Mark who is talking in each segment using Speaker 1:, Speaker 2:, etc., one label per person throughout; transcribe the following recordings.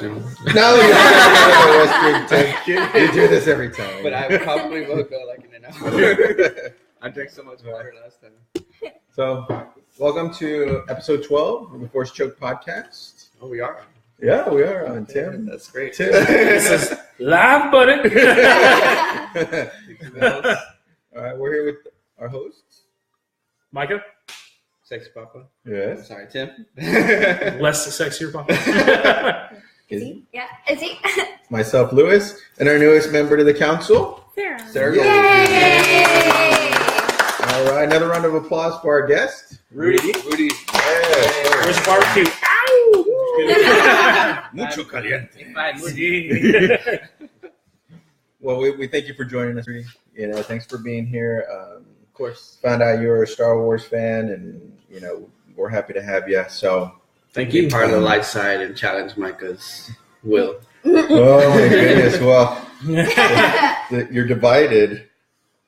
Speaker 1: No, you're not Tim. You do this every time.
Speaker 2: But I probably will go like in an hour. I drank so much water last time.
Speaker 1: So, welcome to episode 12 of the Force Choke podcast.
Speaker 2: Oh, we are.
Speaker 1: Yeah, we are on Tim.
Speaker 2: That's great.
Speaker 1: Tim.
Speaker 3: This is live, buddy.
Speaker 1: All right, we're here with our hosts.
Speaker 3: Micah,
Speaker 2: Sexy Papa.
Speaker 1: Yes.
Speaker 2: Sorry, Tim.
Speaker 3: less sexier, Papa.
Speaker 4: Is he? Yeah. Is he?
Speaker 1: Myself, Lewis, and our newest member to the council.
Speaker 4: Sarah.
Speaker 1: Yay!
Speaker 4: Yay!
Speaker 1: All right, another round of applause for our guest,
Speaker 2: Rudy.
Speaker 1: Yes.
Speaker 3: Where's the barbecue?
Speaker 1: Mucho caliente.
Speaker 3: Sí.
Speaker 1: Well, we thank you for joining us, Rudy. Thanks for being here.
Speaker 2: Of course.
Speaker 1: Found out you're a Star Wars fan, and we're happy to have you. So,
Speaker 2: Thank you. Part of the light side and challenge Micah's will.
Speaker 1: oh my goodness, well, you're divided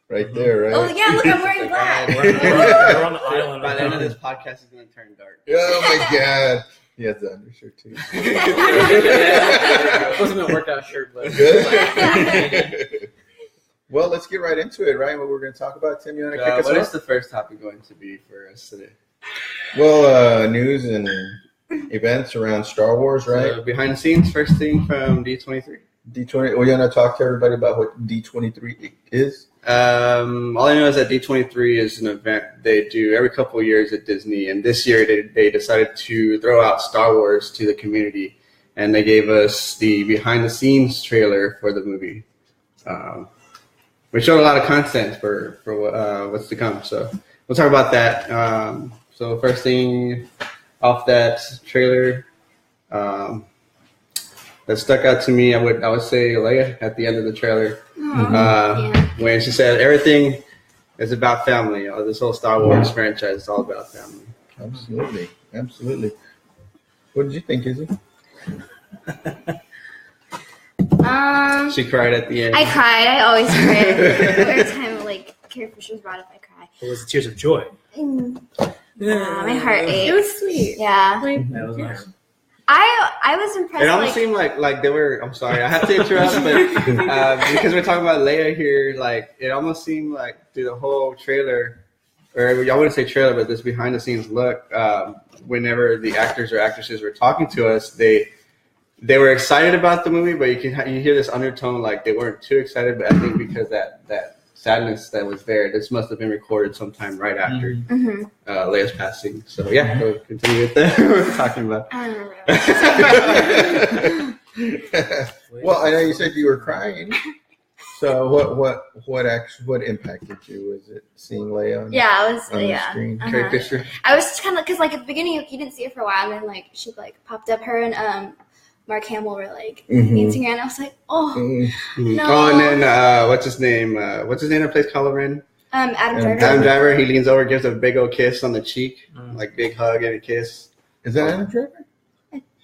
Speaker 1: right there, right?
Speaker 4: Oh yeah, look, I'm wearing black.
Speaker 3: We're on the island.
Speaker 2: By the end of this podcast, it's going to turn dark.
Speaker 1: Oh my god, he has the undershirt too.
Speaker 2: It wasn't a workout shirt, but
Speaker 1: Good. Well, let's get right into it, right? What we're going to talk about, Tim, you want to kick us
Speaker 2: what
Speaker 1: off?
Speaker 2: is the first topic going to be for us today?
Speaker 1: Well, news and events around Star Wars, right?
Speaker 2: So behind the scenes, first thing from D23.
Speaker 1: D20. Well, you want to talk to everybody about what D23 is?
Speaker 2: All I know is that D23 is an event they do every couple of years at Disney, and this year they decided to throw out Star Wars to the community, and they gave us the behind-the-scenes trailer for the movie. We showed a lot of content for what's to come, so we'll talk about that. So first thing off that trailer that stuck out to me, I would say Leia at the end of the trailer. When she said everything is about family. This whole Star Wars franchise is all about family.
Speaker 1: Absolutely. What did you think, Izzy?
Speaker 4: She
Speaker 2: She cried at the end.
Speaker 4: I cried. I always cry. Every time Carrie Fisher's brought up, I cry.
Speaker 3: It was the tears of joy.
Speaker 4: My heart ached.
Speaker 5: It was sweet.
Speaker 4: Yeah.
Speaker 3: That was nice.
Speaker 4: I was impressed.
Speaker 2: It almost seemed like they were. I'm sorry, I have to interrupt, but because we're talking about Leia here, it almost seemed like through the whole trailer, or I wouldn't say trailer, but this behind the scenes look. Whenever the actors or actresses were talking to us, they were excited about the movie, but you hear this undertone like they weren't too excited. But I think because that sadness that was there, this must have been recorded sometime right after Leia's passing. So yeah, we'll continue with that. We're talking about.
Speaker 4: I don't remember.
Speaker 1: Well, I know you said you were crying. So what impacted you? Was it seeing Leia on
Speaker 4: Yeah, it was.
Speaker 1: on the
Speaker 4: Yeah.
Speaker 1: screen?
Speaker 2: Carrie Fisher.
Speaker 4: I was just kind of because at the beginning you didn't see her for a while, and then she popped up. Her and Mark Hamill were dancing around. I was like, oh no.
Speaker 2: Oh, and then what's his name? What's his name that plays Kylo Ren?
Speaker 4: Adam Driver.
Speaker 2: Adam Driver. He leans over, gives a big old kiss on the cheek, big hug and a kiss.
Speaker 1: Is that Adam Driver?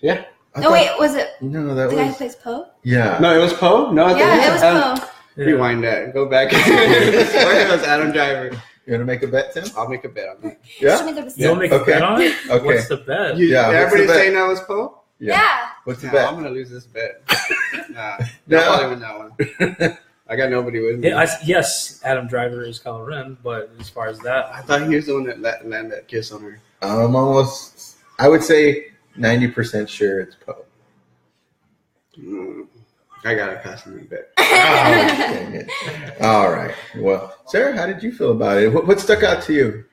Speaker 2: Yeah.
Speaker 1: I
Speaker 4: Wait, was it
Speaker 1: No, that
Speaker 4: the guy who
Speaker 1: was.
Speaker 4: plays Poe?
Speaker 1: Yeah.
Speaker 2: No, it was Poe. No,
Speaker 4: Yeah, it was
Speaker 2: Adam.
Speaker 4: Poe.
Speaker 2: Rewind that. Go back. It was Adam Driver.
Speaker 1: You want to make a bet, Tim?
Speaker 2: I'll make a bet on that.
Speaker 1: Yeah.
Speaker 3: You'll make
Speaker 1: Okay.
Speaker 3: a bet on it?
Speaker 1: Okay.
Speaker 3: What's the bet?
Speaker 1: Yeah, what's the
Speaker 2: Everybody's
Speaker 1: bet?
Speaker 2: saying that was Poe.
Speaker 4: Yeah.
Speaker 1: What's the
Speaker 2: Nah,
Speaker 1: bet?
Speaker 2: I'm gonna lose this bet. Nah,
Speaker 1: No.
Speaker 2: not even that one. I got nobody with me.
Speaker 3: Yes, Adam Driver is Kylo Ren, but as far as that,
Speaker 2: I thought he was the one that landed that kiss on her.
Speaker 1: I'm almost. I would say 90% sure it's Poe.
Speaker 2: I gotta pass on that bet.
Speaker 1: Oh, dang it. All right. Well, Sarah, how did you feel about it? What stuck out to you?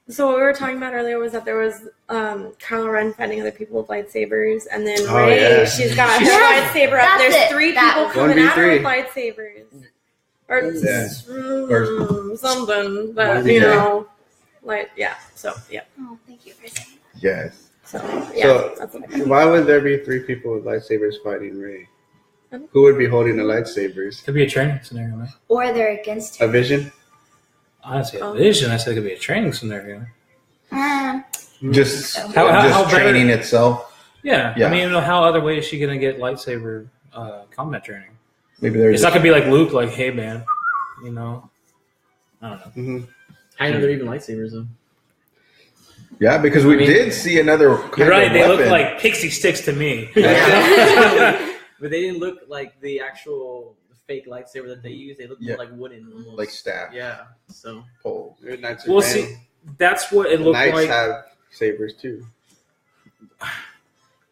Speaker 5: So what we were talking about earlier was that there was Kylo Ren fighting other people with lightsabers, and then
Speaker 2: Oh,
Speaker 5: Rey,
Speaker 2: yeah.
Speaker 5: she's got her
Speaker 4: Yes,
Speaker 5: lightsaber up.
Speaker 4: that's
Speaker 5: There's
Speaker 4: it.
Speaker 5: 3
Speaker 4: That
Speaker 5: people
Speaker 4: was-
Speaker 5: coming at her
Speaker 2: 1v3.
Speaker 5: with lightsabers, or
Speaker 1: Yeah.
Speaker 5: something. But
Speaker 2: 1v3.
Speaker 5: you know, yeah. So yeah.
Speaker 4: Oh, thank you for saying that.
Speaker 1: Yes.
Speaker 5: So yeah.
Speaker 2: So,
Speaker 5: that's what I got.
Speaker 2: why would there be 3 people with lightsabers fighting Rey? Who would be holding the lightsabers?
Speaker 3: could be a training scenario, man.
Speaker 4: Or they're against
Speaker 2: A
Speaker 4: her.
Speaker 2: Vision?
Speaker 3: I didn't say a vision. I said it could be a training scenario.
Speaker 1: Just,
Speaker 3: How
Speaker 1: just
Speaker 3: better-
Speaker 1: training itself.
Speaker 3: Yeah.
Speaker 1: Yeah.
Speaker 3: I mean, how other way is she gonna get lightsaber combat training?
Speaker 1: Maybe there's.
Speaker 3: It's not gonna be like Luke, like, hey man, I don't know.
Speaker 2: Mm-hmm.
Speaker 6: I know they're even lightsabers though.
Speaker 1: Yeah, because we did see another kind
Speaker 3: You're right.
Speaker 1: of
Speaker 3: They
Speaker 1: weapon.
Speaker 3: look like pixie sticks to me.
Speaker 6: Yeah. But they didn't look like the actual fake lightsaber that they use. They looked more like wooden, almost.
Speaker 1: like staff
Speaker 6: Yeah. So
Speaker 1: poles.
Speaker 2: Knights
Speaker 3: We'll
Speaker 2: are
Speaker 3: see.
Speaker 2: banned.
Speaker 3: That's what it
Speaker 2: The
Speaker 3: looked
Speaker 2: Knights
Speaker 3: like.
Speaker 2: have sabers too.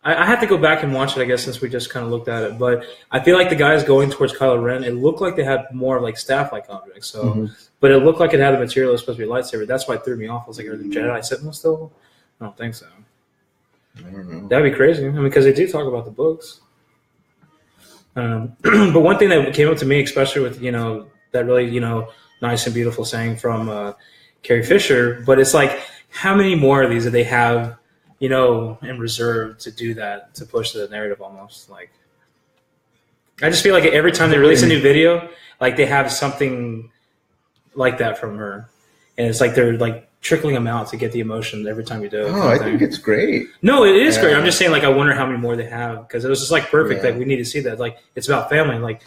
Speaker 3: I have to go back and watch it, I guess, since we just kind of looked at it. But I feel like the guys going towards Kylo Ren, it looked like they had more like staff-like objects. So,
Speaker 1: Mhm.
Speaker 3: but it looked like it had a material that's supposed to be a lightsaber. That's why it threw me off. I was like, "Are the Jedi Sentinels still?" I don't think so.
Speaker 1: I don't know.
Speaker 3: That'd be crazy. I mean, because they do talk about the books. But one thing that came up to me, especially with that really nice and beautiful saying from Carrie Fisher, but it's like, how many more of these do they have? In reserve to do that, to push the narrative almost. Like, I just feel like every time they release a new video, like they have something like that from her. And it's like they're like trickling them out to get the emotion every time you do it.
Speaker 1: Oh, I think it's great.
Speaker 3: No, it is great.
Speaker 1: Yeah.
Speaker 3: I'm just saying, like, I wonder how many more they have, because it was just like perfect.
Speaker 1: Yeah.
Speaker 3: Like, we need to see that. Like, it's about family. Like,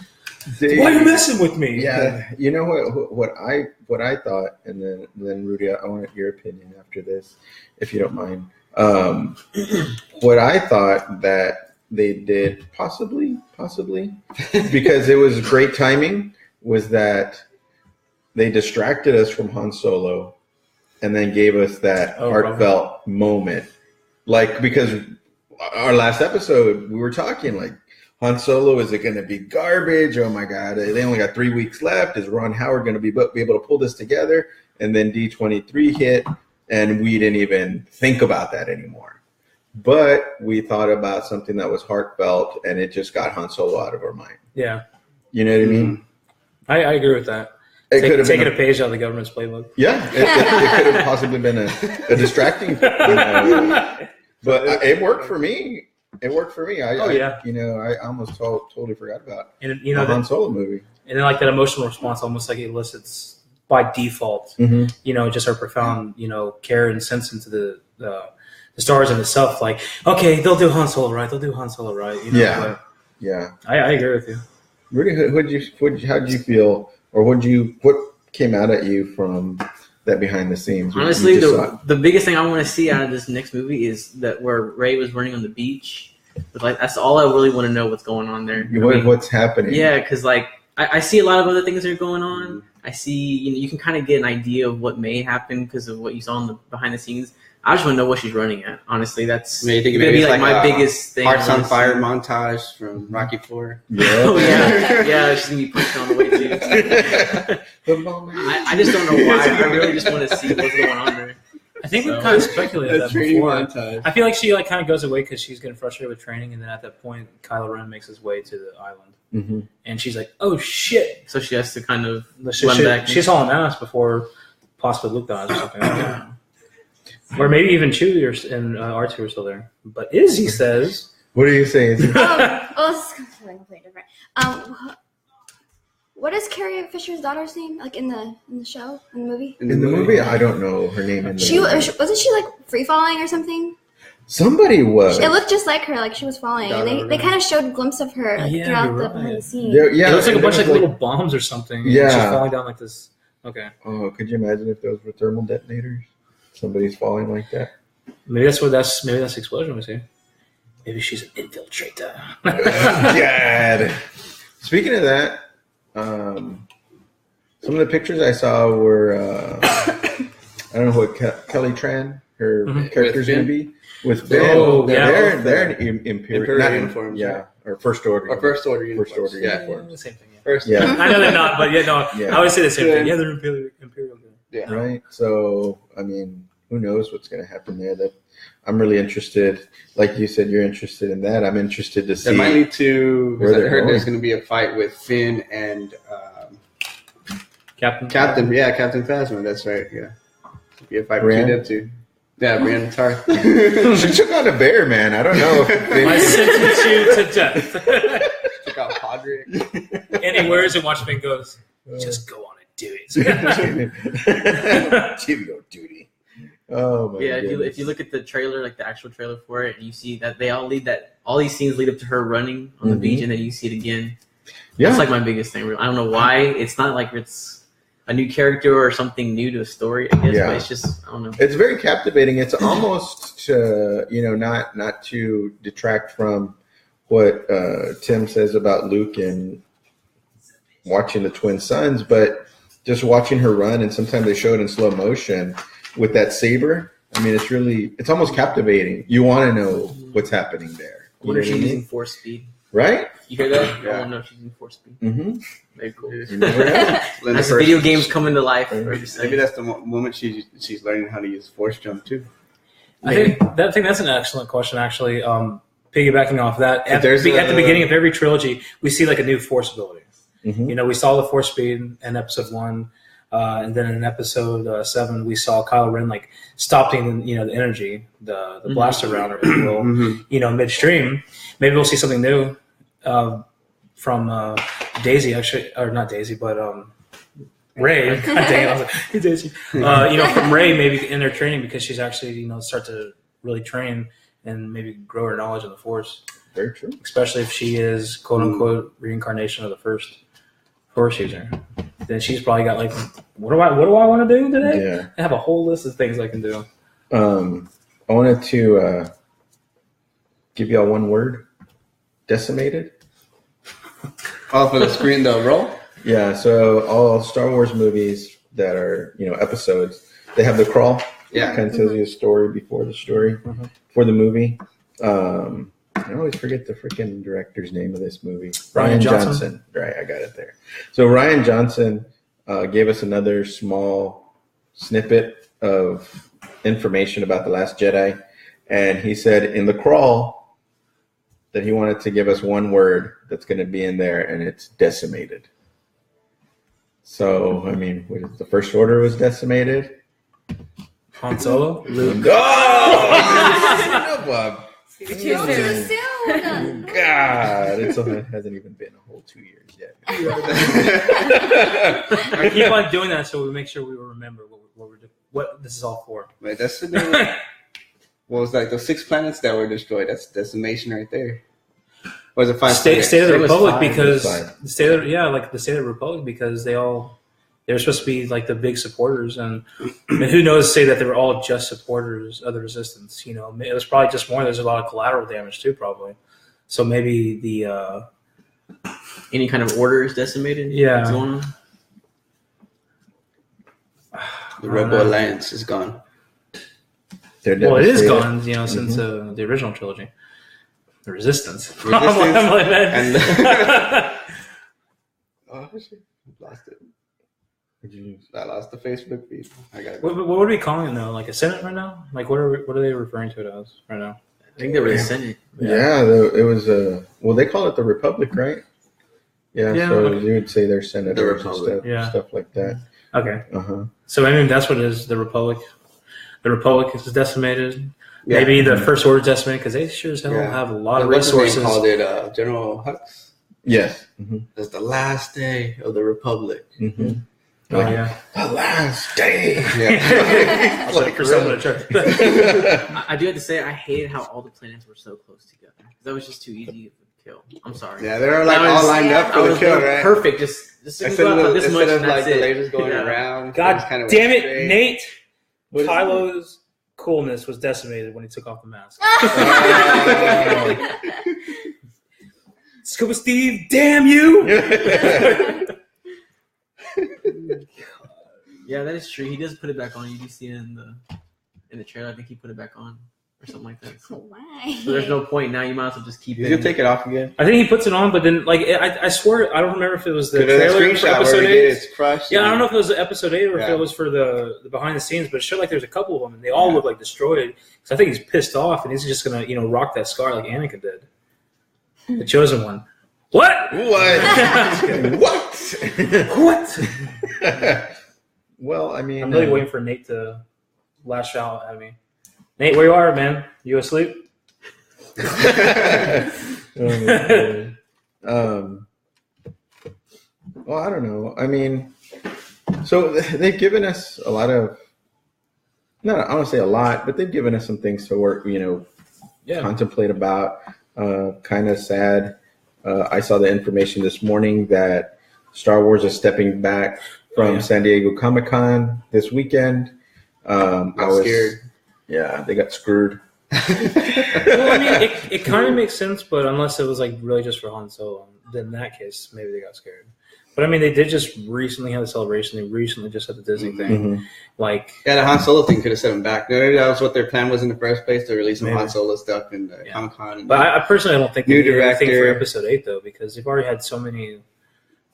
Speaker 3: why are you messing with me?
Speaker 1: Yeah, you know what I thought, and then Rudy, I want your opinion after this, if you don't mind. What I thought that they did possibly because it was great timing, was that they distracted us from Han Solo and then gave us that heartfelt moment. Like, because our last episode we were talking like, Han Solo, is it going to be garbage? Oh my God, they only got 3 weeks left. Is Ron Howard going to be able to pull this together? And then D23 hit, and we didn't even think about that anymore. But we thought about something that was heartfelt, and it just got Han Solo out of our mind.
Speaker 3: Yeah.
Speaker 1: You know what I mean?
Speaker 3: I agree with that.
Speaker 1: It could have
Speaker 3: Taking
Speaker 1: been
Speaker 3: a page out of the government's playbook.
Speaker 1: Yeah, it could have possibly been a distracting. But it worked for me. It worked for me. I almost totally forgot about
Speaker 3: And
Speaker 1: the Han Solo movie.
Speaker 3: And then like that emotional response almost like elicits by default, just our profound, care and sense into the Star Wars in itself. Like, okay, they'll do Han Solo right.
Speaker 1: Yeah.
Speaker 3: I agree with you.
Speaker 1: Rudy, how did you feel, or what came out at you from that behind the scenes?
Speaker 6: honestly, the biggest thing I want to see out of this next movie is that where Rey was running on the beach. But like, that's all I really want to know, what's going on there.
Speaker 1: What's happening?
Speaker 6: Yeah, because like I see a lot of other things that are going on. I see, you can kind of get an idea of what may happen because of what you saw in the behind the scenes. I just want to know what she's running at. Honestly, that's
Speaker 2: Maybe
Speaker 6: going to be like my biggest thing.
Speaker 2: Hearts on Fire montage from Rocky IV.
Speaker 1: Yeah.
Speaker 6: Oh yeah, she's gonna be punched on the way too.
Speaker 1: The moment.
Speaker 6: I just don't know why. I really just want to see what's going on there.
Speaker 3: I think we've kind of speculated that before.
Speaker 2: montage.
Speaker 3: I feel like she kind of goes away because she's getting frustrated with training, and then at that point, Kylo Ren makes his way to the island, and she's like, "Oh shit!"
Speaker 6: So she has to kind of
Speaker 3: She,
Speaker 6: back.
Speaker 3: she's hauling ass before possibly Luke dies or something like that. Or maybe even Chewie and R2 are still there. But Izzy says...
Speaker 1: What are you saying?
Speaker 4: This is something completely different. What is Carrie Fisher's daughter's name? Like in the show, in the movie?
Speaker 1: In the movie, I don't know her name. In the movie.
Speaker 4: Wasn't she like free falling or something?
Speaker 1: Somebody was.
Speaker 4: It looked just like her, like she was falling, and they kind of showed a glimpse of her like,
Speaker 3: Yeah,
Speaker 4: throughout
Speaker 3: you're
Speaker 4: the
Speaker 3: right.
Speaker 4: behind the scenes.
Speaker 1: Yeah,
Speaker 3: it looks like a
Speaker 1: and
Speaker 3: bunch of
Speaker 1: there was,
Speaker 3: little bombs or something.
Speaker 1: Yeah.
Speaker 3: And she's falling down like this. Okay.
Speaker 1: Oh, could you imagine if those were thermal detonators? Somebody's falling like that.
Speaker 3: Maybe that's the explosion we see. Maybe she's an infiltrator.
Speaker 1: God. Speaking of that, some of the pictures I saw were I don't know what Kelly Tran, her character's going to be with Finn.
Speaker 3: Oh, yeah.
Speaker 1: They're in Imperial
Speaker 2: uniforms.
Speaker 1: Yeah, or First Order.
Speaker 2: Or First Order uniforms.
Speaker 1: First Order
Speaker 2: Yeah.
Speaker 1: uniforms.
Speaker 3: The same thing. Yeah.
Speaker 2: First,
Speaker 1: Yeah.
Speaker 3: I know they're not, but
Speaker 1: Yeah.
Speaker 3: I always say the same thing. Yeah, they're Imperial.
Speaker 2: Yeah.
Speaker 1: Right. So, I mean, who knows what's going to happen there? That I'm really interested. Like you said, you're interested in that. I'm interested to see.
Speaker 2: That might lead to.
Speaker 1: where
Speaker 2: I
Speaker 1: they're
Speaker 2: heard there's
Speaker 1: going.
Speaker 2: going to be a fight with Finn and
Speaker 3: Captain.
Speaker 2: Captain Phasma. That's right. Yeah, be a fight
Speaker 1: Brienne?
Speaker 2: between them two. Yeah, Brienne and Tarth.
Speaker 1: She took on a bear, man. I don't know.
Speaker 3: I sentence you to death.
Speaker 2: Took out Podrick.
Speaker 3: And he wears it. Watch Finn goes. Just go on and do it.
Speaker 1: Cheerio duty. Oh my
Speaker 6: Yeah,
Speaker 1: goodness.
Speaker 6: if you look at the trailer, like the actual trailer for it, and you see that all these scenes lead up to her running on the beach, and then you see it again.
Speaker 1: Yeah.
Speaker 6: That's like my biggest thing. I don't know why. It's not like it's a new character or something new to a story, I guess.
Speaker 1: Yeah.
Speaker 6: But it's just, I don't know.
Speaker 1: It's very captivating. It's almost, not to detract from what Tim says about Luke and watching the twin sons, but just watching her run, and sometimes they show it in slow motion with that saber. I mean, it's almost captivating. You want to know what's happening there.
Speaker 6: I wonder if
Speaker 1: You know
Speaker 6: she's
Speaker 1: what I
Speaker 6: using
Speaker 1: mean?
Speaker 6: force speed.
Speaker 1: Right?
Speaker 6: You hear that?
Speaker 2: Yeah.
Speaker 6: I want to know if she's using force speed.
Speaker 1: Mm-hmm.
Speaker 6: Very cool.
Speaker 1: You never know.
Speaker 2: Then the
Speaker 6: As
Speaker 2: first-
Speaker 6: video games come into life, we're just
Speaker 2: Maybe
Speaker 6: saying.
Speaker 2: that's the moment she's learning how to use force jump too.
Speaker 3: I think that's an excellent question, actually. Piggybacking off that, at
Speaker 2: There's
Speaker 3: the
Speaker 2: a-
Speaker 3: beginning of every trilogy, we see like a new force ability.
Speaker 1: Mhm.
Speaker 3: You know, we saw the force speed in episode 1, and then in episode 7, we saw Kylo Ren like stopping, the energy, the blaster round, or if you will,
Speaker 2: Mm-hmm.
Speaker 3: midstream. Maybe we'll see something new from Daisy, actually, or not Daisy, but Rey. God dang it, I was like, hey, Daisy. From Rey, maybe in their training, because she's actually, start to really train and maybe grow her knowledge of the Force,
Speaker 1: Very true.
Speaker 3: especially if she is quote unquote reincarnation of the first Force user. Then she's probably got like, what do I want to do today?
Speaker 1: Yeah.
Speaker 3: I have a whole list of things I can do.
Speaker 1: I wanted to give y'all one word: decimated.
Speaker 2: Oh, for the screen, the roll.
Speaker 1: Yeah. So all Star Wars movies that are episodes, they have the crawl.
Speaker 2: Yeah.
Speaker 1: Kind of tells you a story before the story, for the movie. I always forget the freaking director's name of this movie.
Speaker 3: Rian
Speaker 1: Rian
Speaker 3: Johnson.
Speaker 1: Johnson. Right, I got it there. So Rian Johnson gave us another small snippet of information about The Last Jedi. And he said in the crawl that he wanted to give us one word that's going to be in there, and it's decimated. So, I mean, the First Order was decimated.
Speaker 3: Han Solo, Luke.
Speaker 1: Oh! Bob.
Speaker 4: Too soon.
Speaker 1: God, it hasn't even been a whole 2 years yet.
Speaker 3: I keep on doing that so we make sure we remember what we're doing, what this is all for.
Speaker 2: Wait, that's the what was like those 6 planets that were destroyed? That's decimation right there. Or was it 5?
Speaker 3: State of the
Speaker 6: It was
Speaker 3: Republic,
Speaker 6: 5.
Speaker 3: because
Speaker 1: It was 5.
Speaker 3: the State of the State of the Republic, because they're supposed to be like the big supporters, and who knows, say that they were all just supporters of the Resistance. It was probably just more. There's a lot of collateral damage too, probably. So maybe the
Speaker 6: Any kind of order is decimated?
Speaker 3: Yeah.
Speaker 6: What's going on?
Speaker 2: The Rebel Alliance is gone.
Speaker 1: They're
Speaker 3: well, it is
Speaker 1: devastated.
Speaker 3: gone, since the original trilogy, the Resistance.
Speaker 2: Resistance.
Speaker 3: I'm like,
Speaker 2: And
Speaker 3: man.
Speaker 2: oh shit, lost it.
Speaker 1: What'd you lose?
Speaker 2: I lost the Facebook feed. I got it.
Speaker 3: what are we calling it now? Like a Senate right now? Like what are they referring to it as right now?
Speaker 6: I think they were the Senate.
Speaker 1: Yeah, it was they call it the Republic, right? Yeah,
Speaker 3: Yeah,
Speaker 1: so
Speaker 3: okay.
Speaker 1: you would say they're senators
Speaker 2: The
Speaker 1: and
Speaker 2: Republic.
Speaker 1: stuff,
Speaker 3: Yeah.
Speaker 1: stuff like that.
Speaker 3: Okay,
Speaker 1: Uh-huh.
Speaker 3: so I mean that's what it is. The Republic. The Republic is decimated.
Speaker 2: Yeah.
Speaker 3: Maybe the First Order is decimated because they sure as hell
Speaker 2: Yeah.
Speaker 3: have a lot of
Speaker 2: What's the name
Speaker 3: resources.
Speaker 2: called it General Hux.
Speaker 1: Yes. Mm-hmm.
Speaker 2: It's the last day of the Republic.
Speaker 1: Mm-hmm.
Speaker 3: Oh yeah,
Speaker 1: The last day.
Speaker 2: Yeah.
Speaker 1: Like,
Speaker 3: for someone to try.
Speaker 6: I do have to say, I hated how all the planets were so close together. That was just too easy to kill. I'm sorry.
Speaker 2: Yeah, they're like
Speaker 6: That was-
Speaker 2: all lined up
Speaker 6: I
Speaker 2: for the
Speaker 6: was
Speaker 2: kill, right?
Speaker 6: perfect. Just
Speaker 2: Instead
Speaker 6: go out
Speaker 2: of,
Speaker 6: this much
Speaker 2: instead of
Speaker 6: and
Speaker 2: like
Speaker 6: that's
Speaker 2: the
Speaker 6: it.
Speaker 2: lasers going
Speaker 6: Yeah.
Speaker 2: around.
Speaker 3: God
Speaker 2: just kind of
Speaker 3: damn
Speaker 2: went
Speaker 3: it,
Speaker 2: straight.
Speaker 3: Nate!
Speaker 1: What is
Speaker 3: Kylo's coolness was decimated when he took off the mask. Scuba Steve, damn you!
Speaker 6: Yeah, that is true. He does put it back on. You do see it in the trailer. I think he put it back on or something like that. So
Speaker 4: Why?
Speaker 6: there's no point now. You might as well just keep
Speaker 2: He's
Speaker 6: it.
Speaker 2: gonna take it off again.
Speaker 3: I think he puts it on, but then I swear I don't remember if it was the
Speaker 2: Because that
Speaker 3: trailer for
Speaker 2: screenshot where
Speaker 3: episode
Speaker 2: we
Speaker 3: 8.
Speaker 2: did it's crushed.
Speaker 3: Yeah, I don't know if it was episode 8 or if
Speaker 2: Yeah.
Speaker 3: it was for the behind the scenes, but it showed like there's a couple of them, and they all look like destroyed. So I think he's pissed off, and he's just gonna rock that scar like Anakin did, the chosen one. What?
Speaker 1: What?
Speaker 3: What?
Speaker 1: Well, I mean,
Speaker 3: I'm really waiting for Nate to lash out at me. Nate, where you are, man? You asleep?
Speaker 1: Well, I don't know. I mean, so they've given us a lot of, I don't want to say a lot, but they've given us some things to work,
Speaker 3: Yeah.
Speaker 1: contemplate about. Kind of sad. I saw the information this morning that Star Wars is stepping back from San Diego Comic-Con this weekend. I was
Speaker 2: scared.
Speaker 1: Yeah, they got screwed.
Speaker 3: Well, I mean, it kind of makes sense, but unless it was like really just for Han Solo, then in that case, maybe they got scared. But I mean, they did just recently have a celebration. They recently just had the Disney thing.
Speaker 1: Mm-hmm.
Speaker 3: Like,
Speaker 2: Yeah, the Han Solo thing could have set them back. Maybe that was what their plan was in the first place, to release some
Speaker 3: Maybe.
Speaker 2: Han Solo stuff in
Speaker 3: Yeah.
Speaker 2: Comic-Con.
Speaker 3: but I personally don't think they
Speaker 2: New
Speaker 3: did anything for
Speaker 2: director.
Speaker 3: Episode 8 though, because they've already had so many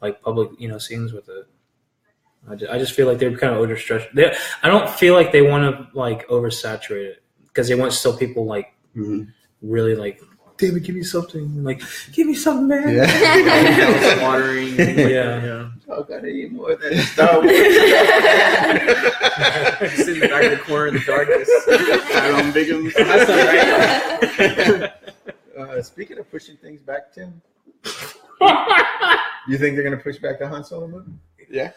Speaker 3: like public scenes with it. I just feel like they're kind of overstretched. I don't feel like they want to like oversaturate it because they want still people like really like, David, give me something. Like, give me something, man.
Speaker 2: Yeah.
Speaker 6: watering.
Speaker 3: Yeah.
Speaker 1: I gotta eat more than Star Wars.
Speaker 6: Sit in the back of the corner in the darkness.
Speaker 2: Tyrone Biggums.
Speaker 6: That's all right.
Speaker 1: Speaking of pushing things back, Tim, you think they're gonna push back the Han Solo movie?
Speaker 2: Yeah.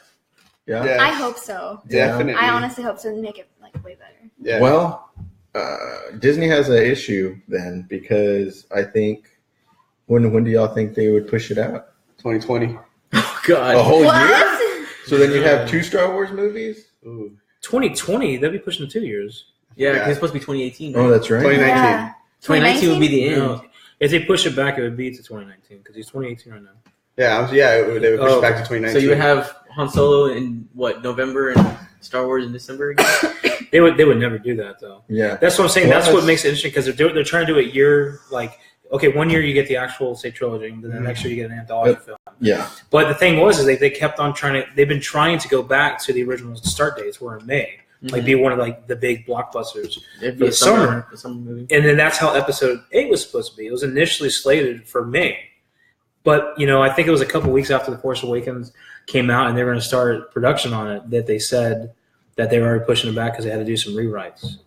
Speaker 1: Yeah.
Speaker 2: Yeah.
Speaker 4: I hope so.
Speaker 2: Definitely.
Speaker 4: I honestly hope so to make it like way better.
Speaker 2: Yeah.
Speaker 1: Well, Disney has an issue then, because I think when do y'all think they would push it out?
Speaker 2: 2020.
Speaker 6: Oh God.
Speaker 1: A whole year?
Speaker 4: What?
Speaker 1: So then you have 2 Star Wars movies?
Speaker 2: Ooh.
Speaker 3: 2020, that'd be pushing 2 years.
Speaker 6: Yeah, 'cause
Speaker 2: Yeah.
Speaker 6: it's supposed to be 2018.
Speaker 1: Oh, that's right.
Speaker 2: 2019.
Speaker 4: Yeah.
Speaker 6: 2019 would be the end.
Speaker 3: No. If they push it back, it would be to 2019 because he's 2018 right now.
Speaker 2: Yeah, they would push it back to 2019.
Speaker 6: So you would have Han Solo in November, and Star Wars in December again?
Speaker 3: They would never do that though.
Speaker 1: Yeah.
Speaker 3: That's what I'm saying.
Speaker 1: Well,
Speaker 3: that's what
Speaker 1: that's-
Speaker 3: makes it interesting because they're trying to do it year like okay, 1 year you get the actual say trilogy, and then the next year you get an anthology film.
Speaker 1: Yeah.
Speaker 3: But the thing was is they kept on they've been trying to go back to the original start dates were in May. Like be one of like the big blockbusters.
Speaker 6: For
Speaker 3: the summer.
Speaker 6: The summer movie.
Speaker 3: And then that's how episode 8 was supposed to be. It was initially slated for May. But, I think it was a couple weeks after The Force Awakens came out and they were going to start production on it that they said that they were already pushing it back because they had to do some rewrites.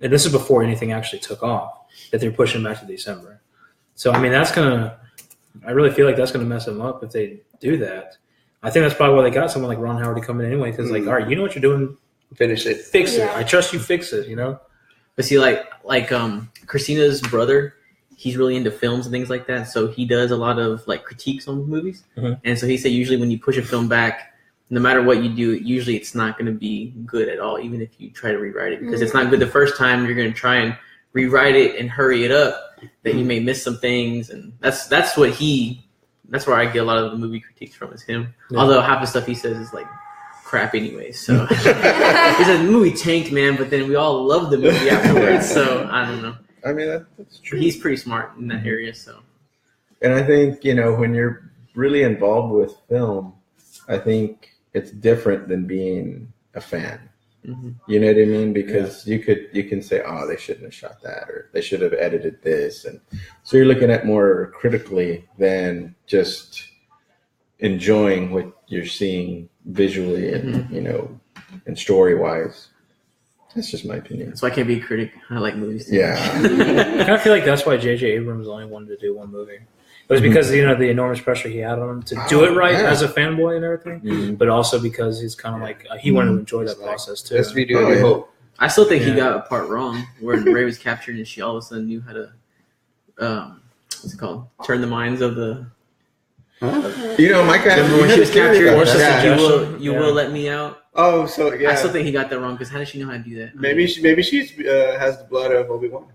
Speaker 3: And this is before anything actually took off, that they're pushing back to December. So, I mean, I really feel like that's going to mess them up if they do that. I think that's probably why they got someone like Ron Howard to come in anyway because, like, all right, you know what you're doing.
Speaker 2: finish it.
Speaker 3: Fix it.
Speaker 4: Yeah.
Speaker 3: I trust you fix it,
Speaker 6: But see, like Christina's brother, he's really into films and things like that. So he does a lot of like critiques on movies.
Speaker 3: Mhm.
Speaker 6: And so he said usually when you push a film back, no matter what you do, usually it's not going to be good at all, even if you try to rewrite it. Because it's not good the first time. You're going to try and rewrite it and hurry it up. That you may miss some things, and that's where I get a lot of the movie critiques from is him.
Speaker 3: Yeah.
Speaker 6: Although half the stuff he says is like crap anyway. So he said the movie tanked, man, but then we all loved the movie afterwards. So I don't know.
Speaker 1: I mean, that's true.
Speaker 6: He's pretty smart in that area. So
Speaker 1: And I think, when you're really involved with film, I think it's different than being a fan.
Speaker 6: Mhm.
Speaker 1: You know what I mean? Because you can say, oh, they shouldn't have shot that, or they should have edited this. And so you're looking at more critically than just enjoying what you're seeing visually and, and story-wise. That's just my opinion.
Speaker 6: I can't be a critic. I like movies too.
Speaker 1: Yeah.
Speaker 3: I kind of feel like that's why J.J. Abrams only wanted to do one movie. It was because, the enormous pressure he had on him to do it right
Speaker 1: yeah.
Speaker 3: as a fanboy and everything, but also because he's kind of like, he wanted to enjoy that process too.
Speaker 2: Let's redo
Speaker 1: Oh,
Speaker 2: New
Speaker 1: yeah.
Speaker 2: Hope.
Speaker 6: I still think he
Speaker 3: Yeah.
Speaker 6: got a part wrong where Rey was captured and she all of a sudden knew how to, what's it called? Turn the minds of the.
Speaker 1: Mike,
Speaker 6: Remember when she was captured?
Speaker 3: Force
Speaker 6: She said,
Speaker 3: suggestion?
Speaker 6: "You
Speaker 3: Yeah.
Speaker 6: will let me out."
Speaker 2: Oh, so yeah.
Speaker 6: I still think he got that wrong because how does she know how to do that?
Speaker 2: maybe she's has the blood of Obi-Wan.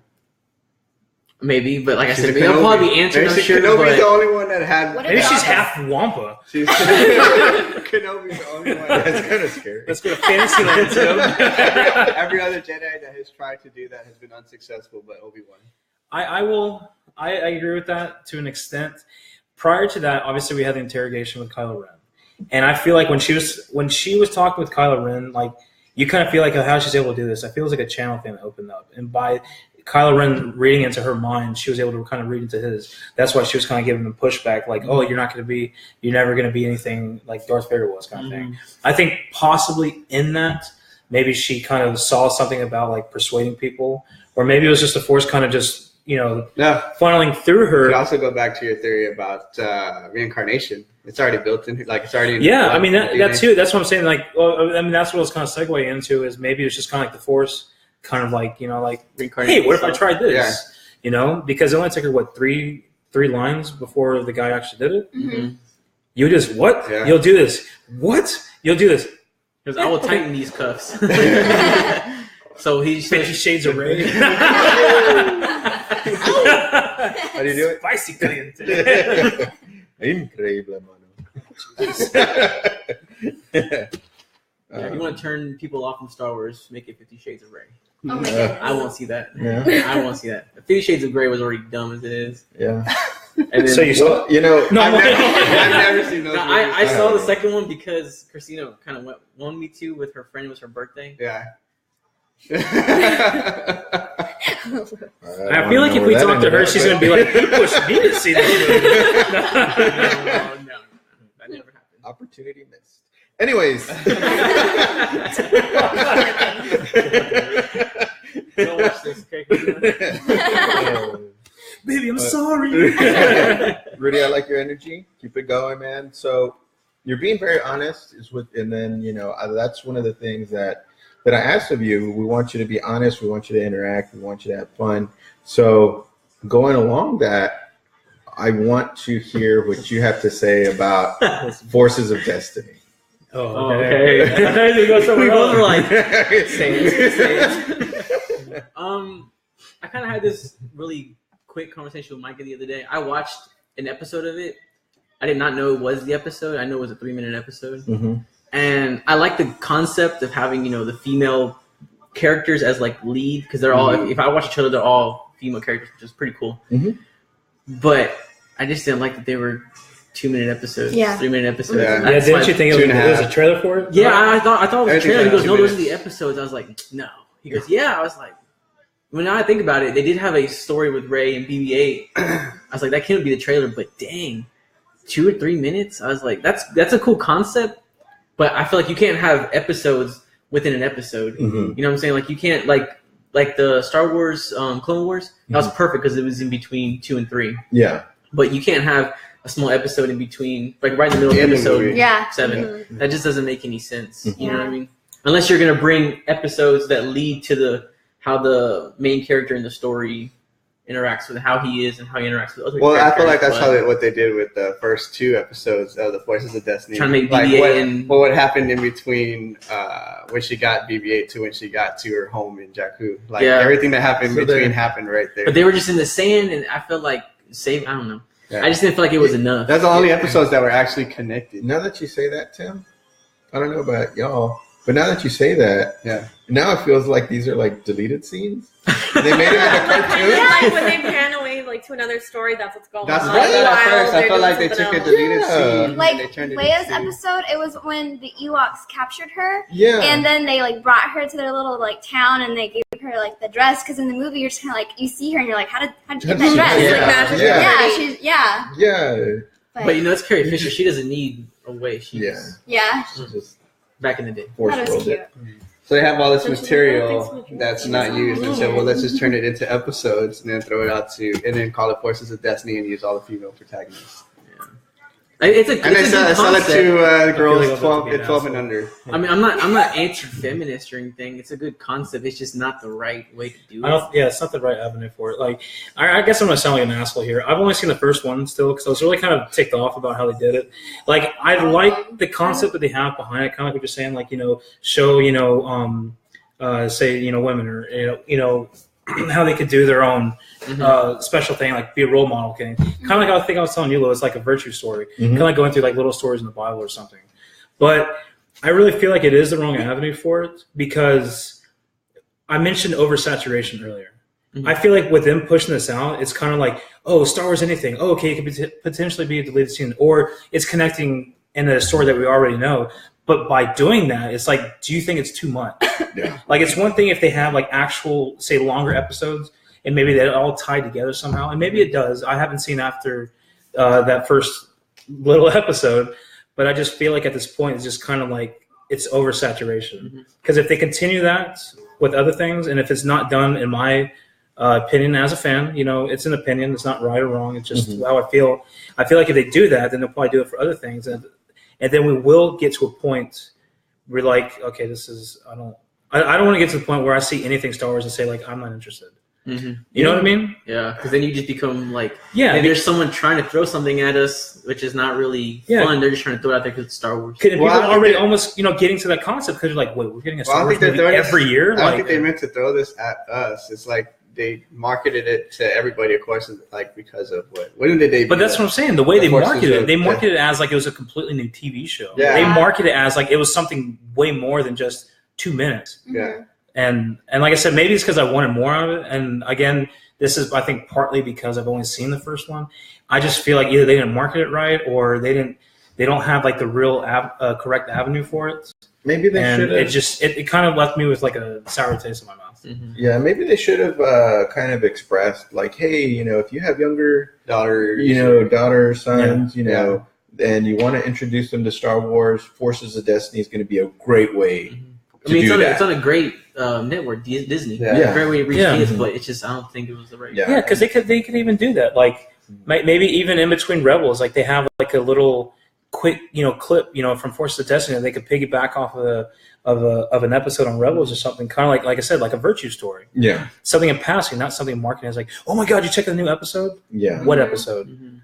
Speaker 6: Maybe, but like I
Speaker 2: She's
Speaker 6: said,
Speaker 2: a
Speaker 6: they'll
Speaker 2: Kenobi.
Speaker 6: probably be answered.
Speaker 2: Maybe
Speaker 6: I'm sure,
Speaker 2: Kenobi's
Speaker 6: but
Speaker 2: the only one that had.
Speaker 4: What
Speaker 3: Maybe
Speaker 4: about
Speaker 3: she's
Speaker 4: the-
Speaker 3: half Wampa.
Speaker 2: She's Kenobi's the only one.
Speaker 1: That's kind of scary.
Speaker 3: Let's go to fantasy land too.
Speaker 2: Every other Jedi that has tried to do that has been unsuccessful, but Obi-Wan.
Speaker 3: I agree with that to an extent. Prior to that, obviously we had the interrogation with Kylo Ren, and I feel like when she was talking with Kylo Ren, like you kind of feel like how she's able to do this. I feel it's like a channel thing that opened up, and by Kylo Ren reading into her mind, she was able to kind of read into his. That's why she was kind of giving him pushback, like, "Oh, you're never going to be anything like Darth Vader was," kind of thing. I think possibly in that, maybe she kind of saw something about like persuading people, or maybe it was just the Force kind of just
Speaker 2: No.
Speaker 3: funneling through
Speaker 2: You
Speaker 3: her.
Speaker 2: could also go back to your theory about reincarnation. It's already built in. Like it's already. In
Speaker 3: Yeah,
Speaker 2: blood,
Speaker 3: I mean that
Speaker 2: DNA.
Speaker 3: too. That's what I'm saying. Like, well, I mean that's what I was kind of segue into is maybe it's just kind of like the Force, kind of like like,
Speaker 6: reincarnation.
Speaker 3: hey, what if I tried this?
Speaker 2: Yeah.
Speaker 3: Because it only took her three lines before the guy actually did it.
Speaker 4: Mm-hmm.
Speaker 3: You just what?
Speaker 2: Yeah.
Speaker 3: You'll do this. What? You'll do this.
Speaker 6: Because I will tighten these cuffs. So he's
Speaker 3: 50 Shades of Ray.
Speaker 1: How do you do it?
Speaker 3: Spicy caliente.
Speaker 1: Increíble, mano.
Speaker 6: Yeah, if you want to turn people off from Star Wars, make it 50 Shades of Grey.
Speaker 4: Oh my goodness.
Speaker 6: I won't see that.
Speaker 1: Yeah.
Speaker 6: I won't see that. 50 Shades of Grey was already dumb as it is.
Speaker 1: Yeah.
Speaker 6: And then,
Speaker 3: So you saw?
Speaker 1: Well, you know,
Speaker 3: No,
Speaker 2: I've never seen those.
Speaker 6: No,
Speaker 2: movies.
Speaker 6: I saw the second one because Christina kind of wanted me to with her friend. It was her birthday.
Speaker 2: Yeah.
Speaker 3: I feel like if we talk to her, she's going to be like, "You pushed me to see this movie."
Speaker 6: No, that never happened.
Speaker 1: opportunity missed. Anyways.
Speaker 6: Don't watch this, okay?
Speaker 3: Baby, I'm sorry.
Speaker 1: Rudy, I like your energy. Keep it going, man. So you're being very honest, and then that's one of the things that I asked of you. We want you to be honest. We want you to interact. We want you to have fun. So going along that, I want to hear what you have to say about Forces of Destiny.
Speaker 3: Oh,
Speaker 6: okay.
Speaker 3: You go somewhere
Speaker 6: We both
Speaker 3: else.
Speaker 6: were like, same. I kind of had this really quick conversation with Micah the other day. I watched an episode of it. I did not know it was the episode. I know it was a 3-minute episode.
Speaker 1: Mm-hmm.
Speaker 6: And I like the concept of having, the female characters as like lead, because they're all, if I watch a trailer, they're all female characters, which is pretty cool.
Speaker 1: Mm-hmm.
Speaker 6: But I just didn't like that they were 2-minute episodes,
Speaker 5: Yeah.
Speaker 6: 3-minute episodes.
Speaker 2: Yeah.
Speaker 3: Yeah,
Speaker 6: That's
Speaker 3: didn't
Speaker 6: my-
Speaker 3: you think it was a trailer for it?
Speaker 6: Yeah, I thought it was a
Speaker 2: Everything
Speaker 6: trailer. He
Speaker 2: like
Speaker 6: goes,
Speaker 2: 2
Speaker 6: no, those are
Speaker 2: minutes.
Speaker 6: the episodes. I was like, no. He goes, yeah. I was like, well, now I think about it, they did have a story with Ray and BB-8. I was like, that can't be the trailer, but dang, 2 or 3 minutes. I was like, that's a cool concept, but I feel like you can't have episodes within an episode.
Speaker 1: Mm-hmm.
Speaker 6: You know what I'm saying? Like you can't like the Star Wars, Clone Wars. That was perfect because it was in between 2 and 3.
Speaker 1: Yeah.
Speaker 6: But you can't have a small episode in between, like right in the middle of
Speaker 2: In the
Speaker 6: episode
Speaker 2: movie.
Speaker 4: Yeah.
Speaker 6: 7.
Speaker 5: Mhm.
Speaker 6: That just doesn't make any sense.
Speaker 1: Mhm.
Speaker 6: You know what I mean? Unless you're gonna bring episodes that lead to how the main character in the story interacts with how he is and how he interacts with other
Speaker 2: Well,
Speaker 6: characters.
Speaker 2: I feel like that's
Speaker 6: but
Speaker 2: what they did with the first 2 episodes of the Forces of Destiny.
Speaker 6: Trying to make
Speaker 2: like
Speaker 6: BB-8
Speaker 2: what happened in between when she got BB-8 to when she got to her home in Jakku. Like
Speaker 6: Yeah.
Speaker 2: everything that happened
Speaker 1: So
Speaker 2: in between
Speaker 1: they-
Speaker 2: happened right there.
Speaker 6: But they were just in the sand, and I felt like I don't know.
Speaker 2: Yeah.
Speaker 6: I just didn't feel like it was enough.
Speaker 2: That's the only episodes that were actually connected.
Speaker 1: Now that you say that, Tim, I don't know about y'all, but now that you say that,
Speaker 2: Yeah.
Speaker 1: now it feels like these are like deleted scenes. They made it
Speaker 5: Yeah,
Speaker 1: in a
Speaker 5: like, kind of
Speaker 1: cartoon.
Speaker 5: like when they pan away like to another story, that's what's going
Speaker 2: That's
Speaker 5: on.
Speaker 2: what I thought at
Speaker 5: While
Speaker 2: first. I
Speaker 5: they're
Speaker 2: felt like they
Speaker 5: doing
Speaker 2: took a
Speaker 5: something
Speaker 2: deleted
Speaker 1: Yeah.
Speaker 2: scene. and they
Speaker 4: Like
Speaker 2: turned it
Speaker 4: Leia's
Speaker 2: into-
Speaker 4: episode, it was when the Ewoks captured her,
Speaker 1: Yeah.
Speaker 4: and then they like brought her to their little like town, and they gave her like the dress. Because in the movie, you're just kind of like you see her, and you're like, how did you get that dress?
Speaker 6: Yeah.
Speaker 5: Like magic.
Speaker 1: Yeah.
Speaker 4: Yeah, she's yeah.
Speaker 1: Yeah.
Speaker 6: But it's Carrie Fisher. She doesn't need a way. She's
Speaker 4: Yeah.
Speaker 1: She's just
Speaker 6: back in the day.
Speaker 1: force
Speaker 4: That was
Speaker 1: filled
Speaker 4: cute.
Speaker 1: it.
Speaker 2: So they have all this
Speaker 5: Don't you
Speaker 2: material
Speaker 5: think so?
Speaker 2: that's not used, and said, "Well, let's just turn it into episodes and then throw it out and then call it Forces of Destiny and use all the female protagonists."
Speaker 6: It's a
Speaker 2: And they
Speaker 6: good
Speaker 2: sell it
Speaker 6: concept.
Speaker 2: to
Speaker 3: feel
Speaker 2: girls
Speaker 3: like I'm about to
Speaker 2: 12
Speaker 3: be an
Speaker 2: 12 and
Speaker 3: asshole.
Speaker 2: under.
Speaker 6: I mean, I'm not anti-feminist or anything. It's a good concept. It's just not the right way to do it.
Speaker 3: It's not the right avenue for it. Like, I guess I'm gonna sound like an asshole here. I've only seen the first one still because I was really kind of ticked off about how they did it. Like, I like the concept that they have behind it, kind of like what you're saying. Like, show say women or how they could do their own special thing, like be a role model thing. Kind of like I think I was telling you, Lou, it's like a virtue story.
Speaker 1: Mhm.
Speaker 3: Kind of like going through like little stories in the Bible or something. But I really feel like it is the wrong avenue for it because I mentioned oversaturation earlier.
Speaker 6: Mhm.
Speaker 3: I feel like with them pushing this out, it's kind of like, oh, Star Wars anything. Oh, okay, it could potentially be a deleted scene. Or it's connecting in a story that we already know. But by doing that, it's like, do you think it's too much?
Speaker 1: Yeah.
Speaker 3: Like, it's one thing if they have like actual, say, longer episodes and maybe they're all tied together somehow. And maybe it does. I haven't seen after that first little episode. But I just feel like at this point, it's just kind of like it's oversaturation. Because if they continue that with other things, and if it's not done, in my opinion as a fan, it's an opinion. It's not right or wrong. It's just how I feel. I feel like if they do that, then they'll probably do it for other things. And then we will get to a point where like, okay, this is, I don't want to get to the point where I see anything Star Wars and say like, I'm not interested. You know what I mean?
Speaker 6: Yeah, because then you just become like,
Speaker 3: Yeah.
Speaker 6: maybe there's someone trying to throw something at us, which is not really fun. They're just trying to throw it out there because it's Star Wars.
Speaker 3: People are already almost, getting to that concept because you're like, wait, we're getting a Star Wars movie every year?
Speaker 2: I don't think they meant to throw this at us. It's like they marketed it to everybody, of course, like because of when did they?
Speaker 3: But that's what I'm saying. The way they marketed it as like it was a completely new TV show.
Speaker 2: Yeah.
Speaker 3: They marketed it as like it was something way more than just 2 minutes.
Speaker 2: Yeah.
Speaker 3: And like I said, maybe it's because I wanted more of it. And again, this is, I think, partly because I've only seen the first one. I just feel like either they didn't market it right or they don't have like the real correct avenue for it.
Speaker 1: Maybe they should have.
Speaker 3: It kind of left me with like a sour taste in my mouth.
Speaker 1: Yeah, maybe they should have kind of expressed like, hey, if you have younger daughter, sons, and you want to introduce them to Star Wars, Forces of Destiny is going to be a great way.
Speaker 6: It's on a great network, Disney.
Speaker 1: Yeah.
Speaker 6: A great way to reach kids, but it's just I don't think it was the right.
Speaker 3: Yeah, because they could even do that. Like maybe even in between Rebels, like they have like a little quick clip from Forces of Destiny. They could piggyback off of an episode on Rebels or something, kind of like I said, like a virtue story.
Speaker 1: Yeah,
Speaker 3: something in passing, not something marketing. It's like, oh my god, you checked the new episode?
Speaker 1: Yeah,
Speaker 3: what episode?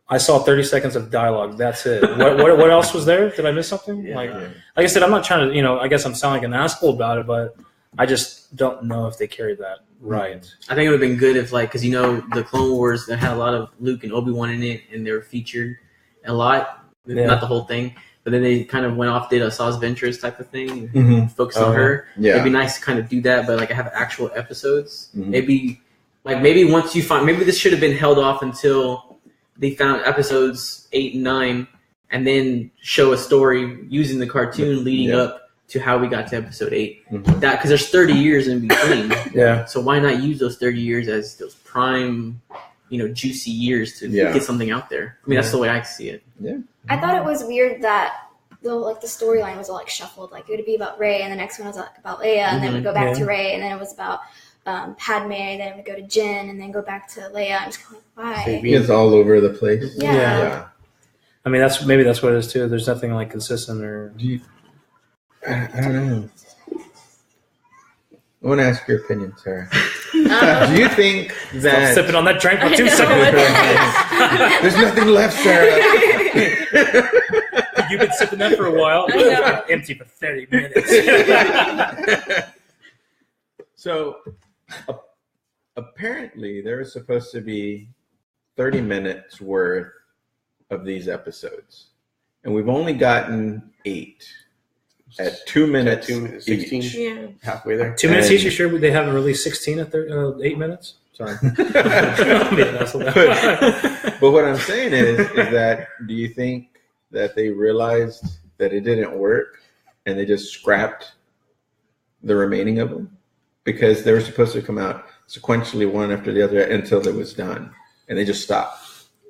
Speaker 3: I saw 30 seconds of dialogue. That's it. What else was there? Did I miss something? Like I said, I'm not trying to, I guess I'm sounding like an asshole about it, but I just don't know if they carried that right.
Speaker 6: I think it would have been good if, like, because the Clone Wars that had a lot of Luke and Obi-Wan in it, and they were featured a lot, not the whole thing, but then they kind of went off, did a Saw's Ventress type of thing, and focused on her.
Speaker 1: Yeah,
Speaker 6: it'd be nice to kind of do that, but like have actual episodes. Maybe once you find, maybe this should have been held off until they found episodes 8 and 9, and then show a story using the cartoon leading up to how we got to episode 8. That because there's 30 years in between. So why not use those 30 years as those prime, juicy years to get something out there? I mean, that's the way I see it.
Speaker 1: Yeah.
Speaker 4: I thought it was weird that the storyline was all like shuffled. Like it would be about Rey, and the next one was like about Leia, and then it would go back to Rey, and then it was about Padme, then we go to Jin, and then go back to Leia. I'm just kind of like, why?
Speaker 1: It's all over the place.
Speaker 4: Yeah.
Speaker 3: I mean, that's what it is too. There's nothing like consistent or.
Speaker 1: I don't know. I want to ask your opinion, Sarah. Do you think that
Speaker 3: Stop sipping on that drink for 2 seconds?
Speaker 1: there's nothing left, Sarah?
Speaker 3: You've been sipping that for a while. Empty for 30 minutes.
Speaker 1: So, apparently, there is supposed to be 30 minutes worth of these episodes, and we've only gotten 8 at 2 minutes.
Speaker 2: 16.
Speaker 1: Each.
Speaker 5: Yeah.
Speaker 2: Halfway there.
Speaker 3: 2 minutes each. You sure they haven't released 16 at 8 minutes? Sorry.
Speaker 1: But what I'm saying is that do you think that they realized that it didn't work and they just scrapped the remaining of them? Because they were supposed to come out sequentially one after the other until it was done, and they just stopped.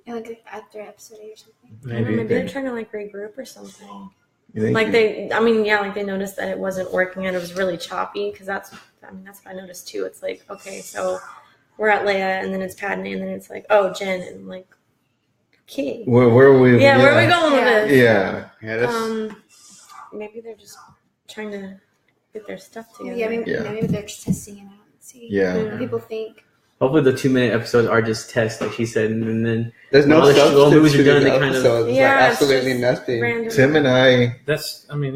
Speaker 4: Like after episode 8 or something.
Speaker 5: Maybe they're trying to like regroup or something.
Speaker 1: Like
Speaker 5: they noticed that it wasn't working and it was really choppy because that's what I noticed too. It's like, okay, so we're at Leia and then it's Padme and then it's like, oh, Jen, and I'm like, okay.
Speaker 1: Where are we?
Speaker 5: Yeah, where are we going with this?
Speaker 1: Yeah.
Speaker 5: Maybe they're just trying to get their stuff together.
Speaker 4: Yeah, maybe they're just testing it out and see what people think.
Speaker 6: Hopefully the 2-minute episodes are just tests, like she said, and then
Speaker 2: there's no
Speaker 6: substance
Speaker 2: movies
Speaker 6: are done. They kind of
Speaker 2: absolutely nothing.
Speaker 5: Random.
Speaker 1: Tim and I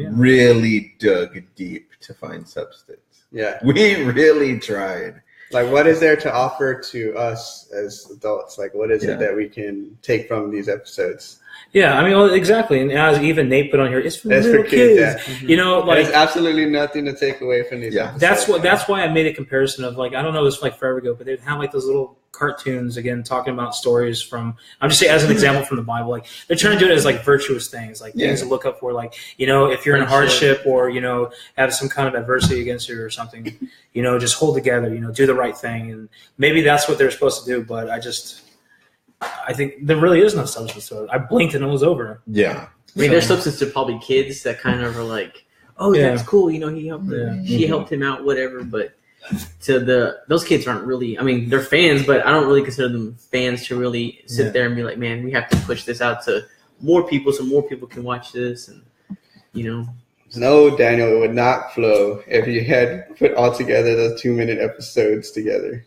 Speaker 1: really dug deep to find substance.
Speaker 2: Yeah,
Speaker 1: we really tried.
Speaker 2: Like, what is there to offer to us as adults? Like, what is it that we can take from these episodes?
Speaker 3: Yeah, I mean, well, exactly. And as even Nate put on here, it's for little kids.
Speaker 2: There's absolutely nothing to take away from these episodes.
Speaker 3: That's why I made a comparison of, like, I don't know, this was like forever ago, but they'd have like those little cartoons, again, talking about stories from, I'm just saying as an example from the Bible, like they're trying to do it as like virtuous things, like things to look up for, like, if you're in hardship or, have some kind of adversity against you or something, just hold together, do the right thing. And maybe that's what they're supposed to do, but I think there really is no substance to it. I blinked and it was over.
Speaker 1: Yeah.
Speaker 6: I mean, there's substance to probably kids that kind of are like, oh, that's cool. He helped she helped him out, whatever. But to those kids aren't really, I mean, they're fans, but I don't really consider them fans to really sit there and be like, man, we have to push this out to more people so more people can watch this. And,
Speaker 2: No, Daniel, it would not flow if you had put all together those 2-minute episodes together.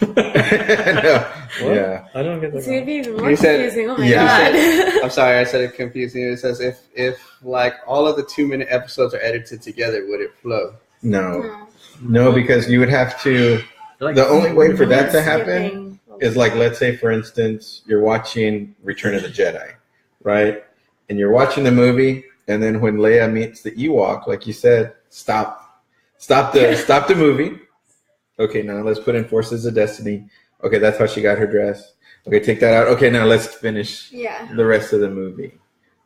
Speaker 3: What?
Speaker 1: Yeah.
Speaker 3: I don't get
Speaker 5: It's gonna
Speaker 3: that.
Speaker 5: be even more
Speaker 2: You said-
Speaker 5: confusing. Oh my
Speaker 1: Yeah.
Speaker 5: god.
Speaker 2: I'm sorry, I said it confusing. It says if like all of the 2-minute episodes are edited together, would it flow?
Speaker 1: No, no, because you would have to.
Speaker 6: Like,
Speaker 1: The only way for that to
Speaker 5: That's
Speaker 1: happen
Speaker 5: skipping.
Speaker 1: is like, let's say, for instance, you're watching Return of the Jedi, right? And you're watching the movie, and then when Leia meets the Ewok, like you said, stop the movie. Okay, now let's put in Forces of Destiny. Okay, that's how she got her dress. Okay, take that out. Okay, now let's finish
Speaker 4: Yeah.
Speaker 1: the rest of the movie.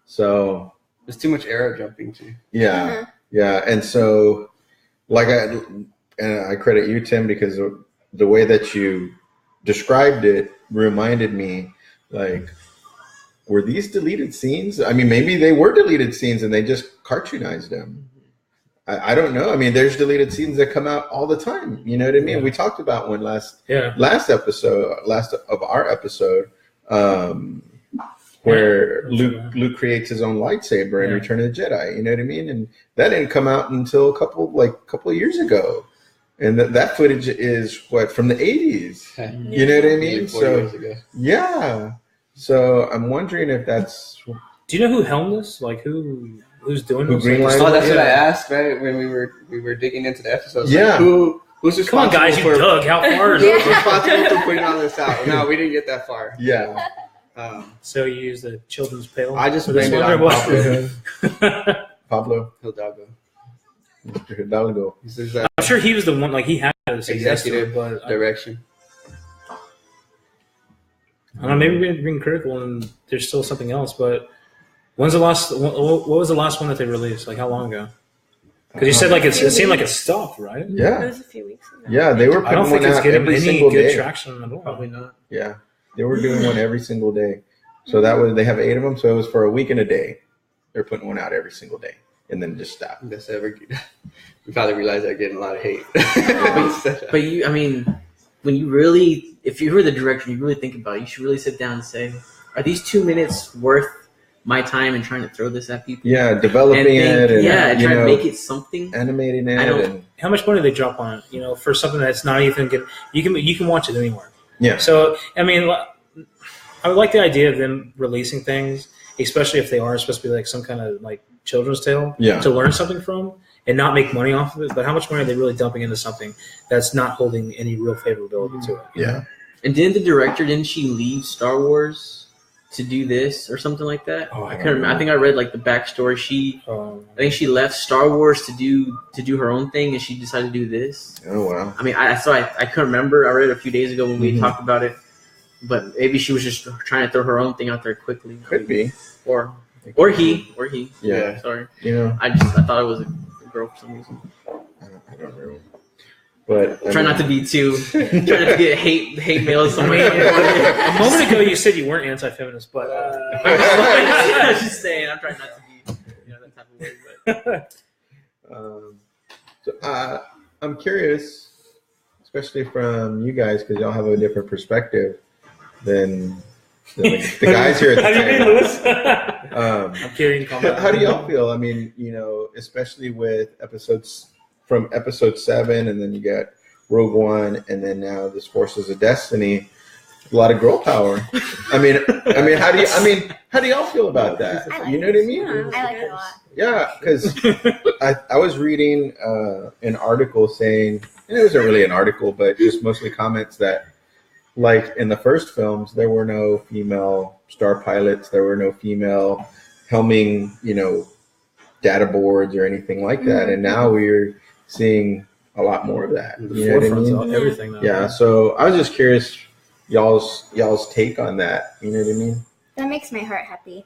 Speaker 1: So
Speaker 2: There's too much arrow jumping too.
Speaker 1: yeah, yeah, and so like I credit you, Tim, because the way that you described it reminded me, like, were these deleted scenes? I mean, maybe they were deleted scenes and they just cartoonized them. I don't know. I mean, there's deleted scenes that come out all the time. You know what I mean?
Speaker 3: Yeah.
Speaker 1: We talked about one last
Speaker 3: Yeah.
Speaker 1: of our episode, where
Speaker 3: Yeah.
Speaker 1: Luke creates his own lightsaber in
Speaker 3: Yeah.
Speaker 1: Return of the Jedi. You know what I mean? And that didn't come out until a couple of years ago. And that footage is from the 80s. You know what I mean?
Speaker 2: 4 years
Speaker 1: So
Speaker 2: ago.
Speaker 1: yeah. So I'm wondering if that's
Speaker 3: Do you know who helmed this? Like who's doing
Speaker 1: Who
Speaker 3: this?
Speaker 1: greenlighted
Speaker 2: Oh, that's what I
Speaker 1: Yeah.
Speaker 2: asked, right? When we were digging into the episodes.
Speaker 1: Yeah.
Speaker 2: Like, who's
Speaker 3: Come on,
Speaker 2: responsible
Speaker 3: guys! You
Speaker 2: for
Speaker 3: dug. How far is
Speaker 2: who's
Speaker 3: it?
Speaker 2: responsible for putting all this out? No, we didn't get that far.
Speaker 1: yeah.
Speaker 3: So you use the children's pail?
Speaker 2: I just
Speaker 3: for this
Speaker 2: blamed it
Speaker 3: one,
Speaker 2: on
Speaker 3: or what?
Speaker 1: Pablo
Speaker 2: Hidalgo.
Speaker 1: Mr. Hidalgo.
Speaker 2: This is
Speaker 3: I'm sure he was the one. Like he had to say yes to it,
Speaker 2: Executive
Speaker 3: but
Speaker 2: direction.
Speaker 3: I don't know. Maybe we're being critical, and there's still something else. But when's the last? What was the last one that they released? Like how long ago? Because you said like it seemed like it stopped, right?
Speaker 5: It
Speaker 1: Yeah.
Speaker 5: was a few weeks ago.
Speaker 1: Yeah, they were
Speaker 3: I don't
Speaker 1: putting
Speaker 3: think
Speaker 1: one
Speaker 3: it's
Speaker 1: out
Speaker 3: getting
Speaker 1: every
Speaker 3: any
Speaker 1: single
Speaker 3: good
Speaker 1: day.
Speaker 3: traction at all.
Speaker 6: Probably not.
Speaker 1: Yeah. They were doing one every single day. So that was, they have 8 of them. So it was for a week and a day. They're putting one out every single day and then just stop.
Speaker 2: That's ever. We probably realized they're getting a lot of hate.
Speaker 6: But I mean, if you were the director and you really think about it, you should really sit down and say, are these 2 minutes worth my time and trying to throw this at people?
Speaker 1: Yeah, developing it and
Speaker 6: and
Speaker 1: you
Speaker 6: try to
Speaker 1: know,
Speaker 6: make it something.
Speaker 1: animating it.
Speaker 6: I don't-
Speaker 1: And,
Speaker 3: How much money do they drop on it? You know, for something that's not even good. You can watch it anywhere.
Speaker 1: yeah.
Speaker 3: So I mean, I would like the idea of them releasing things, especially if they are supposed to be like some kind of like children's tale
Speaker 1: Yeah.
Speaker 3: to learn something from and not make money off of it. But how much money are they really dumping into something that's not holding any real favorability to it?
Speaker 1: Yeah.
Speaker 6: And didn't she leave Star Wars to do this or something like that?
Speaker 3: Oh, I
Speaker 6: I
Speaker 3: don't
Speaker 6: can't remember. I think I read like the backstory. I think she left Star Wars to do her own thing, and she decided to do this.
Speaker 1: Oh, wow.
Speaker 6: I mean, I couldn't remember. I read it a few days ago when we
Speaker 1: Mhm.
Speaker 6: talked about it, but maybe she was just trying to throw her own thing out there quickly.
Speaker 1: Could be.
Speaker 6: or he.
Speaker 1: Yeah.
Speaker 6: Sorry,
Speaker 1: You know,
Speaker 6: I thought it was a girl for some reason.
Speaker 1: I don't know. But
Speaker 6: Try not to be too. Try not to get hate mail
Speaker 3: I
Speaker 6: somewhere.
Speaker 3: mean, a moment ago you said you weren't anti-feminist, but
Speaker 6: I was just saying. I'm trying not to be that type of way. But
Speaker 1: So I'm curious, especially from you guys, because y'all have a different perspective than the guys here at
Speaker 3: How
Speaker 1: the
Speaker 3: do you mean,
Speaker 1: table.
Speaker 3: Louis? I'm kidding. Calm down.
Speaker 1: How do y'all feel? I mean, you know, especially with episodes from episode 7, and then you got Rogue One, and then now this Forces of Destiny. A lot of girl power. I mean, how do y'all feel about that?
Speaker 4: I like
Speaker 1: You know what I mean?
Speaker 4: I like it a lot.
Speaker 1: Yeah, because I was reading an article saying, and it wasn't really an article, but just mostly comments that, like in the first films, there were no female star pilots, there were no female helming, data boards or anything like that, and now we're seeing a lot more of that.
Speaker 3: The
Speaker 1: You know what I
Speaker 3: forefront's
Speaker 1: mean?
Speaker 3: of everything now.
Speaker 1: Yeah. So I was just curious, y'all's take on that. You know what I mean?
Speaker 4: That makes my heart happy.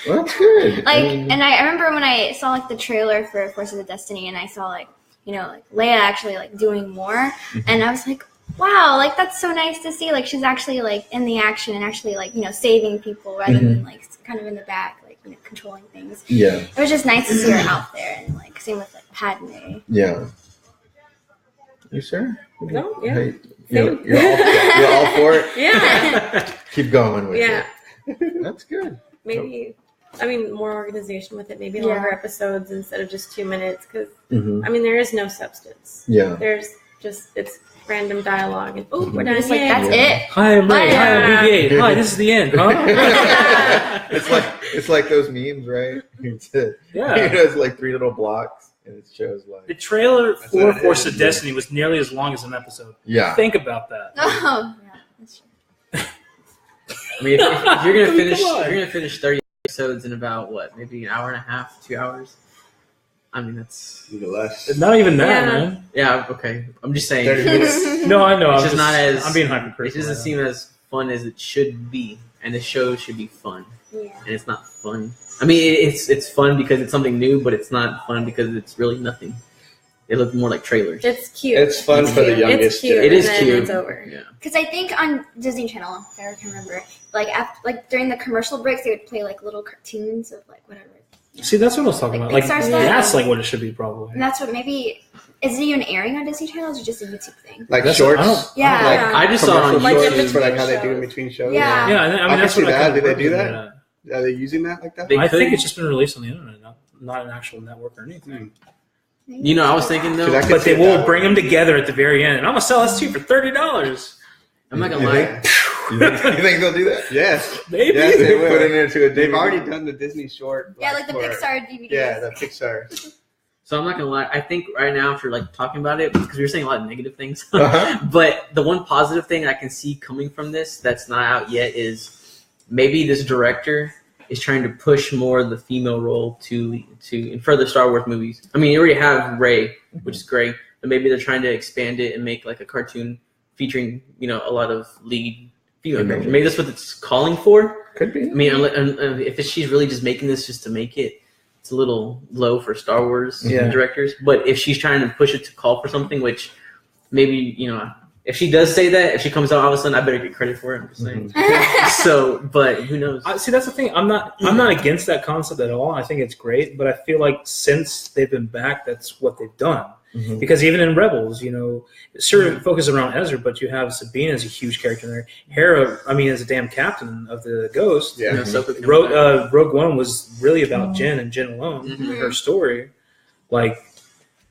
Speaker 1: Well, that's good.
Speaker 4: And I remember when I saw like the trailer for Forces of Destiny, and I saw like Leia actually like doing more, and I was like, wow, like that's so nice to see. Like she's actually like in the action and actually like saving people rather than like kind of in the back, like controlling things.
Speaker 1: Yeah.
Speaker 4: It was just nice to see her out there, and like same with like Padme.
Speaker 1: Yeah. You sure?
Speaker 5: No, yeah.
Speaker 1: Hey, you're all for it?
Speaker 5: Yeah.
Speaker 1: Keep going with
Speaker 5: Yeah.
Speaker 1: it. That's good.
Speaker 5: Maybe, more organization with it. Maybe
Speaker 4: Yeah.
Speaker 5: longer episodes instead of just 2 minutes. Because,
Speaker 1: Mm-hmm.
Speaker 5: there is no substance.
Speaker 1: Yeah.
Speaker 5: There's just, it's random dialogue, and oh, we're
Speaker 4: We're
Speaker 5: done.
Speaker 4: just like,
Speaker 5: Yay.
Speaker 4: that's it.
Speaker 3: Hi, I'm Ray. Hi, I'm
Speaker 5: Yeah.
Speaker 3: BB-8. Hi, this is the end, huh?
Speaker 1: It's like those memes, right?
Speaker 3: Yeah.
Speaker 1: It's like 3 little blocks, and it shows
Speaker 3: The
Speaker 1: like
Speaker 3: trailer
Speaker 2: That's
Speaker 3: for
Speaker 2: what it
Speaker 3: Force
Speaker 2: is.
Speaker 3: of Destiny was nearly as long as an episode.
Speaker 1: yeah.
Speaker 3: Think about that.
Speaker 4: Oh, yeah, that's true.
Speaker 6: I mean, if you're
Speaker 3: I
Speaker 6: gonna
Speaker 3: mean,
Speaker 6: finish,
Speaker 3: come on.
Speaker 6: you're gonna finish 30 episodes in about what, maybe an hour and a half, 2 hours. I mean, that's
Speaker 2: Even less.
Speaker 3: Not even that,
Speaker 5: Yeah.
Speaker 3: man.
Speaker 6: yeah, okay. I'm just saying,
Speaker 2: 30 minutes.
Speaker 3: No, I know.
Speaker 6: It's
Speaker 3: I'm
Speaker 6: just not as-
Speaker 3: I'm being
Speaker 6: it
Speaker 3: hypercritical.
Speaker 6: doesn't seem as fun as it should be, and the show should be fun,
Speaker 5: Yeah.
Speaker 6: and it's not fun. I mean, it's fun because it's something new, but it's not fun because it's really nothing. They look more like trailers.
Speaker 5: It's cute.
Speaker 2: It's fun for the
Speaker 5: cute.
Speaker 2: youngest.
Speaker 5: It's cute.
Speaker 6: It is
Speaker 5: and then
Speaker 6: cute.
Speaker 5: It's over.
Speaker 6: Yeah.
Speaker 4: Because I think on Disney Channel, if I can remember, like after, like during the commercial breaks, they would play like little cartoons of like whatever,
Speaker 3: See, that's what I was talking
Speaker 4: Like
Speaker 3: about. Like,
Speaker 4: Pixar stuff?
Speaker 3: that's like what it should be, probably.
Speaker 4: and that's what maybe is it even airing on Disney Channel? Or is it just a YouTube thing?
Speaker 2: Like
Speaker 3: That's-
Speaker 2: shorts.
Speaker 3: I don't-
Speaker 4: Yeah.
Speaker 2: Like
Speaker 6: I just saw it on
Speaker 2: commercial
Speaker 5: Like in
Speaker 2: shorts for like
Speaker 5: between
Speaker 2: how they do in
Speaker 5: shows.
Speaker 2: between shows.
Speaker 4: Yeah.
Speaker 3: Yeah, I mean,
Speaker 2: I
Speaker 3: that's
Speaker 2: can
Speaker 3: what
Speaker 2: see
Speaker 3: I
Speaker 2: that.
Speaker 3: kind of
Speaker 2: Did they do
Speaker 3: work
Speaker 2: that?
Speaker 3: with
Speaker 2: Are they using that like that?
Speaker 6: They
Speaker 3: I think
Speaker 6: could.
Speaker 3: it's just been released on the internet, not an actual network or anything.
Speaker 6: You know, I was thinking though.
Speaker 2: 'Cause I could
Speaker 3: But
Speaker 2: see
Speaker 3: they will
Speaker 2: that
Speaker 3: bring
Speaker 2: one.
Speaker 3: them together at the very end, and I'm gonna sell this to you for $30.
Speaker 6: I'm not gonna
Speaker 1: You
Speaker 6: lie.
Speaker 1: think? You think they'll do that?
Speaker 2: Yes.
Speaker 3: Maybe.
Speaker 2: Yes, they will.
Speaker 1: Put it into a
Speaker 2: They've
Speaker 1: DVD.
Speaker 2: already done the Disney short.
Speaker 4: Yeah, like the
Speaker 2: for-
Speaker 4: Pixar DVDs.
Speaker 2: Yeah, the Pixar.
Speaker 6: So I'm not gonna lie. I think right now, after like talking about it, because we were saying a lot of negative things,
Speaker 1: Uh-huh.
Speaker 6: but the one positive thing I can see coming from this that's not out yet is maybe this director is trying to push more of the female role to in further Star Wars movies. I mean, you already have Rey, which is great, but maybe they're trying to expand it and make like a cartoon featuring a lot of lead female characters. Maybe that's what it's calling for.
Speaker 1: Could be.
Speaker 6: I mean, if she's really just making this just to make it, it's a little low for Star Wars
Speaker 3: Yeah.
Speaker 6: directors. But if she's trying to push it to call for something, which maybe, if she does say that, if she comes out all of a sudden, I better get credit for it. I'm just saying. So, but who knows?
Speaker 3: See, that's the thing. I'm not against that concept at all. I think it's great, but I feel like since they've been back, that's what they've done.
Speaker 1: Mhm.
Speaker 3: Because even in Rebels, sure, focus around Ezra, but you have Sabine as a huge character there. Hera, as a damn captain of the Ghost.
Speaker 2: Yeah.
Speaker 6: Ahsoka can come back.
Speaker 3: Rogue One was really about Jen and Jen alone,
Speaker 6: Mhm.
Speaker 3: her story. Like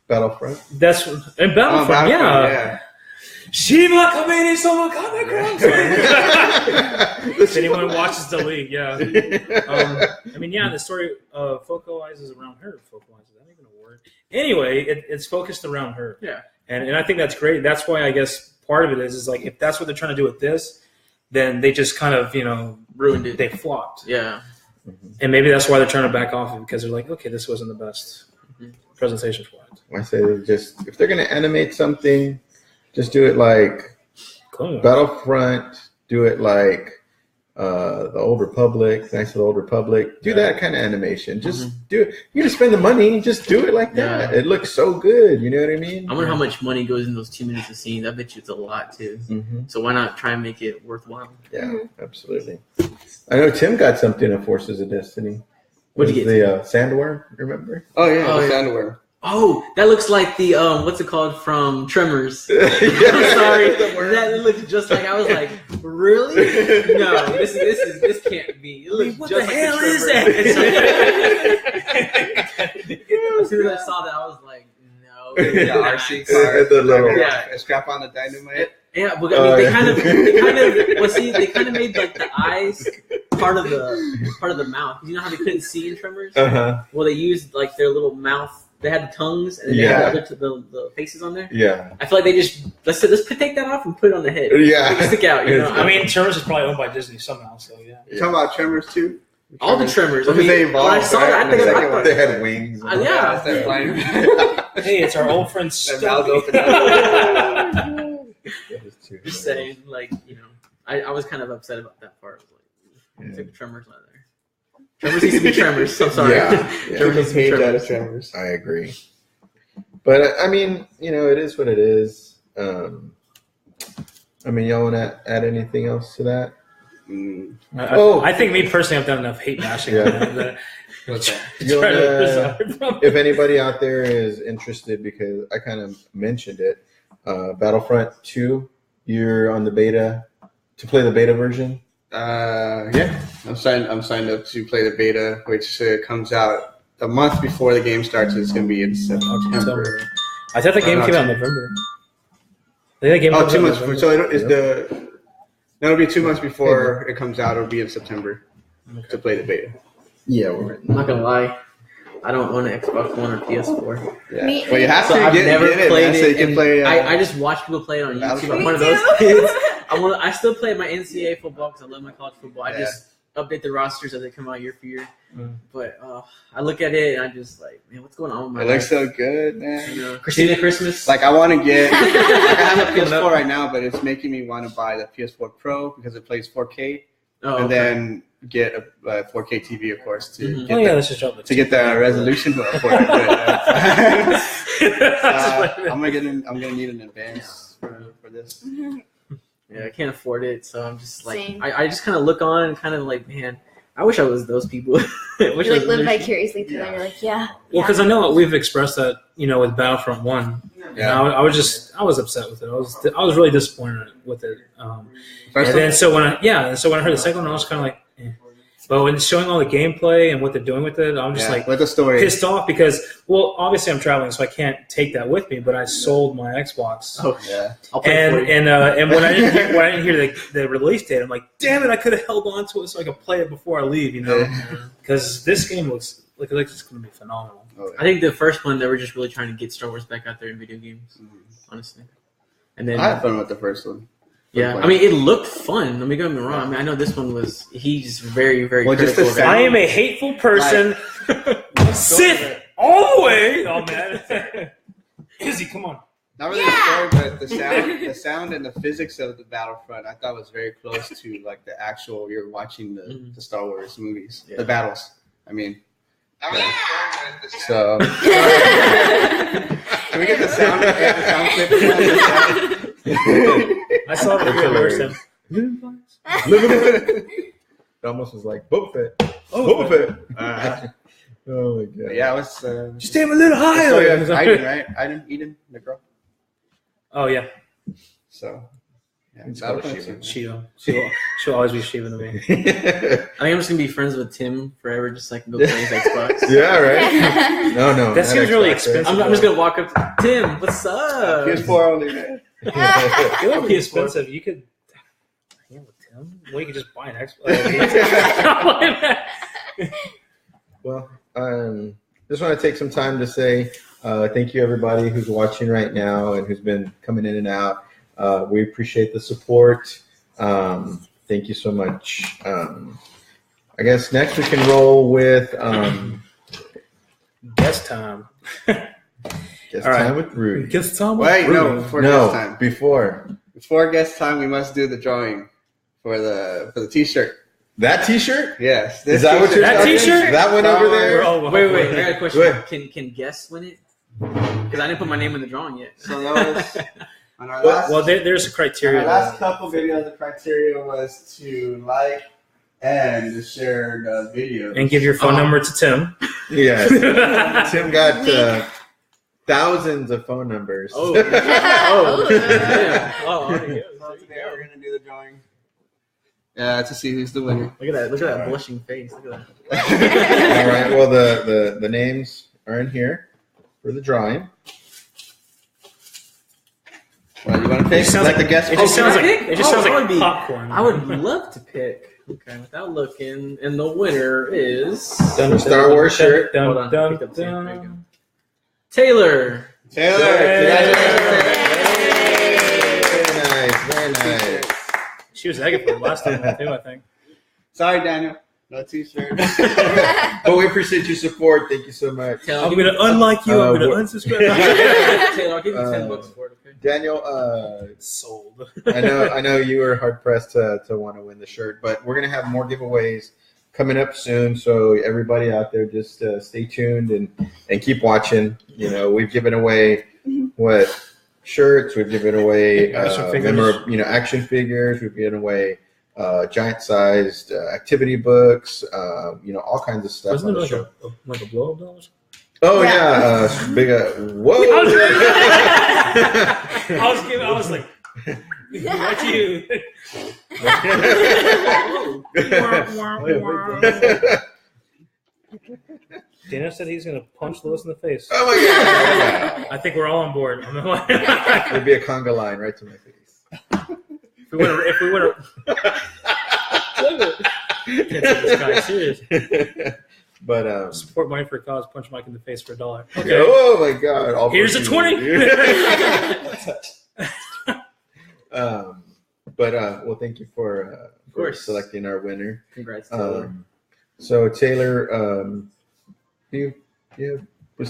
Speaker 1: Battlefront.
Speaker 3: that's and
Speaker 2: Oh,
Speaker 3: Battlefront, yeah.
Speaker 2: yeah.
Speaker 3: Shiva Kamini Soma If anyone watches the league, yeah. The story focalizes around her. Focalizes, is that even a word? Anyway, it's focused around her.
Speaker 6: Yeah.
Speaker 3: And I think that's great. That's why I guess part of it is like if that's what they're trying to do with this, then they just kind of,
Speaker 6: Ruined it.
Speaker 3: they flopped.
Speaker 6: Yeah.
Speaker 3: And maybe that's why they're trying to back off it because they're like, okay, this wasn't the best presentation for it.
Speaker 1: I say just if they're gonna animate something, just do it like
Speaker 3: Clone Wars.
Speaker 1: Battlefront. Do it like the Old Republic, Knights of the Old Republic. Do that kind of animation. Just do it. You just spend the money. Just do it like that.
Speaker 6: Yeah.
Speaker 1: It looks so good. You know what I mean?
Speaker 6: I wonder how much money goes in those 2 minutes of scenes. I bet you it's a lot too.
Speaker 1: Mm-hmm.
Speaker 6: So why not try and make it worthwhile?
Speaker 1: Yeah, absolutely. I know Tim got something of Forces of Destiny.
Speaker 6: What'd you
Speaker 1: Was the sandworm? Remember?
Speaker 2: Oh yeah,
Speaker 6: Oh,
Speaker 2: the
Speaker 6: yeah.
Speaker 2: sandworm.
Speaker 6: Oh, that looks like the what's it called from Tremors.
Speaker 1: Yeah.
Speaker 6: I'm sorry,
Speaker 1: The worm.
Speaker 6: that looks just like. I was like, really? No, this can't be. It looks
Speaker 3: What
Speaker 6: just
Speaker 3: the
Speaker 6: like
Speaker 3: hell is
Speaker 6: that? As soon as I saw that, I was like, no.
Speaker 2: Yeah, RC car.
Speaker 1: The little-
Speaker 6: Yeah.
Speaker 2: Strap on the dynamite.
Speaker 6: Yeah, but I mean, they kind of made like the eyes part of the mouth. You know how they couldn't see in Tremors?
Speaker 1: Uh-huh.
Speaker 6: Well, they used like their little mouth. They had the tongues and then
Speaker 1: Yeah.
Speaker 6: they had the faces on there.
Speaker 1: Yeah.
Speaker 6: I feel like they just let's take that off and put it on the head.
Speaker 1: Yeah.
Speaker 6: Make it stick out. You know,
Speaker 3: Tremors is probably owned by Disney somehow, so yeah.
Speaker 2: You talking about Tremors too?
Speaker 6: all the Tremors. I
Speaker 2: Because
Speaker 6: mean,
Speaker 2: they
Speaker 6: when
Speaker 2: evolved.
Speaker 6: I saw
Speaker 2: right?
Speaker 6: that, I
Speaker 2: In the
Speaker 6: think
Speaker 2: second one.
Speaker 1: They had wings.
Speaker 6: Yeah.
Speaker 2: They're flying.
Speaker 3: Hey, it's our old friend
Speaker 2: Their mouths
Speaker 3: Stumpy.
Speaker 2: open up.
Speaker 6: just saying, like I was kind of upset about that part. I was like, took the Tremors out of there. Tremors needs to be Tremors. I'm sorry.
Speaker 1: Yeah.
Speaker 2: Took
Speaker 6: Tremors
Speaker 2: a
Speaker 6: needs to be
Speaker 2: page out
Speaker 6: Tremors.
Speaker 2: of Tremors.
Speaker 1: I agree. But I mean, it is what it is. Y'all want to add anything else to that?
Speaker 3: I think me personally, I've done enough hate bashing.
Speaker 1: Yeah.
Speaker 3: on that.
Speaker 2: What's that?
Speaker 1: You
Speaker 3: Try to
Speaker 1: wanna-
Speaker 3: resign from it.
Speaker 1: If anybody out there is interested, because I kind of mentioned it, Battlefront 2, you're on the beta to play the beta version.
Speaker 2: Yeah, I'm signed up to play the beta, which comes out a month before the game starts. It's going to be in September.
Speaker 3: I thought the game came out in November. That game
Speaker 2: Oh,
Speaker 3: comes
Speaker 2: 2
Speaker 3: out
Speaker 2: months
Speaker 3: November.
Speaker 2: before. So it'll be 2 months before it comes out. It'll be in September to play the beta.
Speaker 1: Yeah, we're
Speaker 6: I'm not gonna lie, I don't own an Xbox One or PS4.
Speaker 2: Yeah.
Speaker 4: Me-
Speaker 2: Well, you have
Speaker 6: So
Speaker 2: to
Speaker 6: I've
Speaker 2: get
Speaker 6: never
Speaker 2: it,
Speaker 6: played
Speaker 2: man,
Speaker 6: it.
Speaker 2: so you can
Speaker 6: and
Speaker 2: play.
Speaker 6: I just watch people play it on YouTube.
Speaker 2: Battlefield.
Speaker 6: I'm one of
Speaker 4: Me
Speaker 6: those
Speaker 4: too.
Speaker 6: kids. I still play my NCAA football because I love my college football. I
Speaker 2: Yeah.
Speaker 6: just update the rosters as they come out year for year.
Speaker 3: Mm.
Speaker 6: But I look at it and I just like, man, what's going on with my
Speaker 2: It
Speaker 6: life?
Speaker 2: looks so good, man.
Speaker 6: You know, Christina Christmas.
Speaker 2: Like I want to get. Like I have a
Speaker 3: Coming up.
Speaker 2: PS4 right now, but it's making me want to buy the PS4 Pro because it plays 4K,
Speaker 6: oh,
Speaker 2: and
Speaker 6: okay.
Speaker 2: then get a 4K TV, of course, to
Speaker 6: Mhm.
Speaker 2: get
Speaker 3: Oh yeah,
Speaker 2: the,
Speaker 3: let's just drop it.
Speaker 2: to get the resolution for it. I'm gonna need an advance for this.
Speaker 6: Yeah, I can't afford it, so I'm just like,
Speaker 4: Same.
Speaker 6: I just kind of look on and kind of like, man, I wish I was those people. I wish
Speaker 4: You
Speaker 6: I
Speaker 4: like
Speaker 6: was
Speaker 4: live
Speaker 6: those-
Speaker 4: vicariously through them. You're like, yeah.
Speaker 3: Well, because I know we've expressed that, with Battlefront 1.
Speaker 2: Yeah.
Speaker 3: I was upset with it. I was really disappointed with it.
Speaker 2: First
Speaker 3: And then
Speaker 2: one,
Speaker 3: so when I heard the second one, I was kind of like, eh. But when showing all the gameplay and what they're doing with it, I'm just like
Speaker 2: with the story.
Speaker 3: pissed off because, well, obviously I'm traveling, so I can't take that with me. But I sold my Xbox,
Speaker 6: Oh,
Speaker 2: Yeah,
Speaker 6: I'll play it for you.
Speaker 3: and when I didn't hear the release date, I'm like, damn it, I could have held on to it so I could play it before I leave, because this game looks like it's going to be phenomenal.
Speaker 6: I think the first one, they were just really trying to get Star Wars back out there in video games, honestly. And then,
Speaker 2: I had fun with the first one.
Speaker 6: yeah, I mean, it looked fun. Don't get me wrong. I mean, I know this one he's very, very
Speaker 2: Well, just
Speaker 6: critical.
Speaker 2: the
Speaker 6: of
Speaker 3: I
Speaker 6: it.
Speaker 3: am a hateful person. Sit all the way. Oh man, Izzy, come on.
Speaker 2: Not really the story, but the sound and the physics of the Battlefront, I thought was very close to like the actual. You're watching the Star Wars movies,
Speaker 6: Yeah.
Speaker 2: the battles. I mean, so can we get the sound?
Speaker 3: I saw the
Speaker 1: That's
Speaker 3: video
Speaker 1: hilarious. It almost was like Boba Fett. Boba Fett. Oh my god.
Speaker 2: Yeah, it was.
Speaker 3: Just aim a little
Speaker 2: the
Speaker 3: higher.
Speaker 2: story of Iden, right? Iden, the girl.
Speaker 3: Oh yeah,
Speaker 2: So, yeah,
Speaker 1: It's called
Speaker 2: Battlefront
Speaker 1: Shiva.
Speaker 3: Shiva. She'll always be Shiva to me.
Speaker 6: I think I'm just gonna be friends with Tim forever, just like go play his Xbox.
Speaker 1: Yeah, right. No,
Speaker 3: That
Speaker 1: not
Speaker 3: seems really
Speaker 1: Xbox,
Speaker 3: expensive.
Speaker 6: I'm just gonna walk up to Tim. What's up?
Speaker 2: PS4 only, man.
Speaker 3: It would be expensive. You could. Yeah, with Tim. Well, you could just buy an Xbox.
Speaker 1: Well, just want to take some time to say thank you, everybody who's watching right now and who's been coming in and out. We appreciate the support. Thank you so much. I guess next we can roll with
Speaker 3: Guest time.
Speaker 1: guest
Speaker 3: All right.
Speaker 1: time with Rudy.
Speaker 3: Guest time.
Speaker 2: Wait, no, before
Speaker 1: No,
Speaker 2: guest time.
Speaker 1: before
Speaker 2: Before guest time, we must do the drawing for the T-shirt.
Speaker 1: that T-shirt.
Speaker 2: Yes,
Speaker 1: Is that what you're
Speaker 3: That
Speaker 1: talking?
Speaker 3: T-shirt?
Speaker 1: That one over there.
Speaker 6: Wait, I got a question.
Speaker 1: Go ahead.
Speaker 6: Can guests win it? Because I didn't put my name in the drawing yet.
Speaker 2: So that was on our
Speaker 1: Well,
Speaker 2: last.
Speaker 3: Well, there's a
Speaker 2: on
Speaker 3: criteria.
Speaker 2: our last couple videos, the criteria was to like and to share the video.
Speaker 3: And give your phone number to Tim.
Speaker 1: Yes. Tim got thousands of phone numbers.
Speaker 6: Oh.
Speaker 4: Oh.
Speaker 6: Yeah. Oh, there you go.
Speaker 2: So today we're gonna do the drawing. Yeah, to see who's the winner.
Speaker 6: Look at that! Look at that blushing face! Look at that!
Speaker 1: All right. Well, the names are in here for the drawing.
Speaker 2: Well, you want to
Speaker 3: It
Speaker 2: pick?
Speaker 3: just sounds
Speaker 2: Let
Speaker 3: like
Speaker 2: the guest
Speaker 3: It just
Speaker 6: can
Speaker 3: sounds
Speaker 6: I
Speaker 3: like
Speaker 6: pick?
Speaker 3: it just
Speaker 6: Oh,
Speaker 3: sounds
Speaker 6: I
Speaker 3: like
Speaker 6: would be-
Speaker 3: popcorn.
Speaker 6: I would love to pick. Okay, without looking, and the winner is
Speaker 3: Dun,
Speaker 1: Star Wars shirt.
Speaker 3: Dun,
Speaker 6: Hold on,
Speaker 3: dun,
Speaker 6: picked up the same. There you go.
Speaker 3: dun.
Speaker 6: Taylor.
Speaker 2: Taylor.
Speaker 3: Yay.
Speaker 2: Congratulations.
Speaker 1: Very nice. Very nice.
Speaker 3: She was egging for it last time too, I think.
Speaker 2: Sorry, Daniel. No T-shirt.
Speaker 1: But we appreciate your support. Thank you so much.
Speaker 6: Taylor,
Speaker 3: I'm gonna unlike you. I'm gonna
Speaker 1: what-
Speaker 3: unsubscribe.
Speaker 6: Taylor, I'll give you $10 for it. Okay.
Speaker 1: Daniel,
Speaker 3: Sold.
Speaker 1: I know you were hard pressed to want to win the shirt, but we're gonna have more giveaways coming up soon. So everybody out there, just stay tuned and keep watching. You know, we've given away shirts. We've given away
Speaker 3: Action figures.
Speaker 1: action figures. We've given away giant-sized activity books. All kinds of stuff.
Speaker 3: Wasn't
Speaker 1: on
Speaker 3: it
Speaker 1: the
Speaker 3: like
Speaker 1: show.
Speaker 3: a blow up doll?
Speaker 1: Oh
Speaker 4: Yeah.
Speaker 1: yeah, big. Whoa!
Speaker 3: I was like, like you. Dana said he's going to punch Lewis in the face.
Speaker 1: Oh my god!
Speaker 3: I think we're all on board.
Speaker 1: There'd be a conga line right to my face.
Speaker 3: if we would have, can't take this guy serious.
Speaker 1: But
Speaker 3: Support money for a cause. Punch Mike in the face for $1. Okay.
Speaker 1: oh my god! All
Speaker 3: Here's a 20.
Speaker 1: Well, thank you for
Speaker 6: course.
Speaker 1: selecting our winner.
Speaker 6: Congrats, Taylor.
Speaker 1: So Taylor, was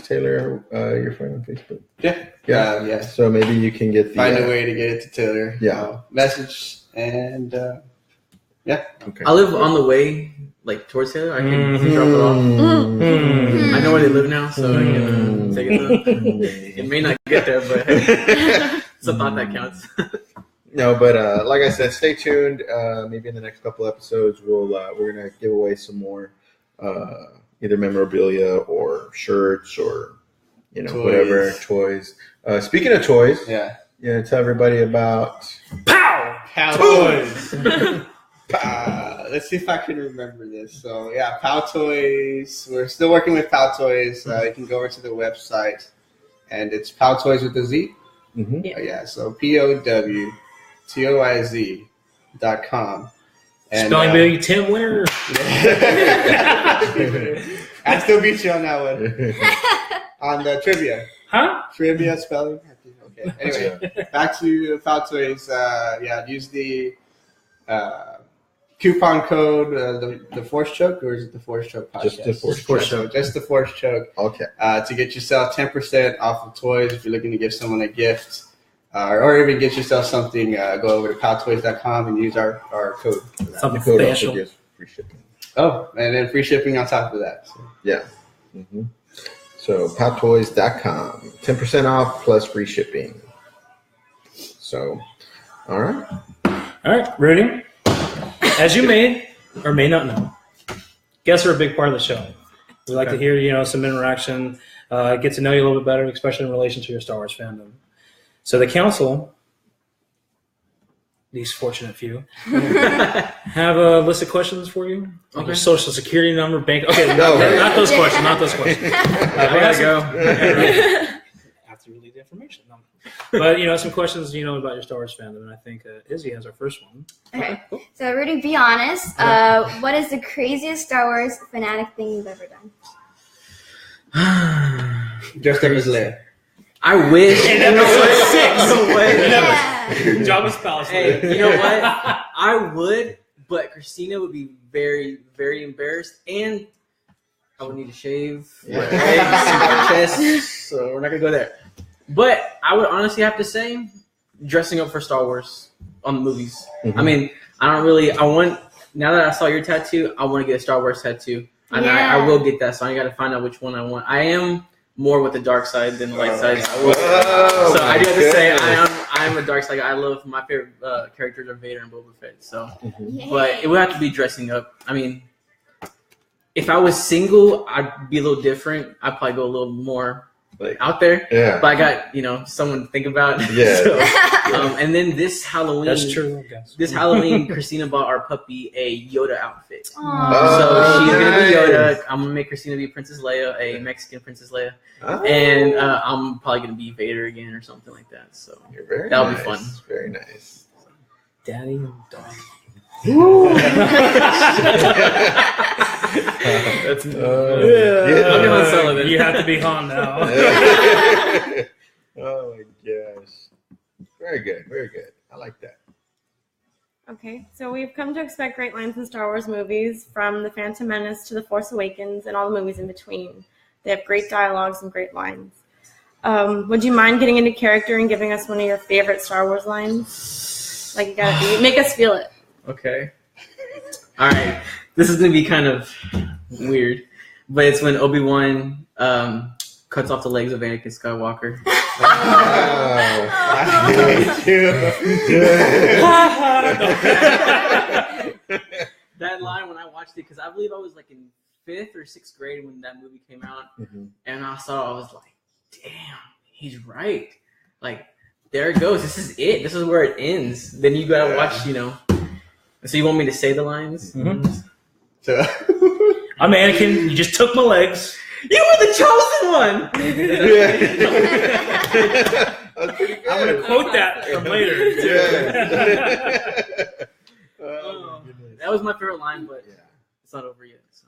Speaker 1: Tayller your friend on Facebook?
Speaker 2: Yeah.
Speaker 1: Yeah.
Speaker 2: Yeah.
Speaker 1: So maybe you can get the
Speaker 2: Find a way to get it to Taylor.
Speaker 1: Yeah.
Speaker 2: Message and
Speaker 1: Okay.
Speaker 6: I live on the way, like towards Taylor. I can drop it off.
Speaker 3: Mm.
Speaker 6: I know where they live now, so I can take it up. It may not get there, but it's a thought that counts.
Speaker 1: No, but like I said, stay tuned. Maybe in the next couple episodes, we're gonna give away some more, either memorabilia or shirts or
Speaker 2: Toys.
Speaker 1: whatever toys. Speaking of toys,
Speaker 2: yeah.
Speaker 1: tell everybody about
Speaker 3: Pow!
Speaker 2: Toys. Let's see if I can remember this. So yeah, Pow Toys. We're still working with Pow Toys. You can go over to the website, and it's Pow Toys with a Z.
Speaker 1: Mm-hmm.
Speaker 2: Yeah. So POWTOYZ.com. And,
Speaker 3: Spelling Bee, Tim Winner.
Speaker 2: I still beat you on that one. On the trivia.
Speaker 3: Huh?
Speaker 2: Trivia spelling. Okay. Anyway, back to Pow Toys. Use the coupon code, the Force Choke, or is it the Force Choke podcast?
Speaker 1: Just the Force
Speaker 2: Choke. Just the Force Choke.
Speaker 1: Okay.
Speaker 2: To get yourself 10% off of toys if you're looking to give someone a gift. Or even get yourself something, go over to powtoys.com and use our code.
Speaker 3: Something
Speaker 1: The code also
Speaker 3: special.
Speaker 1: gives free shipping.
Speaker 2: Oh, and then free shipping on top of that. So.
Speaker 1: Yeah. Mm-hmm. So powtoys.com, 10% off plus free shipping. So, all right.
Speaker 3: All right, Rudy. As you may or may not know, guests are a big part of the show. We like to hear, some interaction, get to know you a little bit better, especially in relation to your Star Wars fandom. So the council, these fortunate few, have a list of questions for you. Like your social security number, bank. Okay, not those questions. Not those questions.
Speaker 6: I gotta go.
Speaker 3: Have to read the information. No. But some questions about your Star Wars fandom, and I think Izzy has our first one.
Speaker 4: Okay. So Rudy, be honest. What is the craziest Star Wars fanatic thing you've ever done?
Speaker 2: Just up as Leia.
Speaker 6: I wish.
Speaker 3: No way.
Speaker 4: Yeah.
Speaker 3: Jabba's palace.
Speaker 6: Hey, you know what? I would, but Christina would be very, very embarrassed, and I would need to shave my legs, my chest, so we're not gonna go there. But I would honestly have to say, dressing up for Star Wars on the movies.
Speaker 1: Mm-hmm.
Speaker 6: I mean, now that I saw your tattoo, I want to get a Star Wars tattoo, and
Speaker 4: Yeah.
Speaker 6: I will get that. So I got to find out which one I want. I am more with the dark side than the light side. So I do have to say I am a dark side guy. I love my favorite characters are Vader and Boba Fett. So, but it would have to be dressing up. I mean, if I was single, I'd be a little different. I'd probably go a little more out there.
Speaker 1: Yeah.
Speaker 6: But I got someone to think about.
Speaker 1: Yeah.
Speaker 6: So, and then this Halloween.
Speaker 3: That's true. I guess.
Speaker 6: This Halloween, Christina bought our puppy a Yoda outfit.
Speaker 4: Aww.
Speaker 6: So she's gonna be
Speaker 1: nice.
Speaker 6: Yoda. I'm gonna make Christina be Princess Leia, a Mexican Princess Leia, and I'm probably gonna be Vader again or something like that. So
Speaker 1: You're very
Speaker 6: that'll
Speaker 1: nice.
Speaker 6: be fun.
Speaker 1: Very nice.
Speaker 3: Daddy and dog.
Speaker 6: That's
Speaker 1: Yeah.
Speaker 6: Han Solo then.
Speaker 3: You have to be Han now.
Speaker 1: Oh my gosh. Very good. Very good. I like that.
Speaker 5: Okay, so we've come to expect great lines in Star Wars movies, from The Phantom Menace to The Force Awakens and all the movies in between. They have great dialogues and great lines. Would you mind getting into character and giving us one of your favorite Star Wars lines? Like, make us feel it.
Speaker 6: Okay. All right. This is gonna be kind of weird, but it's when Obi-Wan cuts off the legs of Anakin Skywalker. That line, when I watched it, because I believe I was like in 5th or 6th grade when that movie came out, and I saw it, I was like, damn, he's right. Like, there it goes. This is it. This is where it ends. Then you gotta watch, So you want me to say the lines?
Speaker 3: Mm-hmm.
Speaker 2: So
Speaker 3: I'm Anakin. You just took my legs.
Speaker 6: You were the chosen one.
Speaker 1: That's pretty good.
Speaker 3: I'm gonna quote that from later.
Speaker 1: Oh, my goodness.
Speaker 6: That was my favorite line, but
Speaker 1: Yeah.
Speaker 6: it's not over yet. So.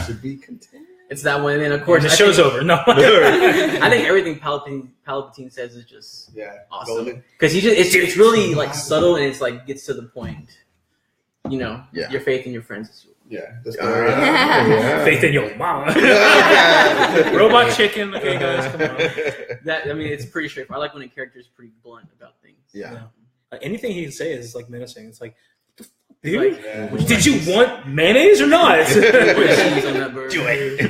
Speaker 1: To be content.
Speaker 6: It's that one, and then of course
Speaker 3: the
Speaker 6: I
Speaker 3: show's
Speaker 6: think,
Speaker 3: over. No.
Speaker 6: I think everything Palpatine says is just awesome
Speaker 2: golden.
Speaker 6: because it's really like subtle and it's like gets to the point. You know,
Speaker 1: Yeah.
Speaker 6: your faith in your friends.
Speaker 2: That's
Speaker 1: Yeah.
Speaker 3: Faith in your mama. Robot chicken. Okay, guys, come on.
Speaker 6: That I mean, it's pretty straightforward. I like when a character is pretty blunt about things.
Speaker 1: Yeah.
Speaker 3: Like, anything he can say is like menacing. It's like,
Speaker 6: It's
Speaker 3: dude,
Speaker 6: like,
Speaker 3: did you want mayonnaise or not?
Speaker 6: put cheese on that burger.
Speaker 3: Do it.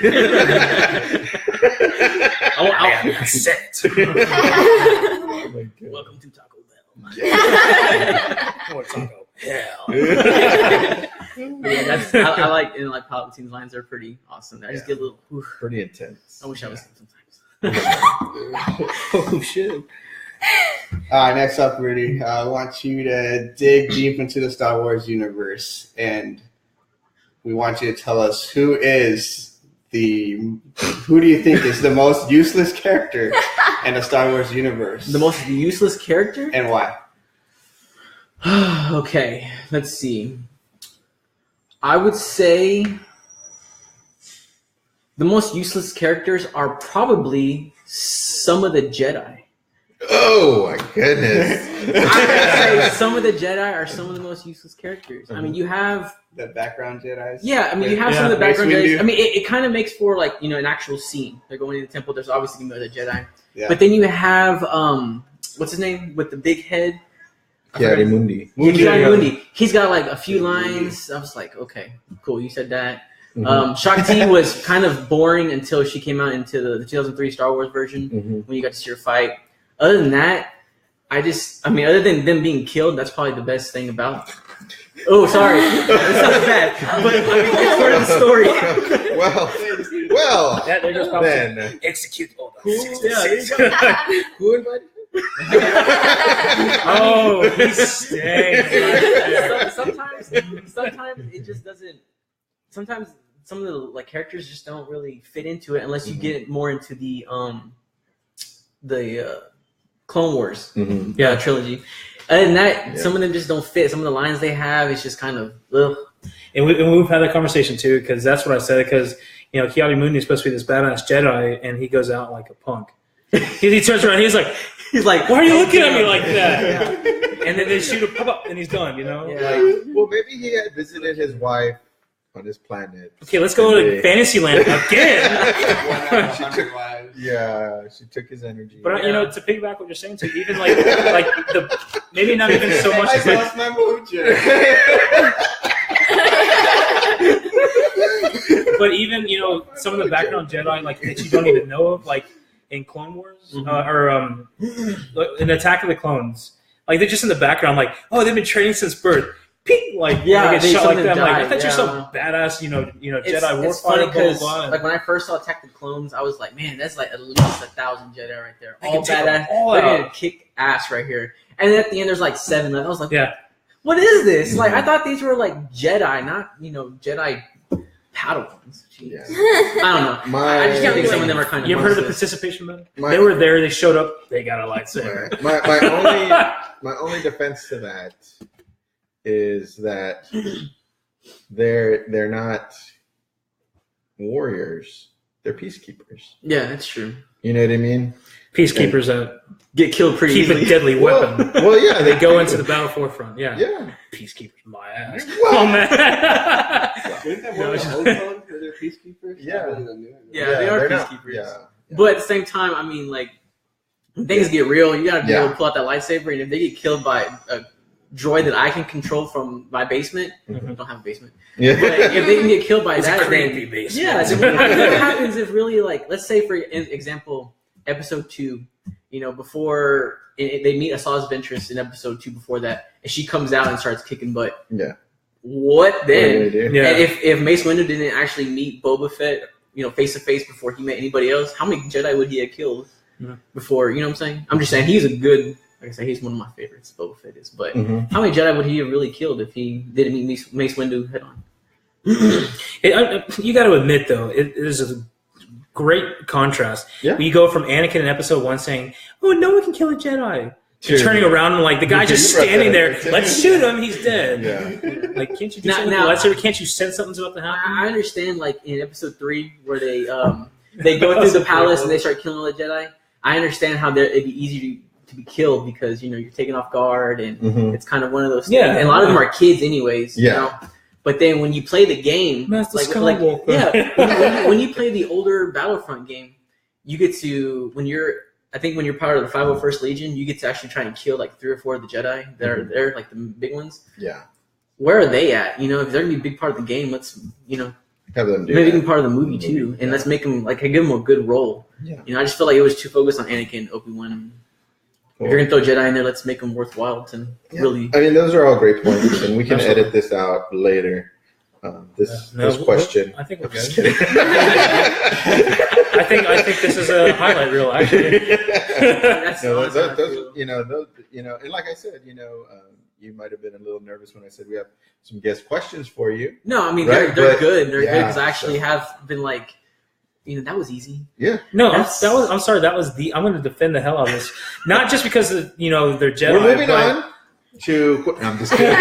Speaker 6: I'll
Speaker 3: set.
Speaker 1: Oh my God.
Speaker 6: welcome to Taco Bell.
Speaker 3: Or Taco Hell.
Speaker 6: Yeah, I like and like Palpatine's lines are pretty awesome. I just get a little. Oof.
Speaker 1: Pretty intense.
Speaker 6: I wish I was him sometimes.
Speaker 3: Oh shit.
Speaker 2: All right, next up, Rudy. I want you to dig deep into the Star Wars universe, and we want you to tell us who do you think is the most useless character in the Star Wars universe,
Speaker 6: The most useless character?
Speaker 2: and why?
Speaker 6: Okay, let's see. I would say the most useless characters are probably some of the Jedi.
Speaker 1: Oh my goodness.
Speaker 6: I would say some of the Jedi are some of the most useless characters. I mean, you have
Speaker 2: The background Jedi's.
Speaker 6: you have some of the
Speaker 2: Mace
Speaker 6: background Jedi.
Speaker 2: Windu.
Speaker 6: I mean, it kind of makes for like an actual scene. They're going to the temple. There's obviously gonna be other Jedi,
Speaker 2: Yeah.
Speaker 6: but then you have what's his name with the big head?
Speaker 1: Kiari-Mundi.
Speaker 6: Mundi. He's got like a few lines. I was like, okay, cool. You said that.
Speaker 1: Mhm.
Speaker 6: Shakti was kind of boring until she came out into the 2003 Star Wars version
Speaker 1: Mhm.
Speaker 6: when you got to see her fight. Other than that, other than them being killed, that's probably the best thing about. Oh, sorry, that sounds bad, but I mean, it's part of the story.
Speaker 1: well.
Speaker 3: There goes Palpatine.
Speaker 1: Then
Speaker 3: Execute all the
Speaker 6: Cool.
Speaker 3: 66.
Speaker 1: who invited you?
Speaker 3: Oh, he's staying.
Speaker 6: Sometimes it just doesn't. Sometimes some of the like characters just don't really fit into it unless you get more into the Clone Wars trilogy. Other than that, some of them just don't fit. Some of the lines they have, it's just kind of ugh.
Speaker 3: And we've had that conversation too, because that's what I said. Because Kiari-Mundi is supposed to be this badass Jedi, and he goes out like a punk. he turns around, he's like, "Why are you looking at me like that?" And then they shoot a pop up, and he's done.
Speaker 6: Yeah.
Speaker 1: Well, maybe he had visited his wife on his planet.
Speaker 3: Okay, let's go to Fantasyland again.
Speaker 1: She took his energy.
Speaker 3: But to piggyback what you're saying, too, even like the maybe not even so much as like
Speaker 2: my mojo.
Speaker 3: but even some of the background Jedi like that you don't even know of, like in Clone Wars or in Attack of the Clones, like they're just in the background, like they've been training since birth. Ping, like
Speaker 6: they
Speaker 3: get shot like that. I'm like, I
Speaker 6: died,
Speaker 3: thought you're some badass, Jedi
Speaker 6: It's funny
Speaker 3: warfighter, blah blah
Speaker 6: because
Speaker 3: blah.
Speaker 6: like when I first saw Attack the Clones, I was like, man, that's like at least 1,000 Jedi right there.
Speaker 3: They
Speaker 6: All
Speaker 3: can take them
Speaker 6: badass.
Speaker 3: all
Speaker 6: They're
Speaker 3: out.
Speaker 6: gonna kick ass right here. And then at the end, there's like 7 left. I was like,
Speaker 3: Yeah.
Speaker 6: what is this? Like I thought these were like Jedi, not Jedi Padawans. Jeez.
Speaker 1: Yeah.
Speaker 6: I don't know. I just think some of them are kind of.
Speaker 3: You ever heard of the
Speaker 6: useless.
Speaker 3: participation medal? They were there. They showed up. They got a lightsaber.
Speaker 1: My only defense to that is that they're not warriors. They're peacekeepers.
Speaker 6: Yeah, that's true.
Speaker 1: You know what I mean?
Speaker 3: Peacekeepers that
Speaker 6: Get killed pretty
Speaker 3: keep
Speaker 6: easily.
Speaker 3: a deadly weapon.
Speaker 1: Well, yeah,
Speaker 3: They go into the battle forefront. Yeah.
Speaker 1: Yeah.
Speaker 3: Peacekeepers, my ass.
Speaker 1: Well-
Speaker 3: Oh man.
Speaker 2: Isn't that one of the old clones? Are they peacekeepers?
Speaker 1: Yeah.
Speaker 2: Not really the new ones.
Speaker 6: Yeah, they are
Speaker 1: they're not-
Speaker 6: peacekeepers.
Speaker 1: yeah.
Speaker 6: But at the same time, I mean, like, when things get real, you gotta be
Speaker 1: Yeah.
Speaker 6: able to pull out that lightsaber, and if they get killed by a droid that I can control from my basement, I don't have a basement,
Speaker 1: Yeah.
Speaker 6: but if they can get killed by
Speaker 3: It's a
Speaker 6: that,
Speaker 3: creepy
Speaker 6: then,
Speaker 3: basement.
Speaker 6: yeah, then what happens if really, like, let's say for example, episode 2, before they meet Asajj Ventress in episode 2 before that, and she comes out and starts kicking butt.
Speaker 1: Yeah.
Speaker 6: What then?
Speaker 1: What do they do?
Speaker 3: Yeah.
Speaker 6: And if Mace Windu didn't actually meet Boba Fett, face to face before he met anybody else, how many Jedi would he have killed before? You know what I'm saying? I'm just saying he's a good. Like I said, he's one of my favorites. Boba Fett is, but how many Jedi would he have really killed if he didn't meet Mace Windu head on?
Speaker 3: You got to admit, though, it is a great contrast.
Speaker 1: Yeah.
Speaker 3: You go from Anakin in Episode 1 saying, "Oh, no one can kill a Jedi," to turning around and like the guy just standing there. Let's shoot him. He's dead.
Speaker 1: Yeah.
Speaker 3: Like, can't you do something with the lightsaber? Can't you sense something's about to happen?
Speaker 6: I understand, like in Episode 3, where they go through the palace and they start killing all the Jedi. I understand how it'd be easy to be killed because you're taken off guard and it's kind of one of those things.
Speaker 3: Yeah.
Speaker 6: And a lot of them are kids, anyways.
Speaker 1: Yeah.
Speaker 6: You know? But then when you play the game,
Speaker 3: Master Skywalker.
Speaker 6: when you play the older Battlefront game, you get to when you're part of the 501st Legion, you get to actually try and kill like 3 or 4 of the Jedi that are there, like the big ones.
Speaker 1: Yeah.
Speaker 6: Where are they at? If they're gonna be a big part of the game, let's
Speaker 1: Have them do
Speaker 6: maybe
Speaker 1: that.
Speaker 6: even part of the movie too, and let's make them give them a good role.
Speaker 1: Yeah.
Speaker 6: I just feel like it was too focused on Anakin and Obi-Wan. If you're gonna throw Jedi in there, let's make them worthwhile to really.
Speaker 1: I mean, those are all great points, and we can edit this out later. This question.
Speaker 3: I think we're
Speaker 1: Just
Speaker 3: good.
Speaker 1: kidding.
Speaker 3: I think this is a highlight reel, actually.
Speaker 6: That's
Speaker 1: No,
Speaker 6: honestly how I
Speaker 1: those,
Speaker 6: feel.
Speaker 1: and like I said, you might have been a little nervous when I said we have some guest questions for you.
Speaker 6: No, I mean
Speaker 1: Right,
Speaker 6: they're
Speaker 1: but-
Speaker 6: good. They're
Speaker 1: yeah,
Speaker 6: good because I actually
Speaker 1: so-
Speaker 6: have been like, that was easy.
Speaker 1: Yeah,
Speaker 3: No,
Speaker 6: That's-
Speaker 3: I'm sorry. That was I'm going to defend the hell out of this. Not just because they're Jedi.
Speaker 1: we're moving
Speaker 3: but-
Speaker 1: on to. No, I'm just kidding.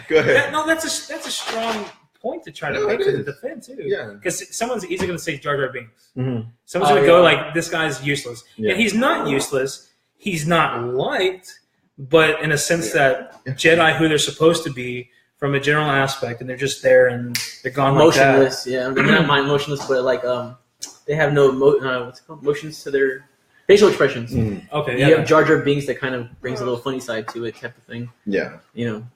Speaker 1: Go ahead.
Speaker 3: No, that's a strong point to try to
Speaker 1: No,
Speaker 3: make
Speaker 1: it
Speaker 3: to
Speaker 1: is.
Speaker 3: defend too.
Speaker 1: Yeah.
Speaker 3: Because someone's easily going to say Jar Jar Binks.
Speaker 1: Mm-hmm.
Speaker 3: Someone's
Speaker 6: Oh,
Speaker 3: going to go
Speaker 6: yeah.
Speaker 3: like, this guy's useless.
Speaker 1: Yeah.
Speaker 3: And he's not useless. He's not liked, but in a sense that Jedi, who they're supposed to be from a general aspect, and they're just there and they're gone like that.
Speaker 6: Motionless, yeah. They're not mind motionless, but they have no what's it called? Motions to their facial expressions.
Speaker 1: Mm-hmm.
Speaker 3: Okay,
Speaker 6: You
Speaker 3: yeah.
Speaker 6: have Jar Jar Binks that kind of brings a little funny side to it, type of thing.
Speaker 1: Yeah.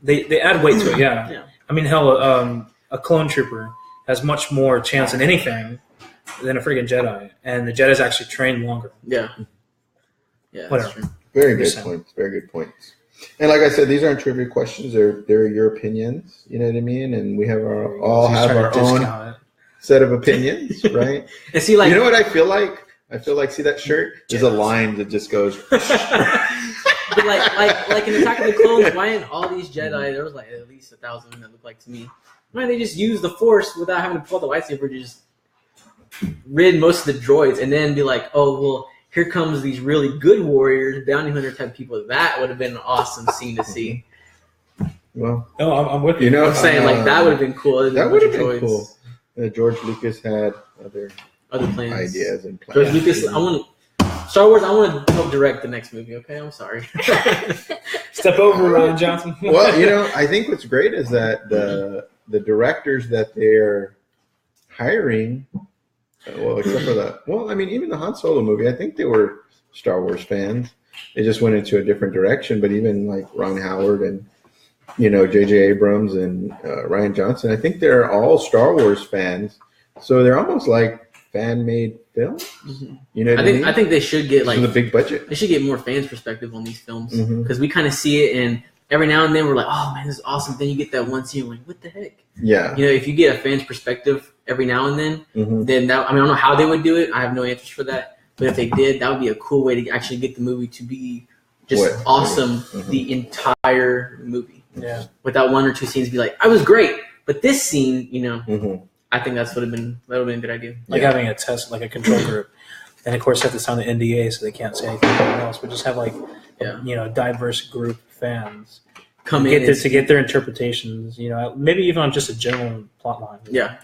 Speaker 3: They add weight to it, yeah.
Speaker 6: Yeah.
Speaker 3: I mean, hell, a clone trooper has much more chance in anything than a friggin' Jedi, and the Jedi's actually trained longer.
Speaker 6: Yeah. Yeah.
Speaker 3: Whatever.
Speaker 6: That's true.
Speaker 1: Very good
Speaker 3: Percent.
Speaker 1: points. Very good points. And like I said, these aren't trivia questions. They're your opinions. You know what I mean? And we have all
Speaker 3: He's
Speaker 1: have
Speaker 3: trying
Speaker 1: our
Speaker 3: to
Speaker 1: own
Speaker 3: discount it.
Speaker 1: set of opinions, right?
Speaker 6: And see, like,
Speaker 1: You know what I feel like? I feel like, see that shirt? There's a line that just goes.
Speaker 6: but like in Attack of the Clones, why didn't all these Jedi? There was like at least 1,000 that looked like to me. Why didn't they just use the Force without having to pull the lightsaber to just rid most of the droids, and then be like, oh well, here comes these really good warriors, bounty hunter type people. That would have been an awesome scene to see.
Speaker 1: Well,
Speaker 3: No, I'm with you.
Speaker 1: you know,
Speaker 6: I'm saying like that would have been cool.
Speaker 1: that would have been cool. George Lucas had other
Speaker 6: Other plans,
Speaker 1: ideas and
Speaker 6: George
Speaker 1: plans.
Speaker 6: Lucas, I want Star Wars. I want to help direct the next movie. Okay, I'm sorry.
Speaker 3: Step over, Ryan Johnson.
Speaker 1: Well, I think what's great is that the directors that they're hiring, well, except for that, well, I mean, even the Han Solo movie, I think they were Star Wars fans. They just went into a different direction. But even like Ron Howard and J.J. Abrams and Ryan Johnson, I think they're all Star Wars fans. So they're almost like fan-made films. You know what I mean?
Speaker 6: I think they should get like
Speaker 1: the big budget.
Speaker 6: they should get more fans' perspective on these films
Speaker 1: Mhm.
Speaker 6: because we kind of see it, and every now and then we're like, "Oh man, this is awesome." Then you get that one scene, like, "What the heck?"
Speaker 1: Yeah.
Speaker 6: If you get a fan's perspective every now and then,
Speaker 1: Mhm.
Speaker 6: then that I don't know how they would do it. I have no answers for that. But if they did, that would be a cool way to actually get the movie to be just
Speaker 1: What?
Speaker 6: awesome
Speaker 1: Mhm.
Speaker 6: the entire movie
Speaker 3: Yeah.
Speaker 6: without one or two scenes be like, "I was great," but this scene,
Speaker 1: Mhm.
Speaker 6: I think that would have been a good idea.
Speaker 3: Like
Speaker 1: Yeah.
Speaker 3: having a test, like a control group. And of course, have to sign the NDA so they can't say anything else. But just have like,
Speaker 6: Yeah.
Speaker 3: diverse group of fans
Speaker 6: Come
Speaker 3: get
Speaker 6: in
Speaker 3: to get their interpretations. Maybe even on just a general plot line.
Speaker 6: yeah.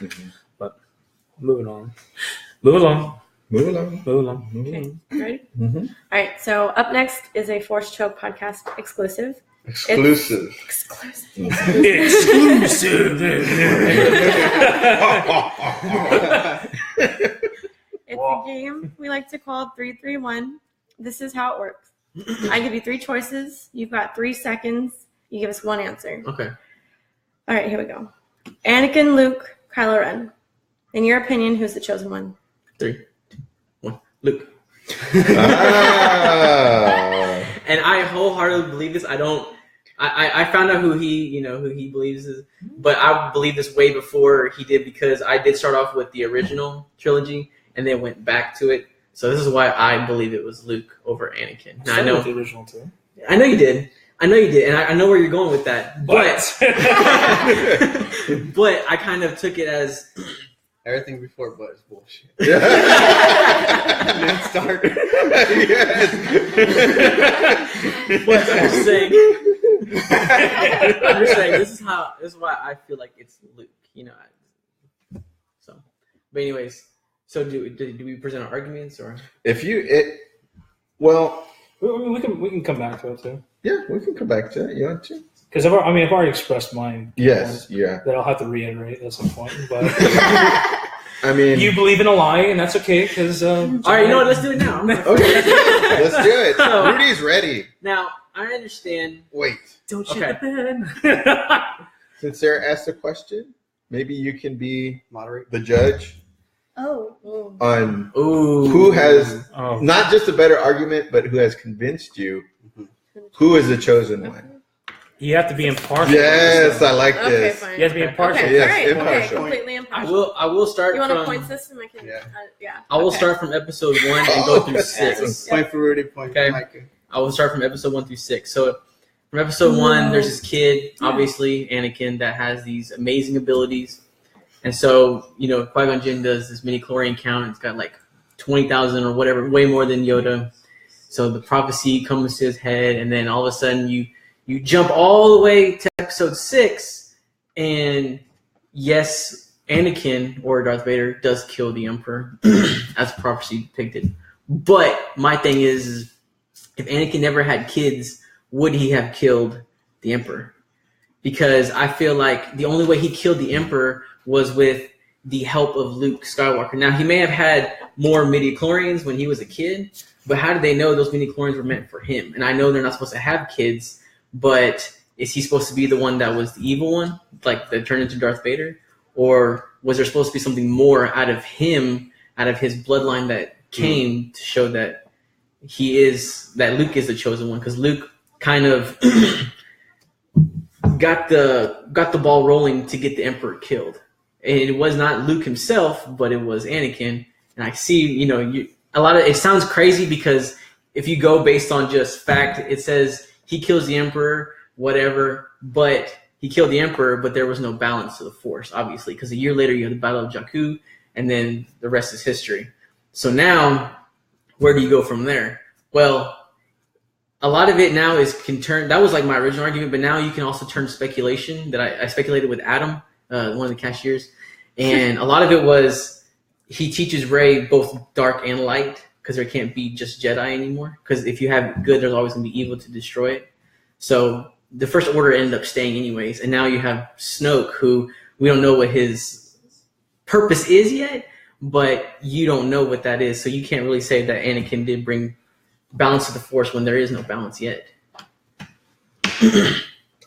Speaker 3: Moving on. Move along.
Speaker 1: Move along.
Speaker 3: Move along.
Speaker 1: Move
Speaker 5: Okay,
Speaker 1: along.
Speaker 5: ready?
Speaker 1: Mhm.
Speaker 5: All right. So up next is a Force Choke podcast exclusive.
Speaker 1: Exclusive.
Speaker 5: Exclusive.
Speaker 3: Exclusive.
Speaker 5: It's a game we like to call 3-3-1. This is how it works. I give you 3 choices. You've got 3 seconds. You give us one answer.
Speaker 6: Okay.
Speaker 5: All right, here we go. Anakin, Luke, Kylo Ren. In your opinion, who's the chosen one?
Speaker 6: 3, 2, 1. Luke.
Speaker 1: Ah.
Speaker 6: And I wholeheartedly believe this. I found out who he believes is, but I believe this way before he did because I did start off with the original trilogy and then went back to it. So this is why I believe it was Luke over Anakin. Now, I know
Speaker 3: the original too.
Speaker 6: you did, I know you did, and I know where you're going with that. But but I kind of took it as
Speaker 2: Everything before but is bullshit.
Speaker 1: Yeah.
Speaker 2: Then start.
Speaker 6: But I'm just saying this is why I feel like it's Luke, you know. So, but anyways, so do we present our arguments or
Speaker 1: well,
Speaker 3: we can come back to it too.
Speaker 1: yeah, we can come back to it. You want to?
Speaker 3: Because I've already expressed mine.
Speaker 1: Yes, yeah.
Speaker 3: That I'll have to reiterate at some point. But
Speaker 1: I mean,
Speaker 3: you believe in a lie, and that's okay. Because
Speaker 6: all right, you know what? Let's do it now.
Speaker 1: okay, let's do it.
Speaker 6: So-
Speaker 1: Rudy's ready.
Speaker 6: Now I understand.
Speaker 1: Wait,
Speaker 3: Don't
Speaker 6: Okay.
Speaker 3: shit the bed.
Speaker 1: since Sarah asked a question, maybe you can be
Speaker 2: Moderate.
Speaker 1: the judge
Speaker 4: Oh,
Speaker 1: on
Speaker 6: Ooh,
Speaker 1: who has
Speaker 3: Oh,
Speaker 1: not just a better argument, but who has convinced you who is the chosen one.
Speaker 3: you have to be impartial.
Speaker 1: Yes, I like
Speaker 5: Okay,
Speaker 1: this.
Speaker 5: fine.
Speaker 3: You have to be impartial.
Speaker 5: Okay,
Speaker 1: Yes,
Speaker 5: all right,
Speaker 1: impartial.
Speaker 5: okay, completely
Speaker 6: I
Speaker 5: impartial.
Speaker 6: will start
Speaker 5: You want a
Speaker 6: from.
Speaker 5: point system? I can.
Speaker 2: Yeah.
Speaker 5: Yeah.
Speaker 6: I will
Speaker 5: okay.
Speaker 6: start from episode 1 and go through 6.
Speaker 2: Point for Rudy, point
Speaker 6: Okay.
Speaker 2: for Micah.
Speaker 6: I will start from episode 1 through 6. So from episode 1, there's this kid, obviously Anakin, that has these amazing abilities. And so, you know, Qui-Gon Jinn does this midi-chlorian count. It's got like 20,000 or whatever, way more than Yoda. So the prophecy comes to his head, and then all of a sudden you jump all the way to episode 6, and yes, Anakin, or Darth Vader, does kill the Emperor, as prophecy depicted. But my thing is, if Anakin never had kids, would he have killed the Emperor? Because I feel like the only way he killed the Emperor was with the help of Luke Skywalker. Now, he may have had more midi-chlorians when he was a kid, but how did they know those midi-chlorians were meant for him? And I know they're not supposed to have kids, but is he supposed to be the one that was the evil one, like that turned into Darth Vader? Or was there supposed to be something more out of him, out of his bloodline that came to show that that Luke is the chosen one? Because Luke kind of got the ball rolling to get the Emperor killed. And it was not Luke himself, but it was Anakin. And I see, you know, it sounds crazy because if you go based on just fact, it says he kills the Emperor, whatever, but he killed the Emperor, but there was no balance to the Force, obviously, because a year later you have the Battle of Jakku, and then the rest is history. So now, where do you go from there? Well, a lot of it now that was like my original argument, but now you can also turn speculation that I speculated with Adam, one of the cashiers, and a lot of it was he teaches Rey both dark and light, because there can't be just Jedi anymore, because if you have good, there's always going to be evil to destroy it. So the First Order ended up staying anyways, and now you have Snoke, who we don't know what his purpose is yet, but you don't know what that is, so you can't really say that Anakin did bring balance to the Force when there is no balance yet.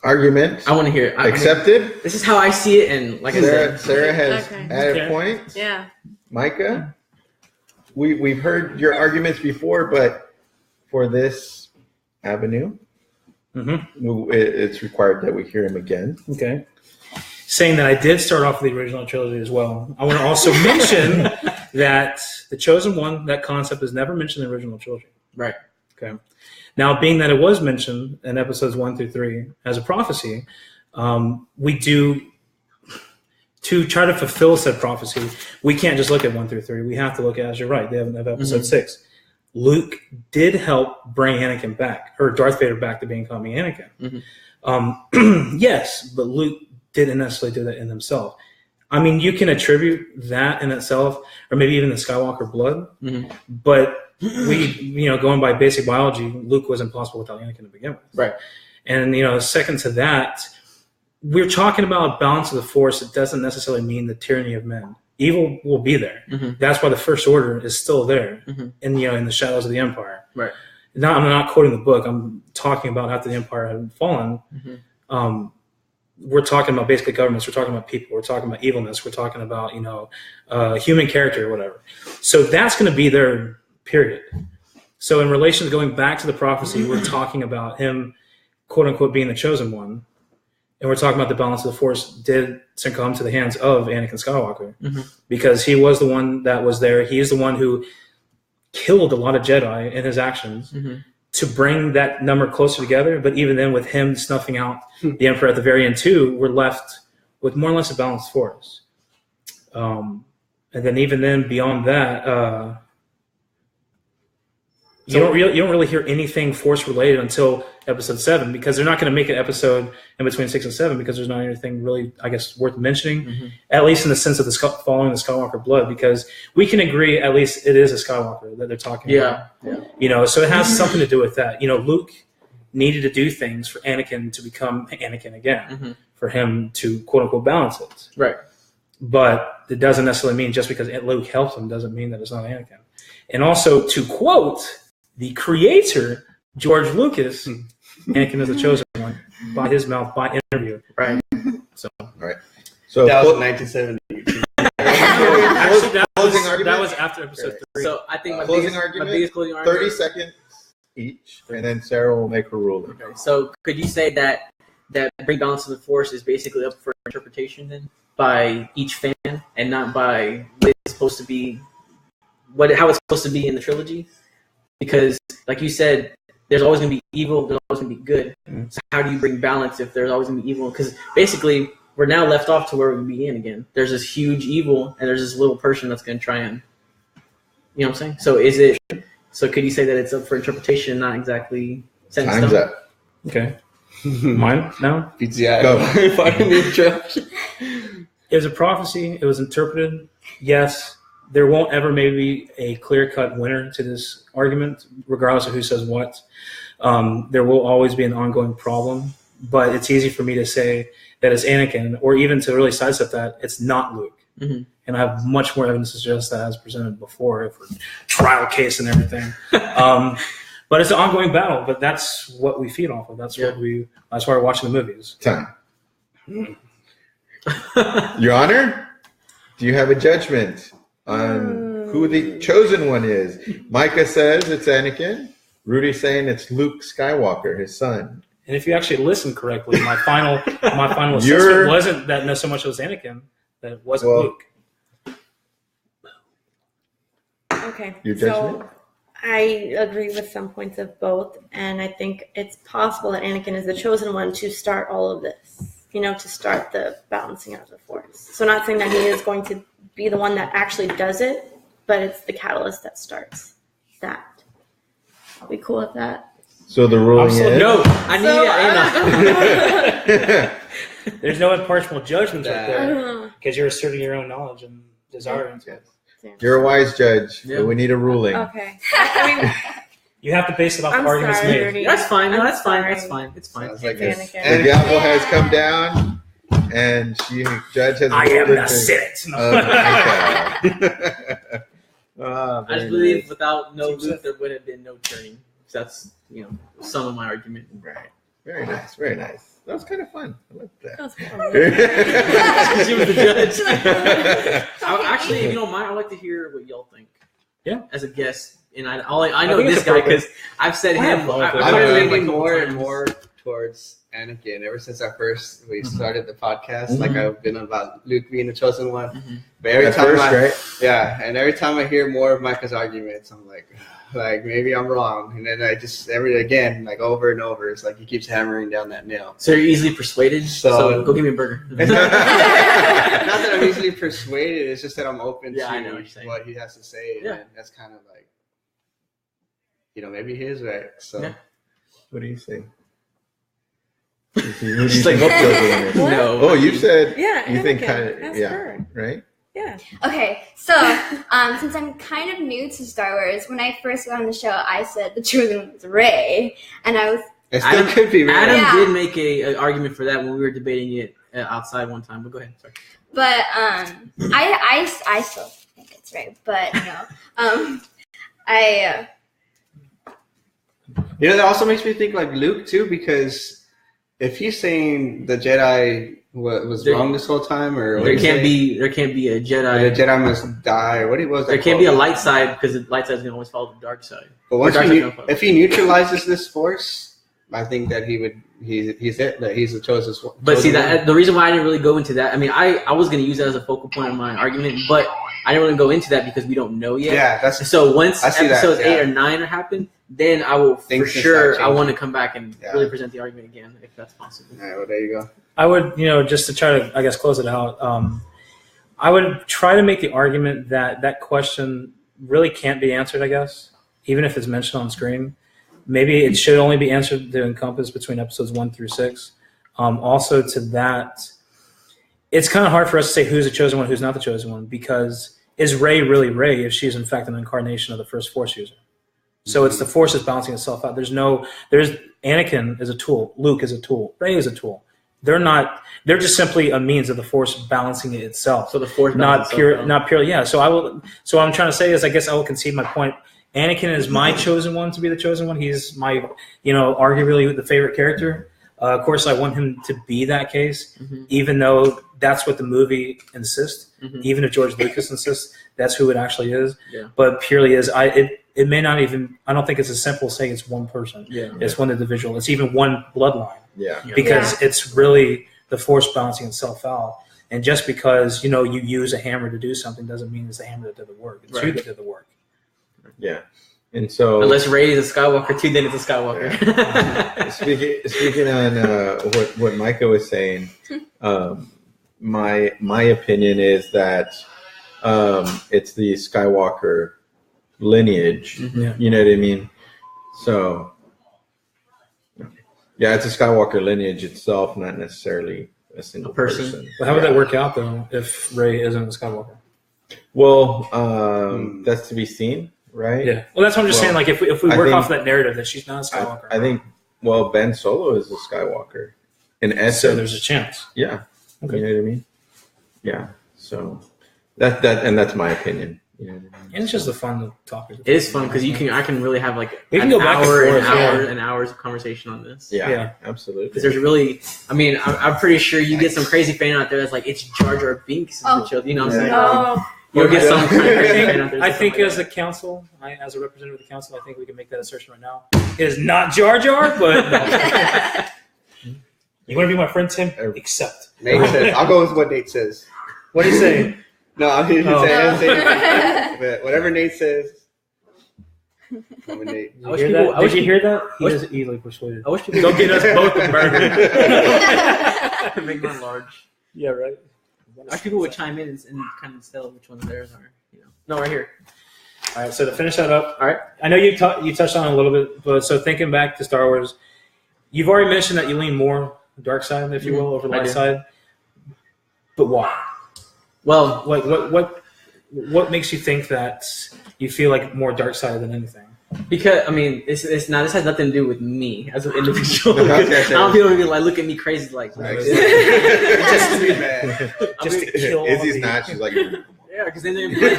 Speaker 1: Argument
Speaker 6: I want to hear it.
Speaker 1: accepted.
Speaker 6: This is how I see it, and like I said,
Speaker 1: Sarah has
Speaker 5: Okay.
Speaker 1: added
Speaker 3: Okay.
Speaker 1: points.
Speaker 5: Yeah.
Speaker 1: Micah, we've heard your arguments before, but for this avenue, it's required that we hear him again.
Speaker 3: Okay. Saying that I did start off with the original trilogy as well. I want to also mention that the Chosen One, that concept is never mentioned in the original trilogy.
Speaker 6: right.
Speaker 3: Okay. Now, being that it was mentioned in episodes 1 through 3 as a prophecy, we do, to try to fulfill said prophecy, we can't just look at 1 through 3. We have to look at, as you're right, they have episode 6. Luke did help bring Anakin back, or Darth Vader back to becoming Anakin. Yes, but Luke didn't necessarily do that in himself. I mean, you can attribute that in itself, or maybe even the Skywalker blood, but going by basic biology, Luke was impossible without Anakin to begin with.
Speaker 6: Right.
Speaker 3: And, second to that, we're talking about balance of the Force. It doesn't necessarily mean the tyranny of men. Evil will be there. That's why the First Order is still there, in the shadows of the Empire.
Speaker 6: Right.
Speaker 3: Now, I'm not quoting the book. I'm talking about after the Empire had fallen. We're talking about basically governments. We're talking about people. We're talking about evilness. We're talking about human character or whatever. So that's going to be there. Period. So in relation to going back to the prophecy, we're talking about him, quote unquote, being the chosen one. And we're talking about the balance of the Force did succumb to the hands of Anakin Skywalker because he was the one that was there. He is the one who killed a lot of Jedi in his actions. to bring that number closer together. But even then, with him snuffing out the Emperor at the very end too, we're left with more or less a balanced force. And then even then, beyond that, you don't really hear anything Force related until episode 7, because they're not going to make an episode in between 6 and 7 because there's not anything really, I guess, worth mentioning, at least in the sense of following the Skywalker blood, because we can agree at least it is a Skywalker that they're talking about. Yeah. So it has something to do with that. Luke needed to do things for Anakin to become Anakin again, for him to quote unquote balance it.
Speaker 6: Right.
Speaker 3: But it doesn't necessarily mean just because Luke helped him doesn't mean that it's not Anakin. And also, to quote the creator, George Lucas, Anakin is the chosen one, by his mouth, by interview.
Speaker 6: Right.
Speaker 3: So
Speaker 2: That was 1970.
Speaker 3: actually,
Speaker 1: Closing argument?
Speaker 3: that was after episode 3.
Speaker 6: So I think my
Speaker 1: Closing
Speaker 6: biggest
Speaker 1: argument?
Speaker 6: closing argument.
Speaker 1: 30 seconds each, and then Sarah will make her ruling.
Speaker 6: Okay. So could you say that bring balance of the Force is basically up for interpretation then by each fan, and not by what it's supposed to be, how it's supposed to be in the trilogy? Because, like you said, there's always going to be evil, there's always going to be good. So how do you bring balance if there's always going to be evil? Because basically, we're now left off to where we began again. There's this huge evil, and there's this little person that's going to try and, you know what I'm saying? So could you say that it's up for interpretation, not exactly set in
Speaker 1: Time's
Speaker 6: stone?
Speaker 1: up.
Speaker 3: Okay. Mine now?
Speaker 2: PTI.
Speaker 1: Go.
Speaker 2: Pardon the interruption.
Speaker 3: It was a prophecy. It was interpreted. Yes, there won't ever maybe be a clear-cut winner to this argument, regardless of who says what. There will always be an ongoing problem, but it's easy for me to say that it's Anakin, or even to really sidestep that, it's not Luke. And I have much more evidence to suggest that as presented before for trial case and everything. But it's an ongoing battle, but that's what we feed off of. That's why we're watching the movies.
Speaker 1: Time. Your Honor, do you have a judgment on who the chosen one is? Micah says it's Anakin. Rudy's saying it's Luke Skywalker, his son.
Speaker 3: And if you actually listen correctly, my final assessment wasn't that so much it was Anakin, that it wasn't Luke.
Speaker 5: Okay.
Speaker 1: Your judgment?
Speaker 5: So I agree with some points of both, and I think it's possible that Anakin is the chosen one to start all of this, to start the balancing out of the Force. So not saying that he is going to be the one that actually does it, but it's the catalyst that starts that. I'll be cool with that.
Speaker 1: So the ruling is?
Speaker 6: No, I need Anna.
Speaker 3: There's no impartial judgment right there, because you're asserting your own knowledge and desire.
Speaker 1: You're a wise judge, but we need a ruling.
Speaker 5: Okay. I mean,
Speaker 3: you have to base it off the
Speaker 5: I'm
Speaker 3: arguments
Speaker 5: sorry,
Speaker 3: made.
Speaker 5: Rudy.
Speaker 6: That's fine. No,
Speaker 5: I'm
Speaker 6: that's fine.
Speaker 5: sorry.
Speaker 6: That's fine. It's fine.
Speaker 2: Sounds like
Speaker 5: It's
Speaker 2: this.
Speaker 5: Anakin.
Speaker 1: The gavel has come down, and judge has.
Speaker 3: I am the Senate.
Speaker 1: Oh,
Speaker 6: I just believe without no Luke, there would have been no turning. So that's some of my argument.
Speaker 1: Right. Very nice. Very nice. That was kind of fun. I like that.
Speaker 5: That was fun.
Speaker 6: Because you were the judge. Actually, if you don't mind, I'd like to hear what y'all think.
Speaker 3: Yeah.
Speaker 6: As a guest, and I know
Speaker 3: think
Speaker 6: this
Speaker 3: it's
Speaker 6: guy
Speaker 3: appropriate.
Speaker 6: because I've said him.
Speaker 2: I've been leaning more and more towards Anakin ever since we started the podcast. Like I've been about Luke being the chosen one, but every time and every time I hear more of Micah's arguments, I'm like maybe I'm wrong, and then I just over and over, it's like he keeps hammering down that nail.
Speaker 6: So you're easily persuaded. So go give me a burger.
Speaker 2: Not that I'm easily persuaded. It's just that I'm open to
Speaker 6: I know what,
Speaker 2: what he has to say, and that's kind of like, maybe he is right. So,
Speaker 1: What do you say?
Speaker 6: She's like, no.
Speaker 1: Oh, you said
Speaker 5: Yeah,
Speaker 1: you think
Speaker 5: Anakin.
Speaker 1: kind of
Speaker 5: That's her.
Speaker 1: right?
Speaker 5: Yeah.
Speaker 4: Okay, so since I'm kind of new to Star Wars, when I first got on the show, I said the chosen one was Rey, and I was.
Speaker 2: It still could be.
Speaker 6: Adam did make an argument for that when we were debating it outside one time. But go ahead. Sorry.
Speaker 4: But I still think it's Rey, but
Speaker 2: that also makes me think like Luke too, because if he's saying the Jedi was wrong this whole time, or
Speaker 6: there can't be a Jedi.
Speaker 2: The Jedi must die. What was that?
Speaker 6: There can't be a light side because the light side is going to always follow the dark side.
Speaker 2: But if he neutralizes this Force, I think that he's it. That he's the chosen one.
Speaker 6: But see, that the reason why I didn't really go into that. I mean, I was going to use that as a focal point of my argument, but I didn't really go into that because we don't know yet.
Speaker 2: Yeah, that's
Speaker 6: so once episodes
Speaker 2: that, yeah.
Speaker 6: 8 or 9 happen, then I will for sure. I want to come back and really present the argument again if that's possible.
Speaker 2: All right, well, there you go.
Speaker 3: I would, just to try to, I guess, close it out. I would try to make the argument that question really can't be answered. I guess, even if it's mentioned on screen. Maybe it should only be answered to encompass between episodes 1 through 6. Also, to that, it's kind of hard for us to say who's the chosen one, who's not the chosen one, because is Rey really Rey if she's in fact an incarnation of the first Force user? So it's the Force is balancing itself out. There's Anakin is a tool, Luke is a tool, Rey is a tool. They're not. They're just simply a means of the Force balancing it itself.
Speaker 6: So the Force,
Speaker 3: not purely. Yeah. So So what I'm trying to say is, I guess I will concede my point. Anakin is my chosen one to be the chosen one. He's my, arguably the favorite character. Of course, I want him to be that case, even though that's what the movie insists. Even if George Lucas insists, that's who it actually is.
Speaker 6: Yeah.
Speaker 3: But purely is, it may not even. I don't think it's as simple as saying it's one person.
Speaker 6: Yeah.
Speaker 3: It's one individual. It's even one bloodline.
Speaker 1: Yeah.
Speaker 3: Because it's really the Force balancing itself out. And just because you use a hammer to do something doeson mean it's the hammer that did the work. It's you that did the work.
Speaker 1: Yeah, and so
Speaker 6: unless Rey is a Skywalker too, then it's a Skywalker.
Speaker 1: Yeah. Speaking on what Micah was saying, my opinion is that it's the Skywalker lineage. You know what I mean? So yeah, it's a Skywalker lineage itself, not necessarily a single person.
Speaker 3: But how would that work out though if Rey isn't a Skywalker?
Speaker 1: Well, that's to be seen. Right.
Speaker 3: Yeah. Well, that's what I'm just saying. Like, if we work off that narrative that she's not a Skywalker,
Speaker 1: I think. Well, Ben Solo is a Skywalker, in essence.
Speaker 3: So there's a chance.
Speaker 1: Yeah.
Speaker 3: Okay.
Speaker 1: You know what I mean? Yeah. So that's my opinion. You know what I mean?
Speaker 3: And it's just a fun topic.
Speaker 6: It is fun because I can really have like
Speaker 3: we can go back
Speaker 6: and hours of conversation on this.
Speaker 1: Yeah. Absolutely.
Speaker 6: Because there's really, I'm pretty sure you get some crazy fan out there that's like it's Jar Jar Binks. You know what I'm saying? You'll get some kind of crazy fan out there.
Speaker 3: I think as a council, as a representative of the council, I think we can make that assertion right now. It is not Jar Jar, but no. You want to be my friend, Tim? Accept.
Speaker 2: Nate says, I'll go with what Nate says.
Speaker 3: What do you say?
Speaker 2: No, I'm going to say but whatever Nate says. I'm with Nate.
Speaker 3: Did you hear that? He is easily persuaded.
Speaker 6: I wish people
Speaker 3: don't get us both a burger.
Speaker 6: Make one large.
Speaker 3: Yeah, right.
Speaker 6: I wish people would chime in and kind of tell which ones theirs are. No, right here.
Speaker 3: All right, so to finish that up,
Speaker 6: all right.
Speaker 3: I know you touched on it a little bit, but so thinking back to Star Wars, you've already mentioned that you lean more dark side, if you will, over light side. But why?
Speaker 6: Well,
Speaker 3: what makes you think that you feel like more dark side than anything?
Speaker 6: Because this has nothing to do with me as an individual. I don't feel people like look at me crazy like
Speaker 2: just to be mad,
Speaker 3: just to kill.
Speaker 1: Izzy's not. She's like.
Speaker 6: Yeah, because then they're like,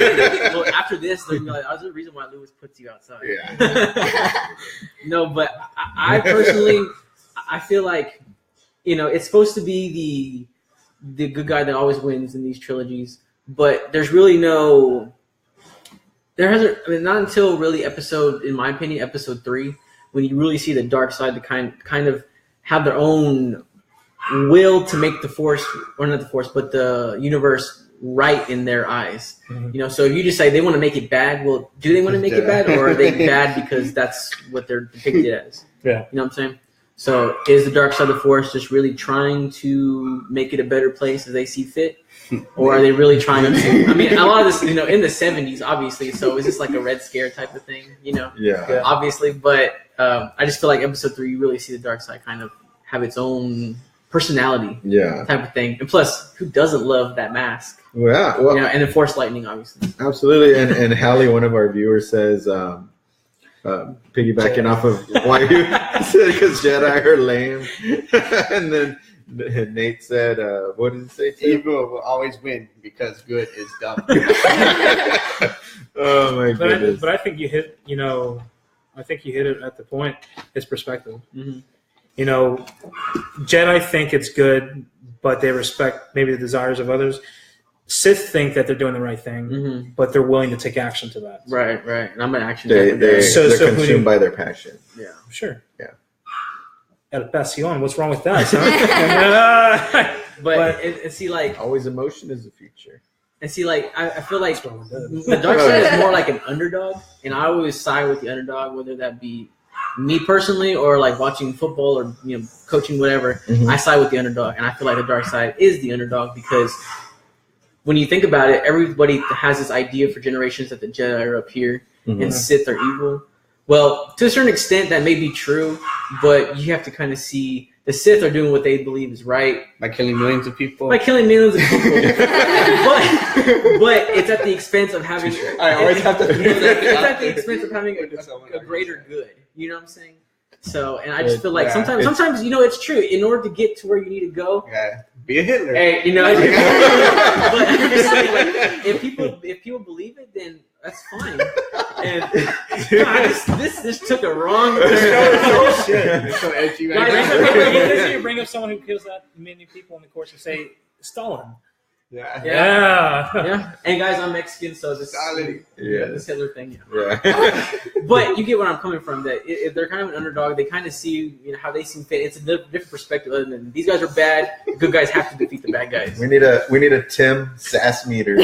Speaker 6: well, after this, they're like, "Oh, there's a reason why Lewis puts you outside."
Speaker 1: Yeah.
Speaker 6: No, but I personally, I feel like, it's supposed to be the good guy that always wins in these trilogies, but there's really not until really in my opinion, episode 3, when you really see the dark side to kind of have their own will to make the Force, or not the Force, but the universe right in their eyes. So if you just say they want to make it bad, well, do they want to make it bad, or are they bad because that's what they're depicted as?
Speaker 3: Yeah.
Speaker 6: You know what I'm saying? So is the dark side of the Force just really trying to make it a better place as they see fit? Or are they really trying to? A lot of this, in the 70s, obviously. So is this like a Red Scare type of thing?
Speaker 1: Yeah.
Speaker 6: Obviously. But I just feel like episode 3, you really see the dark side kind of have its own personality, type of thing. And plus, who doesn't love that mask?
Speaker 1: Well,
Speaker 6: and the Force lightning, obviously.
Speaker 1: Absolutely. And Hallie, one of our viewers, says, piggybacking off of why you said because Jedi are lame, and then Nate said, "What did it say?
Speaker 2: Evil will always win because good is dumb."
Speaker 1: Oh my goodness!
Speaker 3: But I think you hit. I think you hit it at the point. It's perspective. Jedi think it's good, but they respect maybe the desires of others. Sith think that they're doing the right thing, but they're willing to take action to that.
Speaker 6: Right. And I'm an action.
Speaker 1: They're consumed by their passion.
Speaker 6: Yeah,
Speaker 3: sure.
Speaker 1: Yeah.
Speaker 3: El Pasión. What's wrong with that? Son?
Speaker 6: But and see, like,
Speaker 1: Always emotion is the future.
Speaker 6: and see, like, I feel like
Speaker 3: What's wrong with that?
Speaker 6: the dark side is more like an underdog, and I always side with the underdog, whether that be me personally or like watching football or coaching, whatever. I side with the underdog, and I feel like the dark side is the underdog because when you think about it, everybody has this idea for generations that the Jedi are up here and Sith are evil. Well, to a certain extent, that may be true, but you have to kind of see the Sith are doing what they believe is right
Speaker 2: By killing millions of people.
Speaker 6: by killing millions of people. but it's at the expense of having.
Speaker 2: I always have to.
Speaker 6: It's at the expense of having a greater good. You know what I'm saying? So, and I just feel like sometimes it's true. In order to get to where you need to go,
Speaker 2: Yeah. Be a Hitler.
Speaker 6: hey, but I'm just saying, like, if people believe it, then that's fine. And this took a wrong turn.
Speaker 2: It's so edgy right now.
Speaker 3: You bring up someone who kills that many people in the course and say Stalin.
Speaker 2: Yeah.
Speaker 6: Yeah. And guys, I'm Mexican, so this
Speaker 2: Solid.
Speaker 6: this Hitler thing.
Speaker 1: Yeah.
Speaker 6: But you get where I'm coming from. That if they're kind of an underdog, they kind of see how they seem fit. It's a different perspective. Other than these guys are bad, the good guys have to defeat the bad guys.
Speaker 1: We need a Tim sass meter.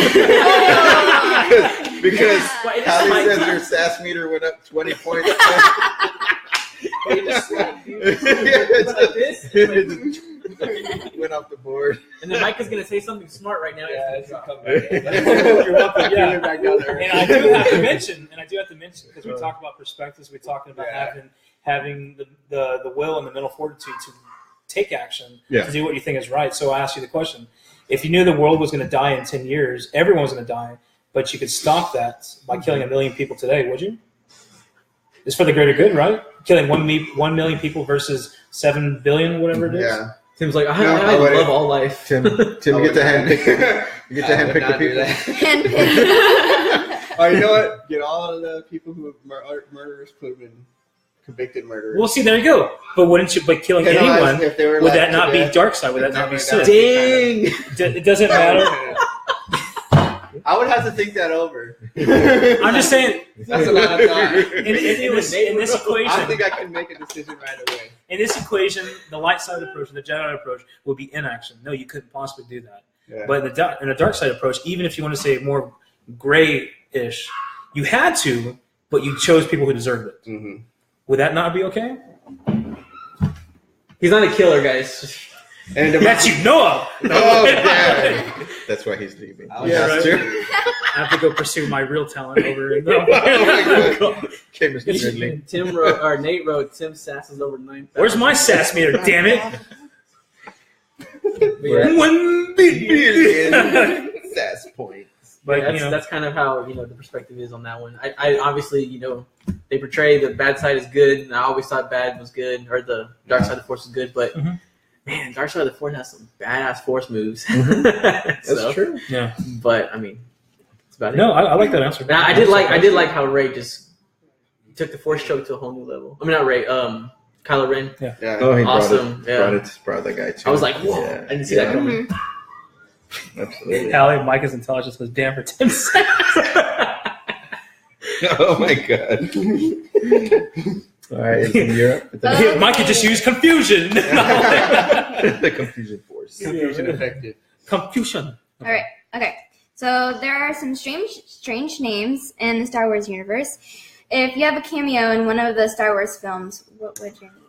Speaker 1: Because Hallie says your sass meter went up 20 points. Went off the board.
Speaker 6: And then Mike is going to say something smart right now.
Speaker 2: Yeah, it's come back.
Speaker 3: You're welcome. Yeah.
Speaker 2: Back down there.
Speaker 3: And I do have to mention, because we talk about perspectives, we're talking about having the will and the mental fortitude to take action, to do what you think is right. So I ask you the question: if you knew the world was going to die in 10 years, everyone was going to die, but you could stop that by killing 1 million people today, would you? It's for the greater good, right? Killing 1 million people versus 7 billion, whatever it is.
Speaker 2: Yeah.
Speaker 6: Tim's like, I love all life.
Speaker 1: Tim, you get to handpick. You get to handpick the people.
Speaker 4: Handpicked.
Speaker 2: Oh, you know what? Get all of the people who are murderers put them in convicted murderers.
Speaker 3: Well, see, there you go. But wouldn't you? But killing anyone,
Speaker 2: if they were
Speaker 3: would
Speaker 2: like
Speaker 3: that not
Speaker 2: today,
Speaker 3: be dark side? Would that not be Sith?
Speaker 6: Dang!
Speaker 3: It doesn't matter.
Speaker 2: I would have to think that over.
Speaker 3: I'm just saying.
Speaker 2: That's a lot of time.
Speaker 3: In this equation,
Speaker 2: I think I can make a decision right away.
Speaker 3: in this equation, the light side approach and the Jedi approach would be inaction. No, you couldn't possibly do that.
Speaker 2: Yeah.
Speaker 3: But in the dark side approach, even if you want to say more gray-ish, you had to, but you chose people who deserved it.
Speaker 2: Mm-hmm.
Speaker 3: Would that not be okay?
Speaker 6: He's not a killer, guys.
Speaker 2: And
Speaker 3: That you know of.
Speaker 1: Oh, yeah. That's why he's leaving.
Speaker 3: Yeah,
Speaker 1: That's
Speaker 3: right.
Speaker 1: true.
Speaker 3: I have to go pursue my real talent over. No.
Speaker 1: Okay, Mr. Ridley.
Speaker 6: Nate wrote Tim Sasses over 9,000.
Speaker 3: Where's my sass meter? Damn it!
Speaker 6: Yeah.
Speaker 3: 1
Speaker 1: billion sass points.
Speaker 3: But
Speaker 6: Yeah, that's kind of how the perspective is on that one. I obviously they portray the bad side as good, and I always thought bad was good, or the dark side of the force is good. But man, dark side of the force has some badass force moves.
Speaker 1: That's true.
Speaker 3: Yeah.
Speaker 6: But I mean, that's about it.
Speaker 3: No, I like that answer.
Speaker 6: Now, I did like how Ray just took the force choke to a whole new level. I mean, not Ray, Kylo Ren.
Speaker 2: Yeah.
Speaker 1: Oh, he
Speaker 6: Awesome,
Speaker 1: brought that guy too.
Speaker 6: I was like, whoa!
Speaker 1: Yeah.
Speaker 6: I didn't see that coming.
Speaker 1: Absolutely.
Speaker 3: Hallie, Micah's intelligence was damn for Tim Sass.
Speaker 1: Oh my god. All right, it's in Europe.
Speaker 3: Micah just used confusion.
Speaker 1: The confusion force.
Speaker 2: Confusion effective.
Speaker 3: Confusion.
Speaker 4: All right. Okay. So there are some strange names in the Star Wars universe. If you have a cameo in one of the Star Wars films, what would your name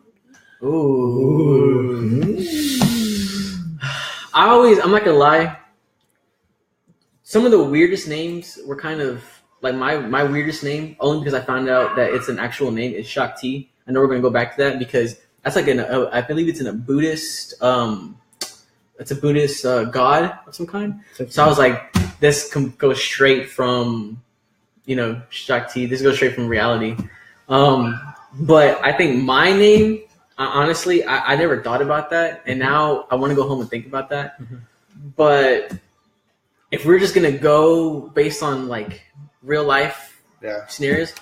Speaker 4: be?
Speaker 6: Ooh. I'm not gonna lie. Some of the weirdest names were kind of like my weirdest name, only because I found out that it's an actual name, is Shakti. I know we're gonna go back to that because that's like I believe it's in a Buddhist, it's a Buddhist god of some kind. So I was like, this goes straight from, Shakti. This goes straight from reality. But I think my name, honestly, I never thought about that, and now I want to go home and think about that.
Speaker 3: Mm-hmm.
Speaker 6: But if we're just gonna go based on like real life scenarios,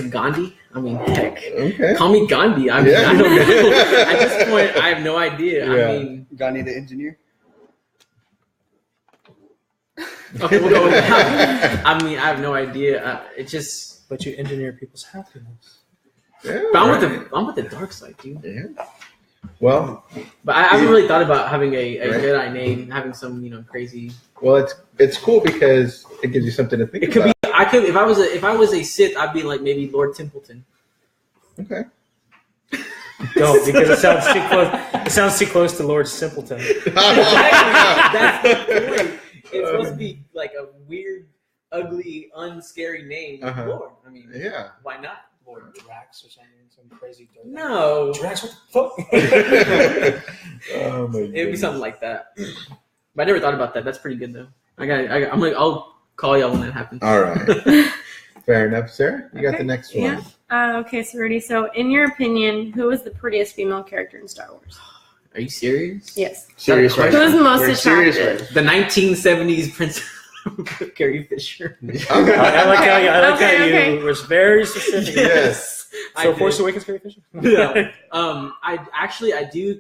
Speaker 6: Gandhi. I mean, heck,
Speaker 1: Okay.
Speaker 6: call me Gandhi. I mean, I don't know. At this point, I have no idea.
Speaker 1: Yeah.
Speaker 6: I mean,
Speaker 2: Gandhi the engineer.
Speaker 6: okay, we'll go with that. I mean, I have no idea. It just.
Speaker 3: But you engineer people's happiness.
Speaker 1: Yeah,
Speaker 6: But
Speaker 1: right.
Speaker 6: I'm with the dark side, dude.
Speaker 1: Yeah. Well,
Speaker 6: But I haven't really thought about having a
Speaker 1: Right.
Speaker 6: Jedi name, having some crazy.
Speaker 1: well, it's cool because it gives you something to think
Speaker 6: It could
Speaker 1: about.
Speaker 6: be. I could if I was a Sith, I'd be like maybe Lord Templeton.
Speaker 1: Okay.
Speaker 3: Don't, because it sounds too close. It sounds too close to Lord Simpleton.
Speaker 6: That's the point. It's supposed to be like a weird, ugly, unscary name. Like
Speaker 1: Uh-huh.
Speaker 6: Lord. I mean,
Speaker 1: Yeah.
Speaker 6: why not?
Speaker 3: Lord Drax or something, some crazy.
Speaker 6: No,
Speaker 3: Drax, what the fuck?
Speaker 1: Oh my
Speaker 6: it would be something like that. But I never thought about that. That's pretty good though. I'm like, I'll call y'all when that happens.
Speaker 1: All right. Fair enough, Sarah. You got
Speaker 5: Okay.
Speaker 1: the next one.
Speaker 5: Yeah. Okay, so Rudy. So, in your opinion, who is the prettiest female character in Star Wars?
Speaker 6: Are you serious?
Speaker 5: Yes.
Speaker 2: Serious
Speaker 6: Who's
Speaker 2: right
Speaker 5: the
Speaker 2: now.
Speaker 5: most
Speaker 2: We're serious
Speaker 5: attractive?
Speaker 2: right
Speaker 6: The 1970s Princess Carrie Fisher.
Speaker 1: Okay.
Speaker 3: I like how you,
Speaker 5: Okay.
Speaker 3: was very specific.
Speaker 1: Yes.
Speaker 6: I
Speaker 3: So
Speaker 6: did.
Speaker 3: Force Awakens, Carrie Fisher.
Speaker 6: Yeah. I do,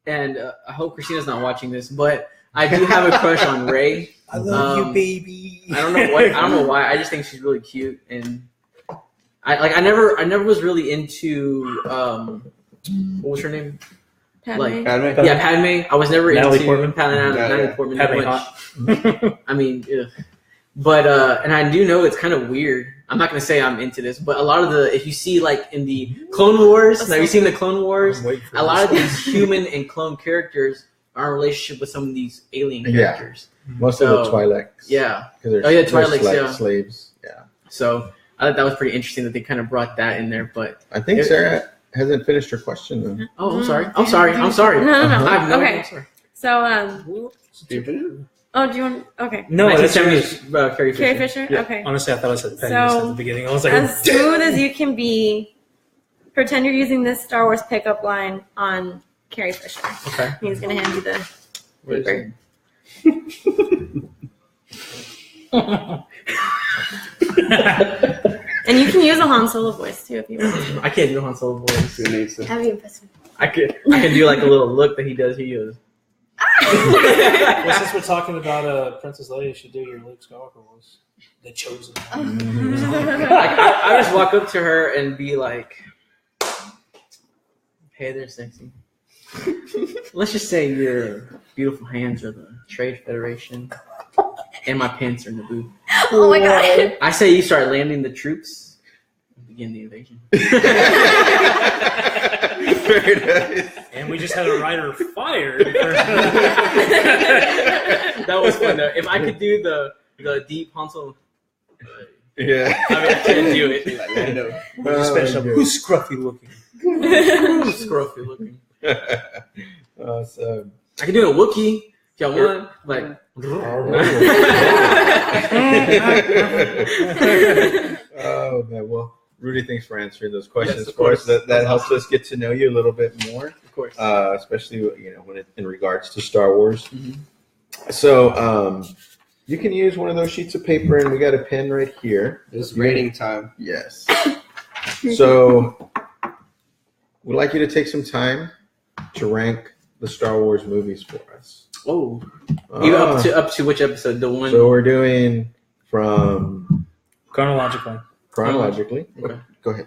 Speaker 6: and I hope Christina's not watching this, but I do have a crush on Rey.
Speaker 3: I love
Speaker 6: Um,
Speaker 3: you, baby.
Speaker 6: I don't know why. I just think she's really cute, and I never was really into what was her name?
Speaker 5: Padme?
Speaker 6: Like-
Speaker 2: Padme?
Speaker 6: Yeah, Padme. I was never
Speaker 3: Natalie
Speaker 6: into
Speaker 3: Portman?
Speaker 6: Natalie
Speaker 2: Yeah.
Speaker 6: Portman.
Speaker 3: Padme
Speaker 6: much.
Speaker 3: hot.
Speaker 6: I mean, ugh. But and I do know it's kind of weird. I'm not gonna say I'm into this, but a lot of if you see like in the Clone Wars, have you seen the Clone Wars?
Speaker 3: I'm waiting for
Speaker 6: A lot of
Speaker 3: this.
Speaker 6: these human and clone characters are in relationship with some of these alien
Speaker 1: Yeah.
Speaker 6: characters.
Speaker 1: Most of
Speaker 6: So,
Speaker 1: the Twi'leks.
Speaker 6: Yeah.
Speaker 1: Because they're,
Speaker 6: Oh, yeah,
Speaker 1: they're
Speaker 6: Twi'leks, yeah.
Speaker 1: slaves. Yeah.
Speaker 6: So I thought that was pretty interesting that they kind of brought that in there. But
Speaker 1: I think Sarah hasn't finished her question though.
Speaker 6: oh, I'm sorry. I'm sorry. I'm sorry.
Speaker 5: No.
Speaker 6: I have no
Speaker 5: Okay.
Speaker 6: idea. I'm sorry.
Speaker 5: So,
Speaker 2: Stupid.
Speaker 5: oh, do you want? Okay.
Speaker 3: No, that's
Speaker 6: 1970s Carrie Fisher.
Speaker 5: Carrie Fisher?
Speaker 6: Yeah.
Speaker 5: Okay.
Speaker 3: Honestly, I thought I said Peggy
Speaker 5: So,
Speaker 3: at the beginning. I was like,
Speaker 5: As smooth as you can be, pretend you're using this Star Wars pickup line on Carrie Fisher.
Speaker 6: Okay.
Speaker 5: He's going to hand you the
Speaker 6: What is
Speaker 5: paper. And you can use a Han Solo voice too if you want to.
Speaker 6: I can't do Han Solo voice.
Speaker 2: Who needs to?
Speaker 4: Have you impressed me?
Speaker 6: I can do like a little look that he does. He goes.
Speaker 3: well, since we're talking about Princess Leia, you should do your Luke Skywalker voice. The Chosen.
Speaker 6: I just walk up to her and be like, "Hey there, sexy. Let's just say your beautiful hands are the Trade Federation, and my pants are in the boot.
Speaker 4: Oh my god.
Speaker 6: I say you start landing the troops and begin the invasion."
Speaker 1: Very nice.
Speaker 3: And we just had a writer fired.
Speaker 6: That was fun though. If I could do the deep Han Solo,
Speaker 1: Yeah.
Speaker 6: I mean, I can't do it.
Speaker 2: Like, Lando.
Speaker 3: Who's scruffy looking?
Speaker 6: Scruffy looking.
Speaker 1: Awesome.
Speaker 6: I can do a Wookiee if y'all want. Like,
Speaker 1: Oh man, well, Rudy, thanks for answering those questions
Speaker 6: Yes, of
Speaker 1: for us.
Speaker 6: course.
Speaker 1: That helps us get to know you a little bit more,
Speaker 6: of course.
Speaker 1: especially when in regards to Star Wars.
Speaker 6: Mhm.
Speaker 1: So you can use one of those sheets of paper, and we got a pen right here.
Speaker 2: It's rating time.
Speaker 1: Yes. So we'd like you to take some time to rank the Star Wars movies for us.
Speaker 6: Oh, you up to which episode? The one.
Speaker 1: So we're doing from
Speaker 3: Chronologically.
Speaker 6: Okay.
Speaker 1: Go ahead.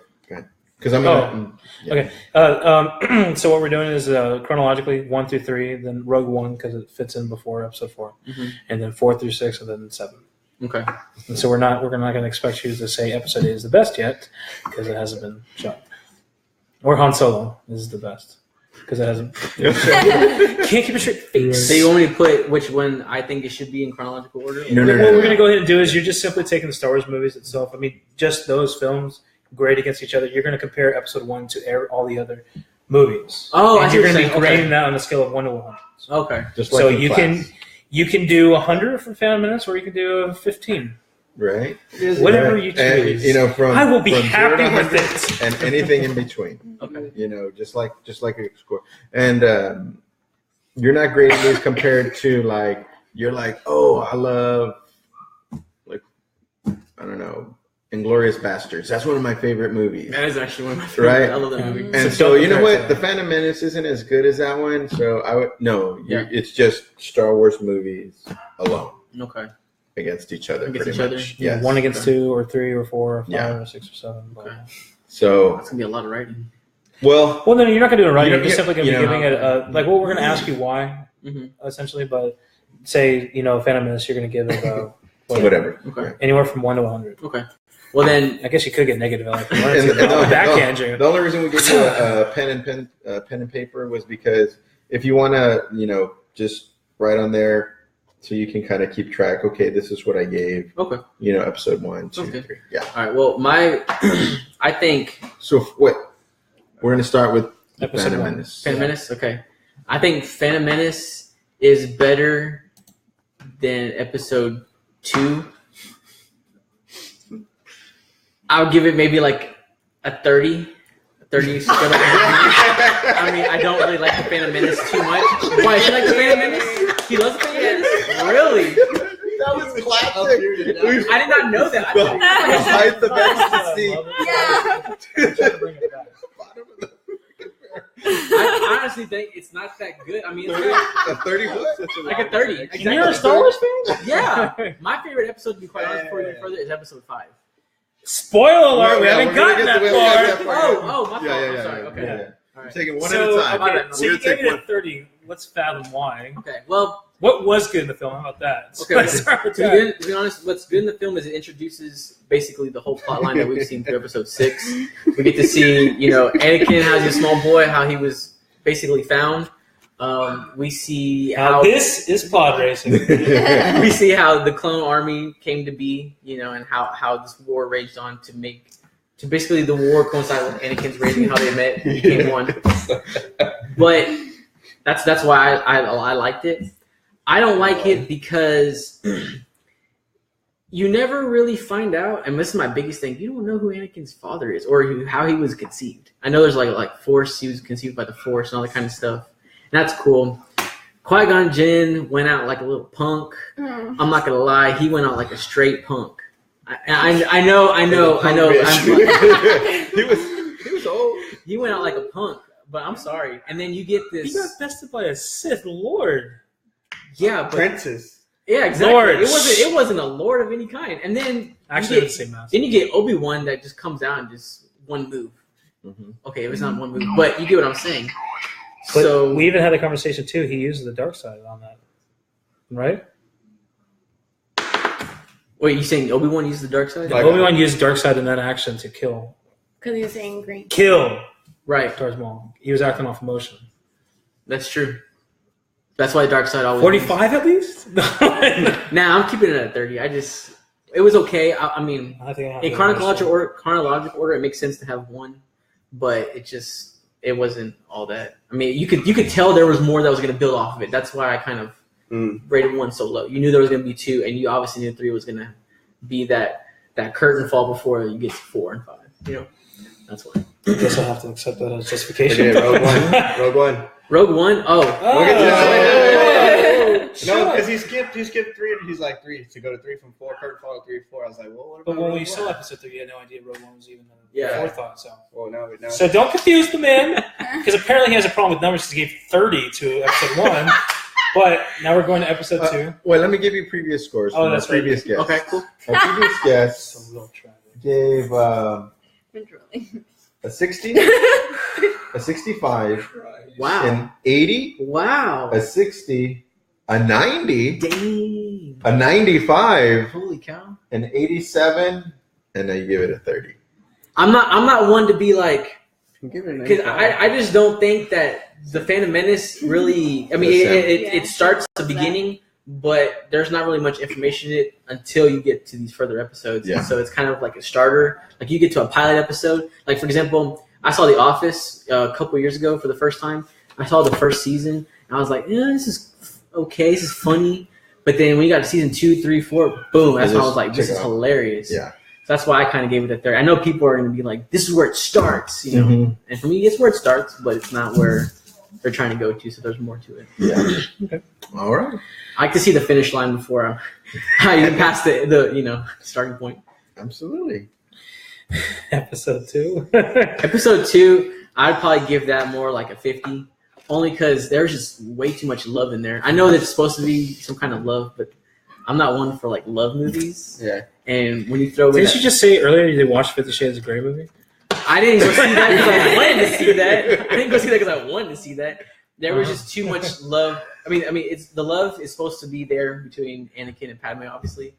Speaker 1: Because I'm gonna.
Speaker 3: Okay. So what we're doing is chronologically 1 through 3, then Rogue One because it fits in before Episode 4,
Speaker 6: Mhm.
Speaker 3: and then 4 through 6, and then 7.
Speaker 6: Okay.
Speaker 3: And so we're not going to expect you to say Episode 8 is the best yet because it hasn't been shot, or Han Solo is the best because it hasn't. Can't keep a straight face.
Speaker 6: So you want me to put which one I think it should be in chronological order?
Speaker 1: No.
Speaker 3: What we're going to go ahead and do is you're just simply taking the Star Wars movies itself. I mean, just those films grade against each other. You're going to compare Episode 1 to all the other movies.
Speaker 6: Oh, I
Speaker 3: and
Speaker 6: see
Speaker 3: you're
Speaker 6: what
Speaker 3: going
Speaker 6: you're
Speaker 3: to be
Speaker 6: saying.
Speaker 3: grading that on a scale of 1 to 100.
Speaker 6: Okay.
Speaker 1: Just
Speaker 3: So
Speaker 1: in
Speaker 3: you
Speaker 1: class,
Speaker 3: you can do 100 for 5 minutes, or you can do 15.
Speaker 1: right?
Speaker 3: Whatever you
Speaker 1: And,
Speaker 3: choose.
Speaker 1: from
Speaker 3: I will be
Speaker 1: from 0 to
Speaker 3: happy with
Speaker 1: 100
Speaker 3: it.
Speaker 1: and anything in between.
Speaker 6: Okay.
Speaker 1: Just like a score. And you're not grading these compared to like you're like, oh, I love like I don't know, Inglourious Bastards. That's one of my favorite movies.
Speaker 6: That is actually one of my favorites.
Speaker 1: Right.
Speaker 6: I love that movie.
Speaker 1: And
Speaker 3: So
Speaker 1: so
Speaker 3: don't
Speaker 1: you know
Speaker 3: compare it
Speaker 1: what?
Speaker 3: to
Speaker 1: The Phantom Menace isn't as good as that one. So I would
Speaker 6: Yeah.
Speaker 1: it's just Star Wars movies alone
Speaker 6: Okay.
Speaker 1: against each other.
Speaker 6: Against
Speaker 1: pretty
Speaker 6: each other?
Speaker 1: much.
Speaker 3: Yeah,
Speaker 1: Yes.
Speaker 3: 1 against 2, or 3, or 4, or 5,
Speaker 1: Yeah.
Speaker 3: or 6, or 7. But,
Speaker 6: Okay.
Speaker 1: So,
Speaker 6: That's gonna be a lot of writing.
Speaker 1: well,
Speaker 3: Well, no, you're not going to do it right.
Speaker 1: You
Speaker 3: You're
Speaker 1: don't
Speaker 3: just
Speaker 1: get-
Speaker 3: simply going to
Speaker 1: you
Speaker 3: be
Speaker 1: know,
Speaker 3: giving it like, well, we're going to ask you why, essentially, but say, Phantom Menace, you're going to give it
Speaker 1: whatever.
Speaker 6: Okay.
Speaker 3: anywhere from 1 to 100.
Speaker 6: Okay. Well then,
Speaker 3: I guess you could get negative. Like,
Speaker 1: And the-
Speaker 3: backhand you.
Speaker 1: The only reason we gave you a pen and paper was because if you want to, just write on there so you can kind of keep track. Okay, this is what I gave.
Speaker 6: okay.
Speaker 1: Episode 1, 2,
Speaker 6: Okay.
Speaker 1: 3. Yeah.
Speaker 6: All right. Well, I think
Speaker 1: So what? We're gonna start with
Speaker 3: Episode
Speaker 1: Phantom
Speaker 3: 1.
Speaker 1: Menace.
Speaker 6: Phantom Menace. Okay. I think Phantom Menace is better than episode 2. I'll give it maybe like a 30. 30 is good. I mean, I don't really like the Phantom Menace too much. Why? You like the Phantom Menace? He loves the Phantom Menace? Really?
Speaker 1: That was classic.
Speaker 6: I did not know that. I thought-
Speaker 1: Besides the ecstasy.
Speaker 6: I honestly think it's not that good. I mean, it's good.
Speaker 1: A 30 what?
Speaker 6: Like a 30.
Speaker 3: And you're a Star Wars fan?
Speaker 6: Yeah. My favorite episode, to be quite honest, further is episode 5.
Speaker 3: Spoiler alert, we
Speaker 1: Yeah,
Speaker 3: haven't
Speaker 1: we're gonna
Speaker 3: gotten
Speaker 1: get
Speaker 3: that
Speaker 1: to-
Speaker 3: far.
Speaker 1: we haven't
Speaker 6: Oh, my fault.
Speaker 1: Yeah.
Speaker 6: I'm sorry. Okay.
Speaker 3: Yeah.
Speaker 6: All
Speaker 1: I'm
Speaker 6: right.
Speaker 1: taking one
Speaker 3: So,
Speaker 1: at a time.
Speaker 6: okay,
Speaker 3: so
Speaker 1: We're
Speaker 3: you
Speaker 1: gonna take
Speaker 3: gave it
Speaker 1: one.
Speaker 3: a 30. Let's fathom why.
Speaker 6: Okay. Well,
Speaker 3: What was good in the film? How about that?
Speaker 6: Okay.
Speaker 3: Let's start with
Speaker 6: to
Speaker 3: that.
Speaker 6: be honest, what's good in the film is it introduces basically the whole plot line that we've seen through episode 6. We get to see, Anakin as a small boy, how he was basically found. We see
Speaker 3: Now,
Speaker 6: how
Speaker 3: this is pod racing.
Speaker 6: we see how the clone army came to be, and how this war raged on to basically the war coincide with Anakin's raising, how they met and became one. But that's why I liked it. I don't like it because you never really find out, and this is my biggest thing. You don't know who Anakin's father is or how he was conceived. I know there's like Force. He was conceived by the Force and all that kind of stuff. And that's cool. Qui-Gon Jinn went out like a little punk. I'm not gonna lie, he went out like a straight punk. I know.
Speaker 1: He was old.
Speaker 6: He went out like a punk, but I'm sorry. And then you get
Speaker 3: He
Speaker 6: this.
Speaker 3: got bested by a Sith Lord.
Speaker 6: Yeah, but
Speaker 2: Princess.
Speaker 6: yeah, exactly.
Speaker 3: Lord.
Speaker 6: It wasn't a lord of any kind. And then
Speaker 3: Actually,
Speaker 6: you
Speaker 3: it's
Speaker 6: get,
Speaker 3: the same master.
Speaker 6: then you get Obi-Wan that just comes out and just one move. Okay, it was not one move, but you get what I'm saying.
Speaker 3: But
Speaker 6: So
Speaker 3: we even had a conversation too. He used the dark side on that, right?
Speaker 6: wait, you saying Obi-Wan used the dark side?
Speaker 2: Like-
Speaker 3: Obi-Wan used dark side in that action to kill
Speaker 5: Because he was angry.
Speaker 6: Right,
Speaker 3: Darth Maul. He was acting off emotion.
Speaker 6: that's true. That's why dark side always.
Speaker 3: 45 at least.
Speaker 6: Nah, I'm keeping it at 30. It was okay. I mean,
Speaker 3: I think I have
Speaker 6: in
Speaker 3: to
Speaker 6: chronological order, it makes sense to have one, but it wasn't all that. I mean, you could tell there was more that was going to build off of it. That's why I kind of rated 1 so low. You knew there was going to be 2, and you obviously knew 3 was going to be that curtain fall before you get to 4 and 5. That's why.
Speaker 3: I guess I'll have to accept that as justification.
Speaker 2: Okay, Rogue One. Rogue One.
Speaker 6: Rogue One. Oh,
Speaker 2: We'll get to that.
Speaker 3: Shut
Speaker 2: No,
Speaker 3: up.
Speaker 2: because he skipped 3. He's like 3 to go to 3 from 4. Curtain fall to 3 4. I was like, well, what about
Speaker 3: But when we
Speaker 2: Rogue
Speaker 3: saw
Speaker 2: One?
Speaker 3: episode 3, you had no idea Rogue One was even a
Speaker 6: Yeah.
Speaker 3: forethought. So
Speaker 2: Now.
Speaker 3: So don't confuse the man, because apparently he has a problem with numbers because he gave 30 to episode 1. But now we're going to episode 2.
Speaker 1: Well, let me give you previous scores.
Speaker 3: Oh,
Speaker 1: from
Speaker 3: that's
Speaker 1: our previous
Speaker 3: right.
Speaker 1: guests.
Speaker 6: okay, cool.
Speaker 1: Our previous guests
Speaker 3: It's a real tragedy.
Speaker 1: gave
Speaker 4: Really.
Speaker 1: a 60, a 65,
Speaker 6: Wow.
Speaker 1: an 80,
Speaker 6: Wow.
Speaker 1: a 60, a 90,
Speaker 6: Dang.
Speaker 1: a 95,
Speaker 6: Holy cow.
Speaker 1: an 87, and then you give it a 30.
Speaker 6: I'm not one to be like,
Speaker 2: Give it a
Speaker 6: because I just don't think that the Phantom Menace really. I mean, it starts at the beginning, but there's not really much information in it until you get to these further episodes.
Speaker 1: Yeah.
Speaker 6: So it's kind of like a starter. Like you get to a pilot episode. Like for example, I saw The Office a couple years ago for the first time. I saw the first season, and I was like, this is okay. This is funny. But then when you got to season 2, 3, 4, boom, that's when I was like, this is hilarious.
Speaker 1: Yeah.
Speaker 6: So that's why I kind of gave it a 30. I know people are going to be like, this is where it starts, you know.
Speaker 1: Mhm.
Speaker 6: And for me, it's where it starts, but it's not where they're trying to go to. So there's more to it.
Speaker 1: Yeah.
Speaker 3: Okay.
Speaker 1: All right.
Speaker 6: I like to see the finish line before I even pass the starting point.
Speaker 1: Absolutely.
Speaker 3: Episode 2.
Speaker 6: Episode 2, I'd probably give that more like a 50, only because there's just way too much love in there. I know that it's supposed to be some kind of love, but I'm not one for like love movies.
Speaker 1: Yeah.
Speaker 6: And when you throw in,
Speaker 3: Didn't you just say earlier you watched 50 Shades of Grey movie?
Speaker 6: I didn't go see that because I wanted to see that. I didn't go see that because I wanted to see that. There was just too much love. I mean, it's the love is supposed to be there between Anakin and Padme, obviously,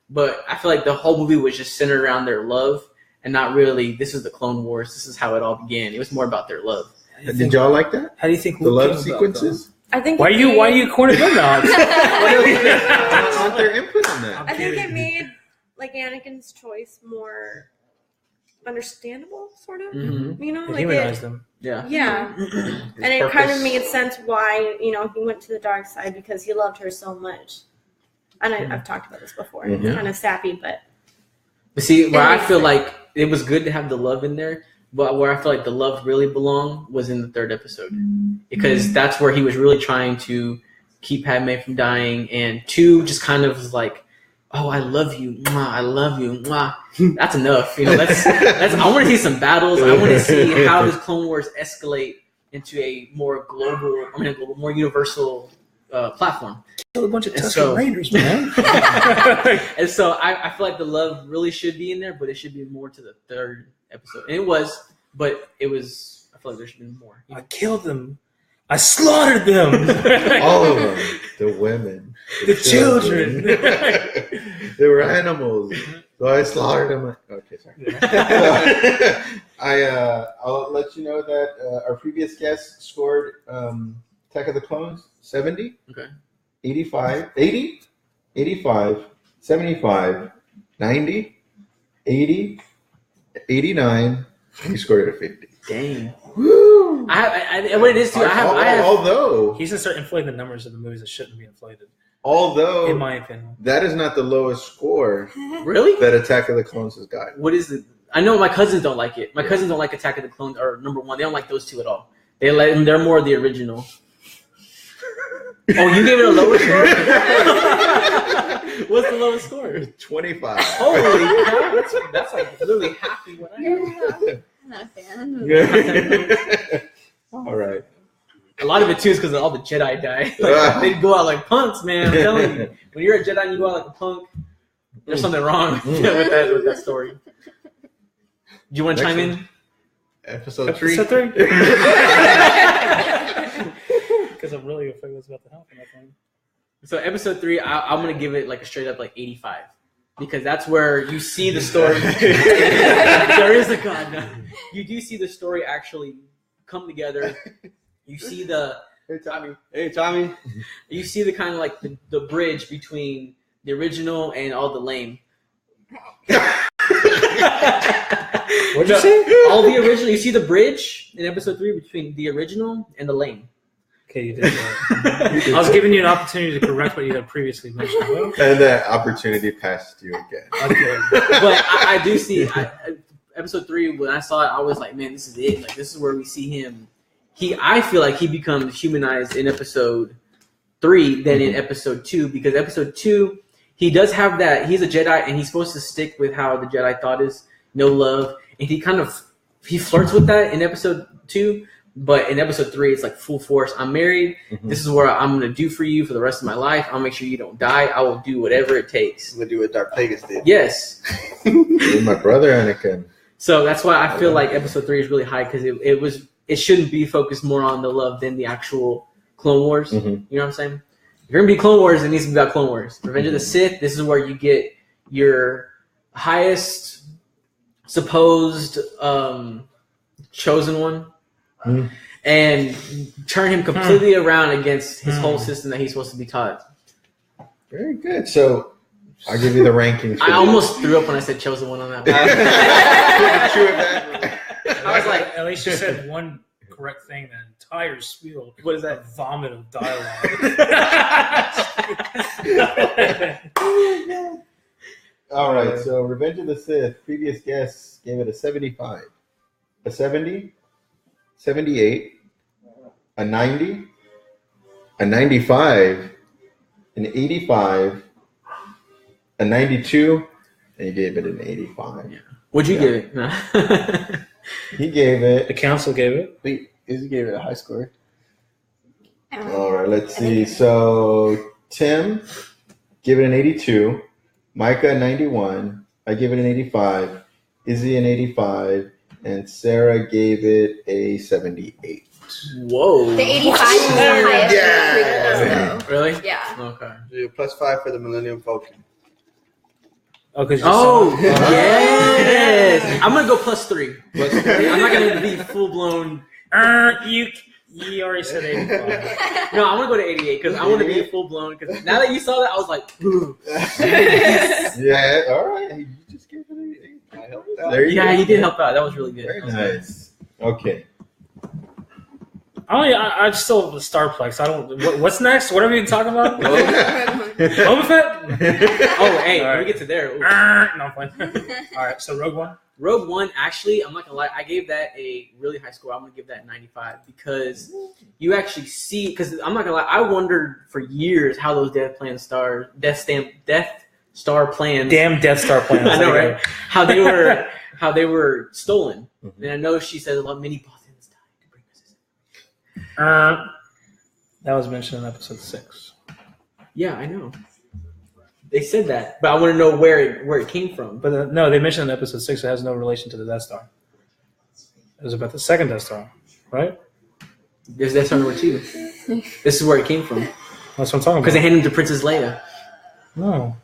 Speaker 6: but I feel like the whole movie was just centered around their love and not really. This is the Clone Wars. This is how it all began. It was more about their love.
Speaker 1: Did y'all like that?
Speaker 3: How do you think
Speaker 1: The
Speaker 3: Luke
Speaker 1: love
Speaker 3: came about,
Speaker 1: sequences?
Speaker 5: I think
Speaker 3: though? Why are you cornering them out?
Speaker 1: I want their input on that.
Speaker 5: I think it made like Anakin's choice more understandable, sort of.
Speaker 6: Mm-hmm.
Speaker 5: You know,
Speaker 3: It
Speaker 5: like
Speaker 3: humanized them.
Speaker 5: yeah, and it kind of made sense why he went to the dark side because he loved her so much. And I've talked about this before.
Speaker 1: Mhm.
Speaker 5: It's kind of sappy, but
Speaker 6: see, where
Speaker 5: It
Speaker 6: I
Speaker 5: makes
Speaker 6: feel
Speaker 5: sense.
Speaker 6: like it was good to have the love in there, but where I feel like the love really belonged was in the third episode, because that's where he was really trying to keep Padme from dying, and 2 just kind of was like, oh, I love you, mwah, I love you, mwah. That's enough. That's I want to see some battles. I want to see how this Clone Wars escalate into a more global, more universal platform.
Speaker 3: Kill a bunch of
Speaker 6: And
Speaker 3: Tusken
Speaker 6: so-
Speaker 3: Raiders, man.
Speaker 6: And so I feel like the love really should be in there, but it should be more to the third episode. And it was, but it was, I feel like there should be more.
Speaker 3: I killed them. I slaughtered them.
Speaker 1: All of them. The women.
Speaker 3: The children.
Speaker 1: They were animals. So I slaughtered them. Okay, sorry. I'll let you know that our previous guest scored Attack of the Clones 70.
Speaker 6: Okay.
Speaker 1: 85, 80, 85, 75, 90, 80, 89, and he scored it at 50.
Speaker 6: Dang.
Speaker 1: Woo!
Speaker 6: What it is too, I have
Speaker 1: Although,
Speaker 3: He's gonna start inflating the numbers of the movies that shouldn't be inflated, in
Speaker 1: although
Speaker 3: my opinion.
Speaker 1: that is not the lowest score
Speaker 6: really?
Speaker 1: that Attack of the Clones has gotten.
Speaker 6: What is it? I know my cousins don't like it. My cousins don't like Attack of the Clones or number 1. They don't like those 2 at all. They're more the original. Oh, you gave it a lower score? What's the lowest score?
Speaker 1: 25.
Speaker 6: Holy cow! That's like literally half of what I have.
Speaker 4: I'm not a fan.
Speaker 1: All right.
Speaker 6: A lot of it too is because all the Jedi die. Like, they go out like punks, man. I'm telling you. When you're a Jedi and you go out like a punk, there's something wrong with that story. Do you want to
Speaker 1: Next
Speaker 6: chime
Speaker 1: one.
Speaker 6: in?
Speaker 1: Episode 3.
Speaker 3: Episode 3? Because I'm really afraid what's about to happen. I think.
Speaker 6: So episode 3, I'm gonna give it like a straight up like 85, because that's where you see the story. There is a God. No. You do see the story actually come together. You see the
Speaker 1: Hey, Tommy.
Speaker 2: Hey, Tommy.
Speaker 6: you see the kind of like the bridge between the original and all the lame.
Speaker 3: What'd you say?
Speaker 6: All the original. You see the bridge in episode 3 between the original and the lame.
Speaker 3: Okay, you did that. I was giving you an opportunity to correct what you had previously mentioned. Well,
Speaker 1: And that opportunity passed you again.
Speaker 3: okay.
Speaker 6: But I do see episode 3. When I saw it, I was like, man, this is it. Like, this is where we see him. I feel like he becomes humanized in episode 3 than in episode 2, because episode 2, he does have that. He's a Jedi, and he's supposed to stick with how the Jedi thought is no love, and he flirts with that in episode 2. But in episode 3, it's like full force. I'm married.
Speaker 1: Mhm.
Speaker 6: This is what I'm going to do for you for the rest of my life. I'll make sure you don't die. I will do whatever it takes.
Speaker 2: I'm gonna do what Darth Plagueis did.
Speaker 6: Yes.
Speaker 1: With my brother Anakin.
Speaker 6: So that's why I feel like episode 3 is really high, because it shouldn't be focused more on the love than the actual Clone Wars.
Speaker 1: Mhm.
Speaker 6: You know what I'm saying? If you're going to be Clone Wars, it needs to be about Clone Wars. Revenge of the Sith, this is where you get your highest supposed chosen one.
Speaker 1: Mhm.
Speaker 6: And turn him completely around against his whole system that he's supposed to be taught.
Speaker 1: Very good. So I'll give you the rankings.
Speaker 6: I almost threw up when I said chosen one on that one.
Speaker 1: True of that.
Speaker 6: I was like,
Speaker 3: at least you said one correct thing. The entire spiel.
Speaker 6: what is
Speaker 3: A
Speaker 6: that?
Speaker 3: vomit of dialogue.
Speaker 1: All right. So Revenge of the Sith, previous guests gave it a 75, a 70, 78, a 90, a 95, an 85, a 92, and he gave it an 85.
Speaker 6: What'd you
Speaker 1: Yeah.
Speaker 6: give it? No.
Speaker 1: He gave it.
Speaker 3: The council gave it.
Speaker 2: Wait, Izzy gave it a high score.
Speaker 1: All right, let's see. So Tim, give it an 82. Micah, a 91. I give it an 85. Izzy, an 85. and Sarah gave it a 78.
Speaker 6: Whoa.
Speaker 4: The 85 is the highest.
Speaker 1: Yeah.
Speaker 4: For
Speaker 6: Really?
Speaker 4: yeah.
Speaker 6: Okay.
Speaker 2: Dude, +5 for the Millennium Falcon.
Speaker 3: Oh, because
Speaker 6: Yes. I'm gonna go +3. I'm not gonna be full blown.
Speaker 3: You already said 85.
Speaker 6: No, I'm gonna go to 88 because I want to be full blown. Because now that you saw that, I was like, ooh.
Speaker 1: Yeah, all right. Hey, you just gave it an 8.
Speaker 2: I helped out.
Speaker 1: There you
Speaker 6: Yeah,
Speaker 1: go.
Speaker 6: you did help out. That was really good.
Speaker 1: Very nice. Okay.
Speaker 3: I'm still the Starplex. I don't. What's next? What are we even talking about? Boba Fett?
Speaker 6: Oh, hey,
Speaker 3: All
Speaker 6: when
Speaker 3: right.
Speaker 6: we get to there. Ooh.
Speaker 3: No, I'm playing. All right, so Rogue One.
Speaker 6: Rogue One, actually, I'm not gonna lie, I gave that a really high score. I'm gonna give that 95 because you actually see. Because I'm not gonna lie, I wondered for years how those Death Star plans.
Speaker 3: Damn Death Star plans.
Speaker 6: I know, right? How they were stolen.
Speaker 1: Mhm.
Speaker 6: And I know she said a lot many Bothans died to bring us this.
Speaker 3: That was mentioned in episode 6.
Speaker 6: Yeah, I know. They said that, but I want to know where it came from.
Speaker 3: But no, they mentioned in episode 6 it has no relation to the Death Star. It was about the second Death Star, right?
Speaker 6: There's Death Star number 2. This is where it came from
Speaker 3: That's what I'm talking
Speaker 6: because they
Speaker 3: about.
Speaker 6: handed him to Princess Leia.
Speaker 3: No.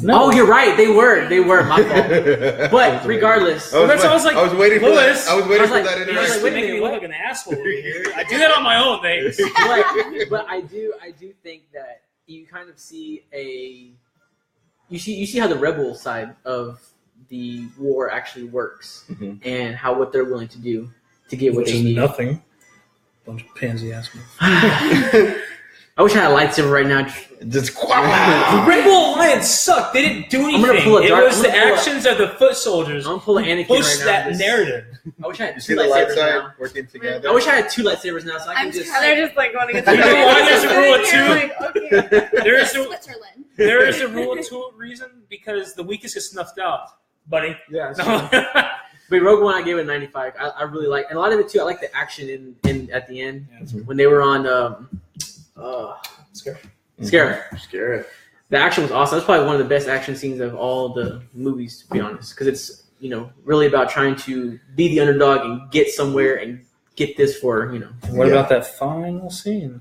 Speaker 6: Oh, you're right. They were my fault. But regardless,
Speaker 1: I was,
Speaker 3: That's why I was like,
Speaker 1: I was waiting
Speaker 3: Lewis,
Speaker 1: for that. I was waiting
Speaker 6: I was
Speaker 1: for
Speaker 6: like-
Speaker 1: that
Speaker 6: I was
Speaker 1: interaction.
Speaker 6: like, wait a
Speaker 3: making me
Speaker 6: minute,
Speaker 3: look
Speaker 6: what?
Speaker 3: like an asshole over here. I do that on my own things.
Speaker 6: but I do think that you kind of see you see how the rebel side of the war actually works
Speaker 1: Mhm.
Speaker 6: and what they're willing to do to get what
Speaker 3: Which
Speaker 6: they
Speaker 3: is
Speaker 6: need.
Speaker 3: nothing. Bunch of pansy ass me.
Speaker 6: I wish I had a lightsaber right now.
Speaker 1: Just
Speaker 3: The Rebel Alliance sucked. They didn't do anything.
Speaker 6: I'm gonna pull a
Speaker 3: It
Speaker 6: dark-
Speaker 3: was
Speaker 6: I'm
Speaker 3: the
Speaker 6: gonna pull a-
Speaker 3: actions of the foot soldiers
Speaker 6: I'm gonna pull an
Speaker 3: who
Speaker 6: Anakin
Speaker 3: pushed
Speaker 6: right now.
Speaker 3: that narrative.
Speaker 6: I wish I had
Speaker 1: You
Speaker 6: 2
Speaker 1: see the light
Speaker 6: lightsabers
Speaker 1: side
Speaker 6: now.
Speaker 1: working together?
Speaker 6: I wish I had 2 lightsabers now, so I can
Speaker 4: I'm
Speaker 6: just.
Speaker 4: just-
Speaker 5: They're just like going to get
Speaker 3: You know why there's a rule of
Speaker 5: You're
Speaker 3: 2?
Speaker 5: like, okay.
Speaker 3: There's a,
Speaker 4: Switzerland.
Speaker 3: there is a rule of 2 reason because the weakest gets snuffed out, buddy.
Speaker 6: Yeah.
Speaker 3: No.
Speaker 6: But Rogue One, I gave it a 95. I really like, and a lot of it too. I like the action in at the end
Speaker 3: Yeah, that's right.
Speaker 6: when they were on
Speaker 3: Scary.
Speaker 6: Scarab.
Speaker 2: Scared.
Speaker 6: The action was awesome. That's probably one of the best action scenes of all the movies, to be honest, because it's really about trying to be the underdog and get somewhere and get this for
Speaker 3: What
Speaker 1: Yeah.
Speaker 3: about that final scene?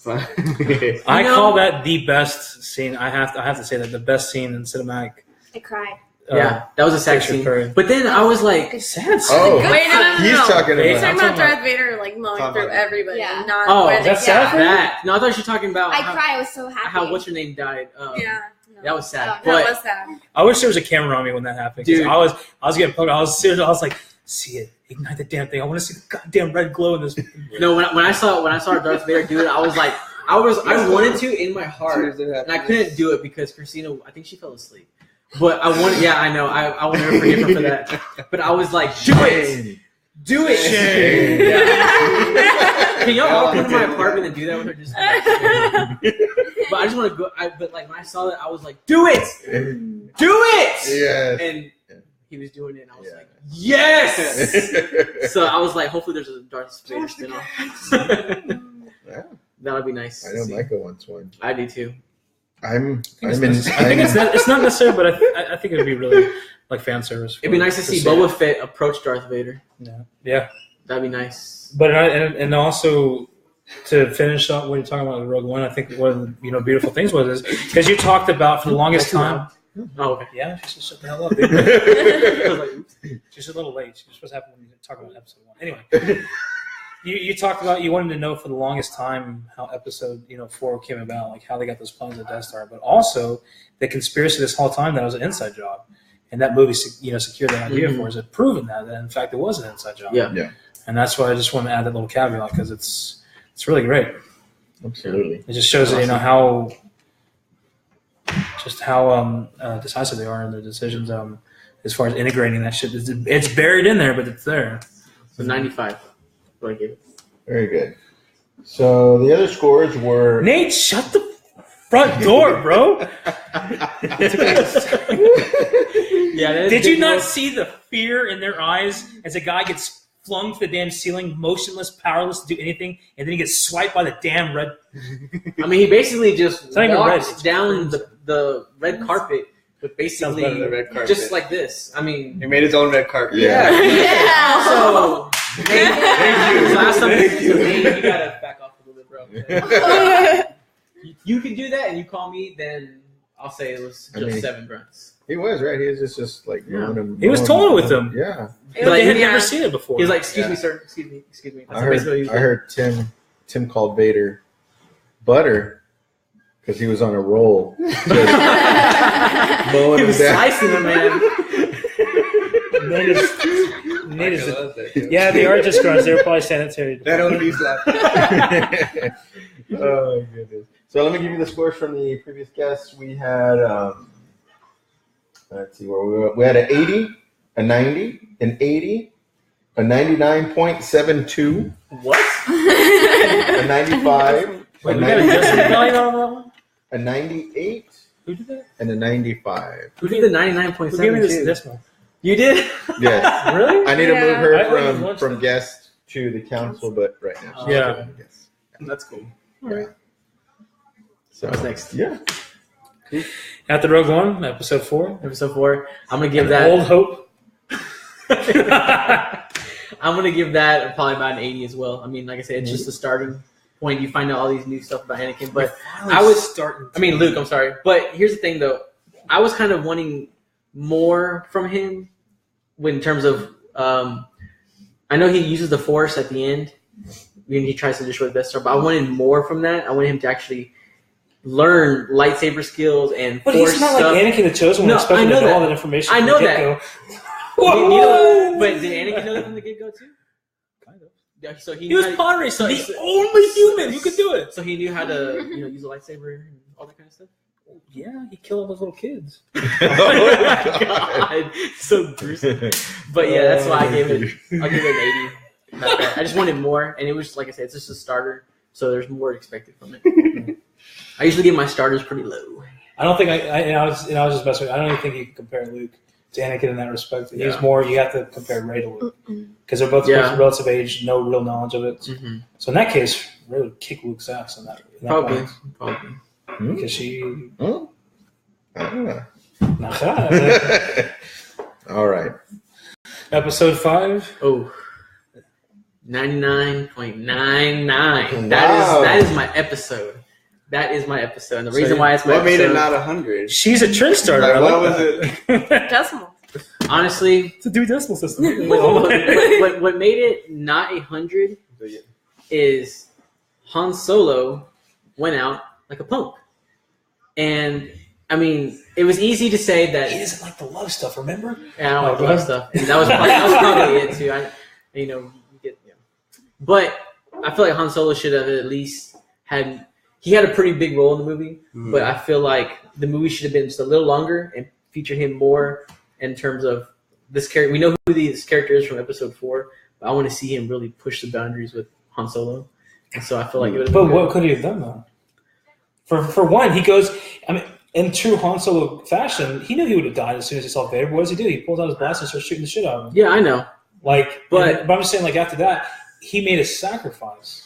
Speaker 2: I
Speaker 3: I
Speaker 6: know-
Speaker 3: call that the best scene. I have to say that the best scene in cinematic.
Speaker 4: I cried.
Speaker 6: Yeah, that was a sad
Speaker 3: picture
Speaker 6: scene.
Speaker 3: period.
Speaker 6: But then I was like,
Speaker 3: Sad scene.
Speaker 1: Oh,
Speaker 5: Wait, no.
Speaker 1: he's talking
Speaker 3: He's
Speaker 5: He's
Speaker 1: about.
Speaker 5: talking
Speaker 3: I'm
Speaker 5: about
Speaker 3: talking
Speaker 5: Darth Vader like mowing
Speaker 2: Talking
Speaker 5: through
Speaker 2: about-
Speaker 5: everybody,
Speaker 4: Yeah.
Speaker 5: not
Speaker 6: Oh,
Speaker 5: where they
Speaker 3: that's sad for you?
Speaker 6: that. No, I thought you were talking about
Speaker 4: I cried. I was so happy.
Speaker 6: how what's her name died.
Speaker 5: Yeah,
Speaker 6: That was sad.
Speaker 4: Oh,
Speaker 5: that
Speaker 6: but
Speaker 5: was sad.
Speaker 3: I wish there was a camera on me when that happened. 'Cause
Speaker 6: Dude.
Speaker 3: I was getting poked. I was serious. I was like, see it, ignite the damn thing. I want to see the goddamn red glow in this.
Speaker 6: no, when I saw Darth Vader do it, I was like, I wanted to in my heart, and I couldn't do it because Christina, I think she fell asleep. But I wanted, yeah, I know, I will never forgive her for that. But I was like, do it, do it.
Speaker 1: Shame.
Speaker 6: Yeah. Can y'all all come to my apartment and do that with her? Just but I just want to go. But like when I saw that, I was like, do it, do it.
Speaker 1: Yes.
Speaker 6: And he was doing it, and I was
Speaker 1: Yeah.
Speaker 6: like, yes. So I was like, hopefully there's a Darth Vader spinoff.
Speaker 1: Yeah,
Speaker 6: That'll be nice.
Speaker 1: I
Speaker 6: to
Speaker 1: know
Speaker 6: see.
Speaker 1: Michael wants one.
Speaker 6: I do too.
Speaker 3: I think it's not necessary, but I think it'd be really like fan service.
Speaker 6: It'd be nice to see Boba Fett approach Darth Vader.
Speaker 3: Yeah,
Speaker 6: That'd be nice.
Speaker 3: but and also to finish up what you're talking about with Rogue One, I think one of the beautiful things was because you talked about for the longest time.
Speaker 6: Oh, okay.
Speaker 3: Yeah, she should shut the hell up. Dude. She's a little late. She's supposed to happen when you talk about episode 1. Anyway, you talked about you wanted to know for the longest time how episode 4 came about, like how they got those plans of Death Star, but also the conspiracy this whole time that it was an inside job, and that movie secured that idea for us. It proven that in fact it was an inside job.
Speaker 6: Yeah.
Speaker 3: And that's why I just wanted to add that little caveat because it's really great.
Speaker 1: Absolutely.
Speaker 3: It just shows that how decisive they are in their decisions as far as integrating that shit. It's buried in there, but it's there.
Speaker 6: So 95. What I give it.
Speaker 1: Very good. So the other scores were
Speaker 3: Nate, shut the front door, bro.
Speaker 6: Yeah.
Speaker 3: Did you not see the fear in their eyes as a guy gets flung to the damn ceiling, motionless, powerless to do anything, and then he gets swiped by the damn red?
Speaker 6: I mean, he basically just
Speaker 3: It's not even red,
Speaker 6: walked
Speaker 3: it's
Speaker 6: down the red carpet But
Speaker 3: Sounds
Speaker 6: basically,
Speaker 3: better
Speaker 2: The red carpet.
Speaker 6: just like this. I mean,
Speaker 2: He made his own red carpet.
Speaker 1: Yeah.
Speaker 6: so
Speaker 2: Thank you.
Speaker 6: last time
Speaker 2: Thank you.
Speaker 6: you gotta back off a little bit, bro. You can do that, and you call me, then I'll say it was just
Speaker 1: I mean,
Speaker 6: 7 grunts.
Speaker 1: He was right. He was just like
Speaker 6: Yeah.
Speaker 1: going and
Speaker 3: He was
Speaker 1: going.
Speaker 3: toying with them.
Speaker 1: Yeah.
Speaker 3: But they had
Speaker 5: Yeah.
Speaker 3: never seen it before.
Speaker 6: He was like, "Excuse
Speaker 2: Yeah.
Speaker 6: me, sir. Excuse me. That's
Speaker 1: I
Speaker 6: basically what he
Speaker 1: heard.
Speaker 6: was
Speaker 1: I heard Tim called Vader butter because he was on a roll. Just mowing
Speaker 6: He
Speaker 1: him
Speaker 6: was
Speaker 1: down.
Speaker 6: slicing him, man.
Speaker 3: Nate is
Speaker 2: I love that.
Speaker 3: yeah, they are just grunts. They were probably sanitary.
Speaker 2: That don't be slap.
Speaker 1: Oh goodness! So let me give you the scores from the previous guests. We had let's see where we were. We had an 80, a 90, an 80, a 99.72,
Speaker 6: What?
Speaker 1: a 95,
Speaker 3: Wait,
Speaker 1: a,
Speaker 3: we got a
Speaker 1: 90,
Speaker 3: decimal value on that one?
Speaker 1: a 98,
Speaker 3: Who did that?
Speaker 1: and a 95.
Speaker 6: Who did the
Speaker 3: Who gave me this
Speaker 6: 99.72?
Speaker 3: decimal?
Speaker 6: You did?
Speaker 1: Yes,
Speaker 3: Really?
Speaker 1: I need to move
Speaker 5: Yeah.
Speaker 1: her
Speaker 3: I already watched
Speaker 1: from
Speaker 3: it.
Speaker 1: guest to the council, but right now, she's
Speaker 3: Yeah.
Speaker 1: still a guest.
Speaker 6: That's cool.
Speaker 1: Yeah. So
Speaker 6: What's next?
Speaker 1: Yeah.
Speaker 3: After Rogue One, episode 4.
Speaker 6: Episode 4. I'm gonna give
Speaker 3: An
Speaker 6: that.
Speaker 3: Old Hope.
Speaker 6: I'm gonna give that probably about an 80 as well. I mean, like I said, it's just the starting point. You find out all these new stuff about Anakin, but I was
Speaker 3: starting.
Speaker 6: I mean, Luke, I'm sorry. But here's the thing, though. I was kind of wanting more from him in terms of, I know he uses the Force at the end when he tries to destroy the Death Star, but I wanted more from that. I wanted him to actually learn lightsaber skills and
Speaker 3: But
Speaker 6: Force
Speaker 3: he's not
Speaker 6: stuff.
Speaker 3: like Anakin the Chosen One,
Speaker 6: No,
Speaker 3: expecting
Speaker 6: I know
Speaker 3: to know all
Speaker 6: that.
Speaker 3: that information.
Speaker 6: I
Speaker 3: from
Speaker 6: know
Speaker 3: the
Speaker 6: that.
Speaker 3: get-go.
Speaker 6: But did Anakin know that from the get-go, too?
Speaker 3: Kind of.
Speaker 6: Yeah, so
Speaker 3: He was
Speaker 6: knew
Speaker 3: pod racing, the
Speaker 6: so-
Speaker 3: only human who could do it.
Speaker 6: So he knew how to, use a lightsaber and all that kind of stuff.
Speaker 3: Yeah, he killed all those little kids.
Speaker 6: Oh my God, so gruesome. But yeah, that's why I gave it. I'll give it an 80. Not bad. I just wanted more, and it was like I said, it's just a starter, so there's more expected from it. I usually give my starters pretty low.
Speaker 3: I don't think I was just messing with you. I don't even think you can compare Luke to Anakin in that respect. He's
Speaker 6: Yeah.
Speaker 3: more, you have to compare Rey to Luke. Because they're both
Speaker 6: Yeah.
Speaker 3: relative age, no real knowledge of it.
Speaker 6: Mm-hmm.
Speaker 3: So in that case, Rey would kick Luke's ass in that
Speaker 6: Probably.
Speaker 3: point. Because she.
Speaker 1: Hmm? I don't know.
Speaker 3: Nah.
Speaker 1: All right.
Speaker 3: Episode 5.
Speaker 6: Oh. 99.99.
Speaker 1: Wow.
Speaker 6: That is my episode. That is my episode. And the reason why it's my
Speaker 2: What made it
Speaker 6: episode,
Speaker 2: not 100?
Speaker 3: She's a trend starter.
Speaker 2: Like,
Speaker 3: I
Speaker 2: what
Speaker 3: like
Speaker 2: was
Speaker 3: that.
Speaker 5: Decimal.
Speaker 6: honestly,
Speaker 3: It's a two decimal system.
Speaker 6: what made it not 100 is Han Solo went out like a punk. And I mean, it was easy to say that.
Speaker 3: He doesn't like the love stuff, remember?
Speaker 6: Yeah, I don't like
Speaker 3: Oh,
Speaker 6: a lot of stuff. And that was probably it too. You get. Yeah. But I feel like Han Solo should have at least had. He had a pretty big role in the movie, but I feel like the movie should have been just a little longer and featured him more in terms of this character. We know who this character is from Episode 4, but I want to see him really push the boundaries with Han Solo. And so I feel like it would have
Speaker 3: But
Speaker 6: been
Speaker 3: what could he have done though? For one, he goes. I mean, in true Han Solo fashion, he knew he would have died as soon as he saw Vader. But what does he do? He pulls out his blaster and starts shooting the shit out of him.
Speaker 6: Yeah, I know.
Speaker 3: Like,
Speaker 6: But-
Speaker 3: but I'm just saying, like after that, he made a sacrifice.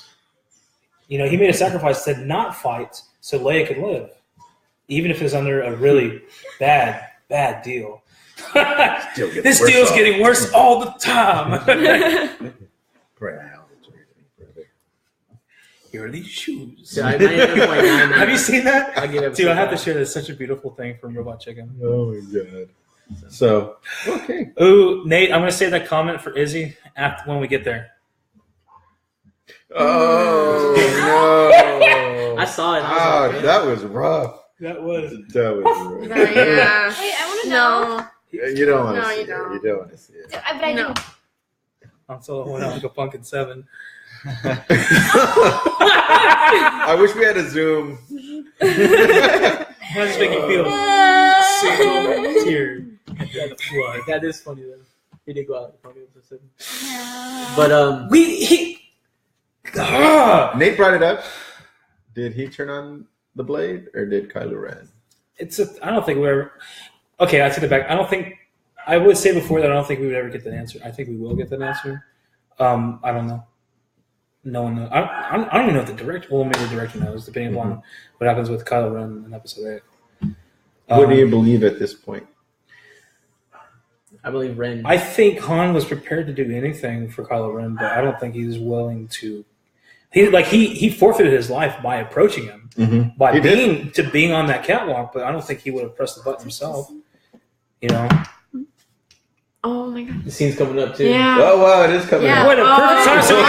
Speaker 3: He made a sacrifice to not fight so Leia could live, even if it's under a really bad deal. This
Speaker 1: worse
Speaker 3: deal's
Speaker 1: off.
Speaker 3: getting worse all the time. Here are these shoes.
Speaker 6: So I 99.99.
Speaker 3: Have you seen that?
Speaker 6: I'll give
Speaker 3: Dude, I have to
Speaker 6: Episode
Speaker 3: share this. Such a beautiful thing from Robot Chicken.
Speaker 1: Oh my god. So okay.
Speaker 3: Ooh, Nate, I'm gonna save that comment for Izzy after when we get there.
Speaker 1: Oh no.
Speaker 6: I saw it. I was
Speaker 1: Ah,
Speaker 6: like,
Speaker 1: that was rough.
Speaker 3: That was.
Speaker 1: That was rough.
Speaker 5: Yeah.
Speaker 4: Wait, I want to know.
Speaker 5: No.
Speaker 1: You don't want to
Speaker 5: No,
Speaker 1: see
Speaker 5: you
Speaker 1: it.
Speaker 5: don't.
Speaker 1: You don't want to see it.
Speaker 4: But I
Speaker 5: No.
Speaker 4: do.
Speaker 3: Han Solo went out like a pumpkin 7.
Speaker 1: I wish we had a Zoom.
Speaker 3: How does this make you feel? Single tear. Blood.
Speaker 6: that is funny though. He did go out like a Episode 7. But
Speaker 1: Nate brought it up. Did he turn on the blade or did Kylo Ren?
Speaker 3: I don't think we ever. Okay, I take it back. I would say before that I don't think we would ever get that answer. I think we will get that answer. I don't know. No one knows. I don't even know if the director. Well, maybe the director knows, depending upon what happens with Kylo Ren in Episode 8.
Speaker 1: What do you believe at this point?
Speaker 6: I believe Ren.
Speaker 3: I think Han was prepared to do anything for Kylo Ren, but I don't think he was willing to. He forfeited his life by approaching him, by being on that catwalk. But I don't think he would have pressed the button himself. You know.
Speaker 5: Oh my god.
Speaker 6: The scene's coming up too.
Speaker 5: Yeah.
Speaker 1: Oh wow, it is coming
Speaker 5: Yeah.
Speaker 1: up.
Speaker 3: What a perfect time. So
Speaker 4: I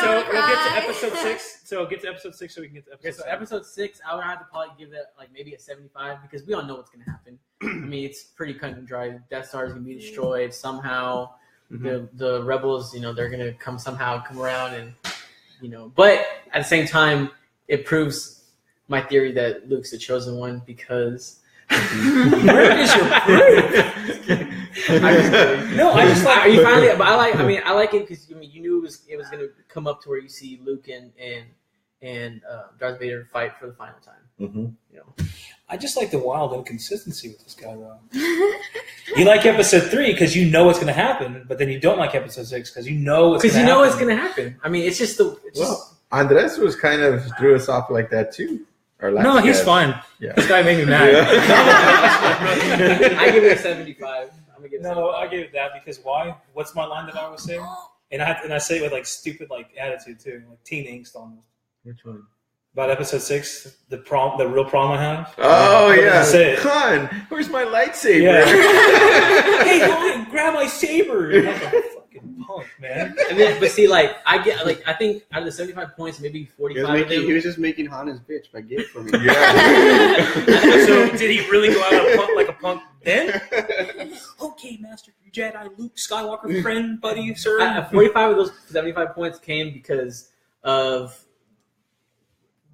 Speaker 3: we'll get to
Speaker 4: cry.
Speaker 3: episode 6. So get to episode 6 so we can get to
Speaker 6: Okay,
Speaker 3: episode
Speaker 6: so episode 6, I would have to probably give that like maybe a 75 because we all know what's gonna happen. I mean, it's pretty cut and dry. Death Star is gonna be destroyed somehow. The rebels, they're gonna come around and But at the same time, it proves my theory that Luke's the chosen one because.
Speaker 3: Where is your proof? No, I just like.
Speaker 6: You finally, but I like it because you knew it was gonna come up to where you see Luke and Darth Vader fight for the final time.
Speaker 3: I just like the wild inconsistency with this guy, though. You like episode 3 because you know what's going to happen, but then you don't like episode 6 because you know it's
Speaker 6: because you know it's going to happen. I mean, it's just
Speaker 1: Andres was kind of threw us off like that too.
Speaker 3: No, he's fine.
Speaker 1: Yeah.
Speaker 3: This guy made me mad.
Speaker 6: I give it a 75. I'm gonna give it.
Speaker 3: No, I gave it that because why? What's my line that I always say? And I say it with like stupid like attitude too, like teen angst almost.
Speaker 6: Which one?
Speaker 3: About episode 6, the real problem I have.
Speaker 1: Oh yeah,
Speaker 3: Say it.
Speaker 1: Han, where's my lightsaber?
Speaker 3: Yeah. Hey, Han, grab my saber! You're like a fucking punk, man.
Speaker 6: And then, but see, like I think out of the 75 points, maybe 45 of them.
Speaker 2: He was just making Han his bitch by get it for me.
Speaker 1: Yeah.
Speaker 3: So did he really go out a punk like a punk then? Okay, Master Jedi, Luke Skywalker, friend, buddy, sir.
Speaker 6: 45 of those 75 points came because of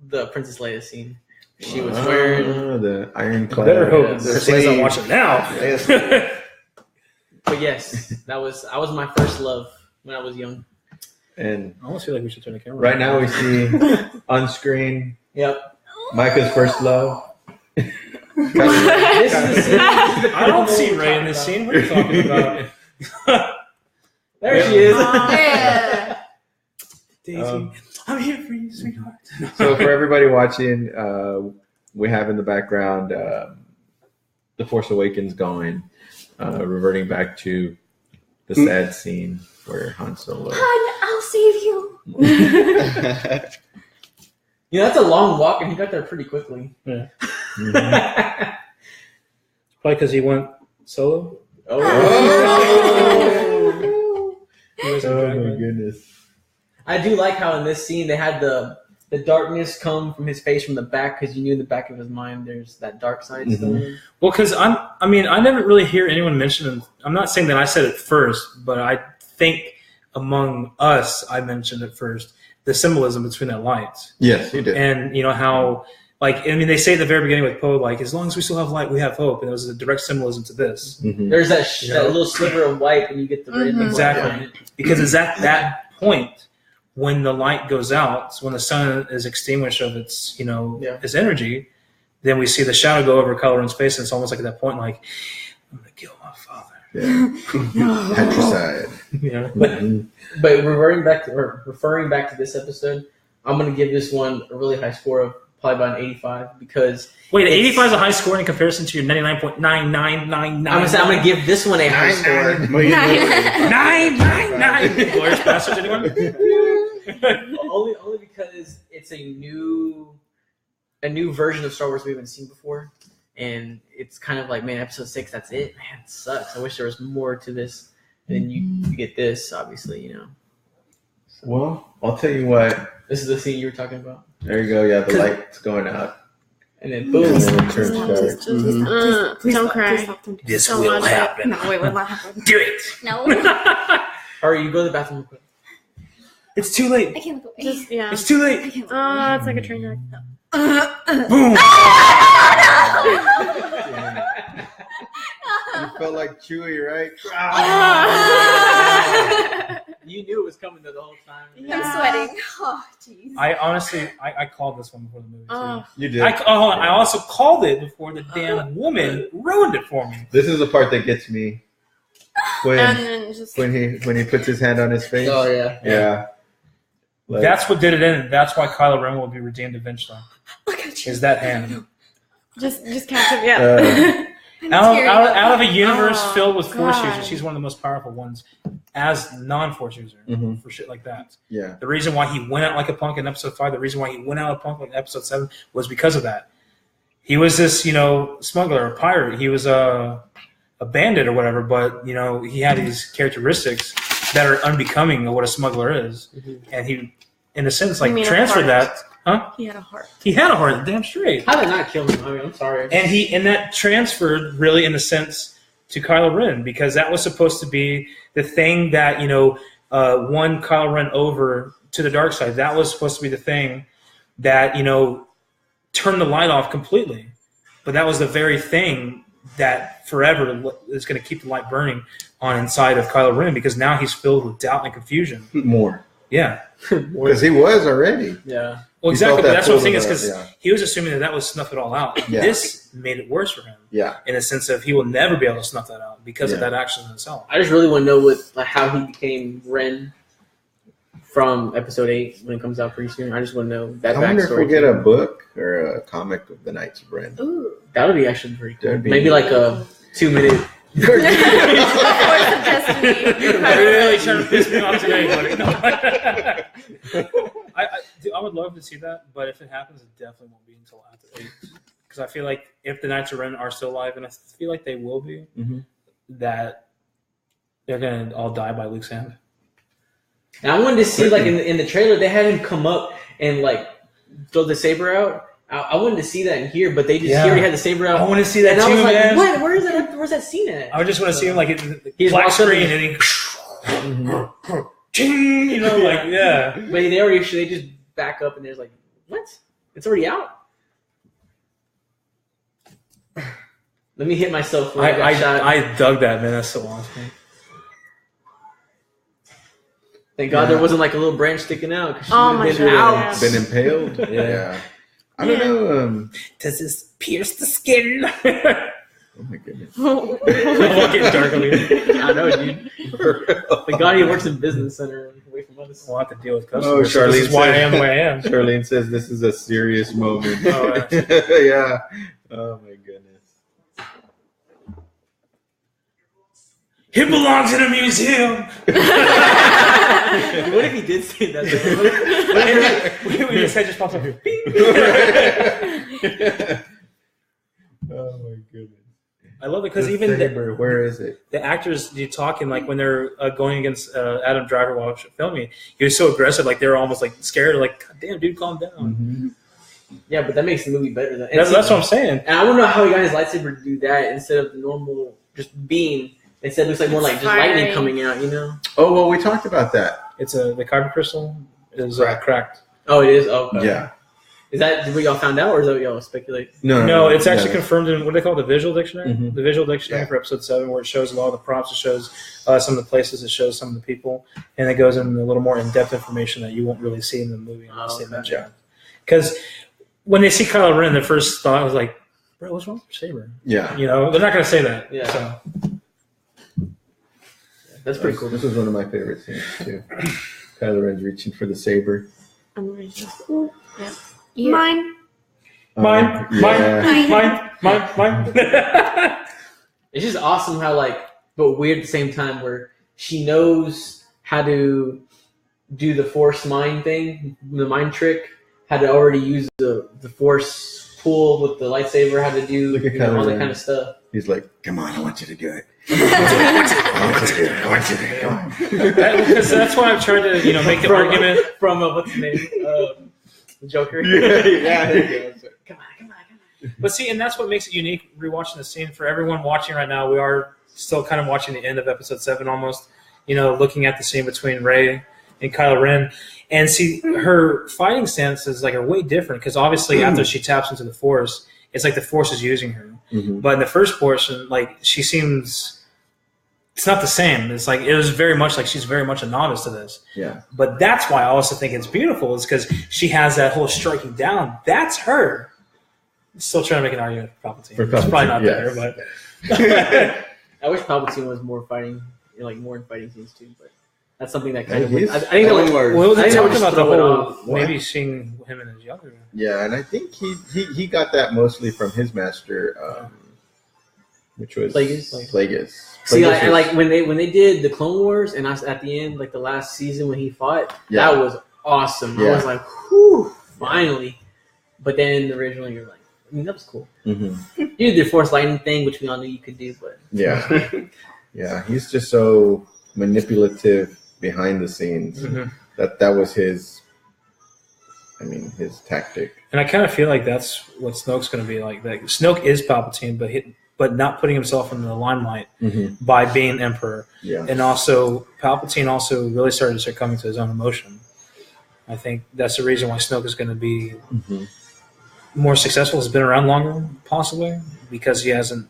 Speaker 6: the Princess Leia scene. She was wearing
Speaker 1: the ironclad.
Speaker 3: Better hope
Speaker 6: Yeah.
Speaker 3: Christina's not watching now.
Speaker 6: But yes, that was my first love when I was young.
Speaker 1: And
Speaker 3: I almost feel like we should turn the camera.
Speaker 1: right now we see on screen
Speaker 6: Yep.
Speaker 1: Micah's first love.
Speaker 6: This is the scene.
Speaker 3: I don't see Ray in this scene. What are you talking about?
Speaker 6: There she is.
Speaker 4: Yeah.
Speaker 3: Daisy, I'm here for you, sweetheart.
Speaker 1: So for everybody watching, we have in the background The Force Awakens going, reverting back to the sad scene where Han Solo.
Speaker 4: Han, I'll save you.
Speaker 6: That's a long walk, and he got there pretty quickly.
Speaker 3: Yeah.
Speaker 1: Mhm.
Speaker 3: Probably because he went solo.
Speaker 1: Oh.
Speaker 3: He wasn't
Speaker 1: Oh
Speaker 3: dragged,
Speaker 1: my
Speaker 3: right?
Speaker 1: goodness.
Speaker 6: I do like how in this scene they had the darkness come from his face from the back because you knew in the back of his mind there's that dark side still.
Speaker 3: Well, because I never really hear anyone mention it. I'm not saying that I said it first, but I think among us, I mentioned it first. The symbolism between that light.
Speaker 1: Yes, you did.
Speaker 3: And how, they say at the very beginning with Poe, as long as we still have light, we have hope. And it was a direct symbolism to this.
Speaker 1: Mhm.
Speaker 6: There's that little sliver of white when you get the red.
Speaker 3: Exactly. Because it's at that point when the light goes out, when the sun is extinguished of its, its energy, then we see the shadow go over Kylo Ren's face, and it's almost like at that point, I'm going to kill my father.
Speaker 1: Yeah. Patricide.
Speaker 3: Yeah.
Speaker 1: Mhm.
Speaker 6: But referring back to this episode, I'm gonna give this one a really high score of probably about an 85 because
Speaker 3: Wait, 85 is a high score in comparison to your 99.9999.
Speaker 6: I'm gonna give this one a high score.
Speaker 3: 999. Glorious Bastards, anyone?
Speaker 6: only because it's a new version of Star Wars we haven't seen before, and it's kind of like, man, episode 6, that's it. Man, it sucks. I wish there was more to this. And then you get this, obviously,
Speaker 1: Well, I'll tell you what.
Speaker 6: This is the scene you were talking about,
Speaker 1: There you go. Yeah, the light's going out.
Speaker 6: and then
Speaker 1: And
Speaker 6: boom.
Speaker 1: then it turns dark.
Speaker 5: Don't cry.
Speaker 3: This
Speaker 5: Don't
Speaker 3: will
Speaker 5: watch it.
Speaker 3: happen.
Speaker 5: No, it will not happen.
Speaker 3: Do it.
Speaker 4: No,
Speaker 6: Hurry, you go to the bathroom real quick.
Speaker 3: It's too late.
Speaker 4: I can't look away.
Speaker 5: Just yeah.
Speaker 3: It's too
Speaker 4: I
Speaker 3: late.
Speaker 4: can't look
Speaker 5: Oh, it's like a train wreck.
Speaker 3: Boom.
Speaker 1: You felt like Chewie, right?
Speaker 6: You knew it was coming the whole time.
Speaker 4: I'm sweating. Oh, jeez.
Speaker 3: I honestly, I called this one before the movie, too.
Speaker 5: Oh,
Speaker 1: You did.
Speaker 3: I also called it before the damn woman ruined it for me.
Speaker 1: This is the part that gets me.
Speaker 5: and
Speaker 1: When
Speaker 5: then just
Speaker 1: when he puts his hand on his face.
Speaker 6: Oh yeah.
Speaker 1: Yeah.
Speaker 3: That's what did it in. That's why Kylo Ren will be redeemed eventually.
Speaker 4: Look at you.
Speaker 3: Is that hand?
Speaker 5: Just catch him. Yeah.
Speaker 3: Out of a universe
Speaker 5: Oh,
Speaker 3: filled with Force
Speaker 5: God.
Speaker 3: users, she's one of the most powerful ones as non-Force user
Speaker 1: Mhm.
Speaker 3: for shit like that.
Speaker 1: Yeah.
Speaker 3: The reason why he went out like a punk in episode 5, the reason why he went out a punk in episode 7 was because of that. He was this, smuggler, a pirate. He was a bandit or whatever, but, he had these characteristics that are unbecoming of what a smuggler is.
Speaker 6: Mhm.
Speaker 3: And he, in a sense,
Speaker 5: You mean a
Speaker 3: transferred
Speaker 5: heart?
Speaker 3: that. Huh?
Speaker 5: He had a heart.
Speaker 3: He had a heart, damn straight.
Speaker 6: How did that not kill him? I mean, I'm sorry.
Speaker 3: And that transferred really in a sense to Kylo Ren, because that was supposed to be the thing that won Kylo Ren over to the dark side. That was supposed to be the thing that turned the light off completely. But that was the very thing that forever is going to keep the light burning on inside of Kylo Ren, because now he's filled with doubt and confusion.
Speaker 1: More.
Speaker 3: Yeah.
Speaker 1: Because he was already.
Speaker 6: Yeah.
Speaker 3: Well,
Speaker 1: He
Speaker 3: exactly.
Speaker 1: felt
Speaker 3: But
Speaker 1: that
Speaker 3: that's what I'm saying
Speaker 1: pull
Speaker 3: is
Speaker 1: of
Speaker 3: because
Speaker 1: yeah.
Speaker 3: he was assuming that was snuff it all out.
Speaker 1: Yeah.
Speaker 3: This made it worse for him.
Speaker 1: Yeah.
Speaker 3: In a sense of he will never be able to snuff that out because of
Speaker 1: Yeah.
Speaker 3: that action in itself.
Speaker 6: I just really want to know how he became Ren from episode 8 when it comes out pretty soon. I just want to know that
Speaker 1: I wonder if
Speaker 6: backstory.
Speaker 1: we'll get a book or a comic of the Knights of Ren.
Speaker 5: Ooh.
Speaker 6: That would be actually pretty cool.
Speaker 1: That'd be-
Speaker 6: Maybe like a 2-minute.
Speaker 5: Force of Destiny.
Speaker 3: Really trying to piss me off today, buddy. No. I would love to see that, but if it happens, it definitely won't be until after 8. Because I feel like if the Knights of Ren are still alive, and I feel like they will be,
Speaker 1: Mhm.
Speaker 3: that they're going to all die by Luke's hand.
Speaker 6: And I wanted to see like in the trailer they had him come up and like throw the saber out. I wanted to see that in here, but they just
Speaker 3: Yeah.
Speaker 6: he already had the saber out.
Speaker 3: I want to see that
Speaker 6: and
Speaker 3: too,
Speaker 6: I was like,
Speaker 3: man.
Speaker 6: what? Where's that scene at?
Speaker 3: I just want to see him like
Speaker 6: He's
Speaker 3: black
Speaker 6: walking-
Speaker 3: screen and he, ching, like yeah.
Speaker 6: But they just back up and there's like, what? It's already out. Let me hit myself. When I got shot.
Speaker 3: I dug that, man. That's so awesome.
Speaker 6: Thank God there wasn't like a little branch sticking out. 'Cause she
Speaker 5: Oh
Speaker 6: would've
Speaker 5: my
Speaker 6: been
Speaker 5: God.
Speaker 6: out.
Speaker 1: Been impaled?
Speaker 3: Yeah.
Speaker 1: I don't know.
Speaker 3: Does this pierce the skin?
Speaker 1: Oh my goodness.
Speaker 3: I'm getting dark over here.
Speaker 6: I know, dude. Thank God he works in business center away from us.
Speaker 3: We'll have to deal with
Speaker 1: Oh,
Speaker 3: customers. So this
Speaker 1: Charlene
Speaker 3: is why I
Speaker 1: said-
Speaker 3: am the way I am.
Speaker 1: Charlene says this is a serious moment.
Speaker 3: Oh,
Speaker 1: yeah. Oh my goodness.
Speaker 3: It belongs in a museum.
Speaker 6: What if he did say that? Though?
Speaker 3: We just had just popped up. Bing.
Speaker 1: Oh my goodness.
Speaker 3: I love it because
Speaker 1: The
Speaker 3: even
Speaker 1: saber, where is it?
Speaker 3: the actors you talking like when they're going against Adam Driver while filming, he was so aggressive, like they were almost like scared, like God damn, dude, calm down.
Speaker 1: Mm-hmm.
Speaker 6: Yeah, but that makes the movie better. Though.
Speaker 3: That's what I'm saying.
Speaker 6: And I want to know how he got his lightsaber to do that instead of the normal just beam. Instead, it looks like more like just lightning
Speaker 5: Fiery.
Speaker 6: coming out. You know?
Speaker 1: Oh well, we talked about that.
Speaker 3: It's the carbon crystal is cracked.
Speaker 6: Oh, it is. Oh, okay.
Speaker 1: Yeah.
Speaker 6: Is that what y'all found out, or is that what y'all speculate?
Speaker 3: No, it's actually
Speaker 1: yeah.
Speaker 3: confirmed in what they call the visual dictionary.
Speaker 1: Mhm.
Speaker 3: The visual dictionary
Speaker 1: Yeah.
Speaker 3: for episode 7, where it shows a lot of the prompts, it shows some of the places, it shows some of the people, and it goes into a little more in-depth information that you won't really see in the movie unless they
Speaker 6: Okay.
Speaker 3: mention it. Because when they see Kylo Ren, their first thought was like, "Bro, what's wrong with your saber?"
Speaker 1: Yeah.
Speaker 3: You know, they're not going to say that.
Speaker 6: Yeah.
Speaker 3: So
Speaker 6: That's pretty cool.
Speaker 1: This was one of my favorite scenes too. Kylo Ren's reaching for the saber.
Speaker 5: I'm ready to ooh, yeah.
Speaker 4: Yeah.
Speaker 5: Mine.
Speaker 3: mine.
Speaker 6: It's just awesome how but weird at the same time where she knows how to do the force mind thing, the mind trick, how to already use the force pull with the lightsaber, how to do
Speaker 1: Look at
Speaker 6: all
Speaker 1: Kylo
Speaker 6: that
Speaker 1: Ren.
Speaker 6: kind of stuff.
Speaker 1: He's like, "Come on, I want you to do it. I want you to do it. I want you to do it. Come on."
Speaker 3: Because that's why I've tried to, make the argument.
Speaker 6: from what's his name, the Joker.
Speaker 1: Yeah.
Speaker 6: Come on.
Speaker 3: But see, and that's what makes it unique rewatching the scene. For everyone watching right now, we are still kind of watching the end of episode 7 almost, looking at the scene between Rey and Kylo Ren. And see, her fighting stance is are way different because obviously after she taps into the Force, it's like the Force is using her.
Speaker 1: Mhm.
Speaker 3: But in the first portion, she seems, it's not the same. It's it was very much like she's very much a novice to this.
Speaker 1: Yeah.
Speaker 3: But that's why I also think it's beautiful is because she has that whole striking down. That's her. Still trying to make an argument for Palpatine.
Speaker 1: For
Speaker 3: It's probably
Speaker 1: Palpatine,
Speaker 3: not
Speaker 1: yes.
Speaker 3: there, but
Speaker 6: I wish Palpatine was more fighting, more in fighting scenes too. But That's something that kind of.
Speaker 1: He's-
Speaker 6: I think that
Speaker 2: Clone
Speaker 6: was.
Speaker 2: Wars.
Speaker 3: Well,
Speaker 6: I
Speaker 3: they're
Speaker 6: think
Speaker 3: talking
Speaker 6: they
Speaker 3: about the
Speaker 6: throw it
Speaker 3: whole
Speaker 6: off.
Speaker 3: maybe seeing him in his younger.
Speaker 1: Yeah, and I think he got that mostly from his master, which was
Speaker 6: Plagueis?
Speaker 1: Plagueis.
Speaker 6: See,
Speaker 1: Plagueis
Speaker 6: I
Speaker 1: was-
Speaker 6: like when they did the Clone Wars, and at the end, like the last season when he fought,
Speaker 1: Yeah.
Speaker 6: that was awesome. I
Speaker 1: Yeah.
Speaker 6: was like, whew, finally. But then originally, you're like, I mean, that was cool.
Speaker 1: Mhm.
Speaker 6: You did the Force Lightning thing, which we all knew you could do, but
Speaker 1: Yeah, yeah, he's just so manipulative behind the scenes.
Speaker 3: Mhm.
Speaker 1: That was his. I mean, his tactic.
Speaker 3: And I kind of feel like that's what Snoke's going to be like. Like Snoke is Palpatine, but not putting himself in the limelight by being Emperor.
Speaker 1: Yeah,
Speaker 3: And also, Palpatine also really started succumbing to his own emotion. I think that's the reason why Snoke is going to be more successful. Has been around longer, possibly, because he hasn't.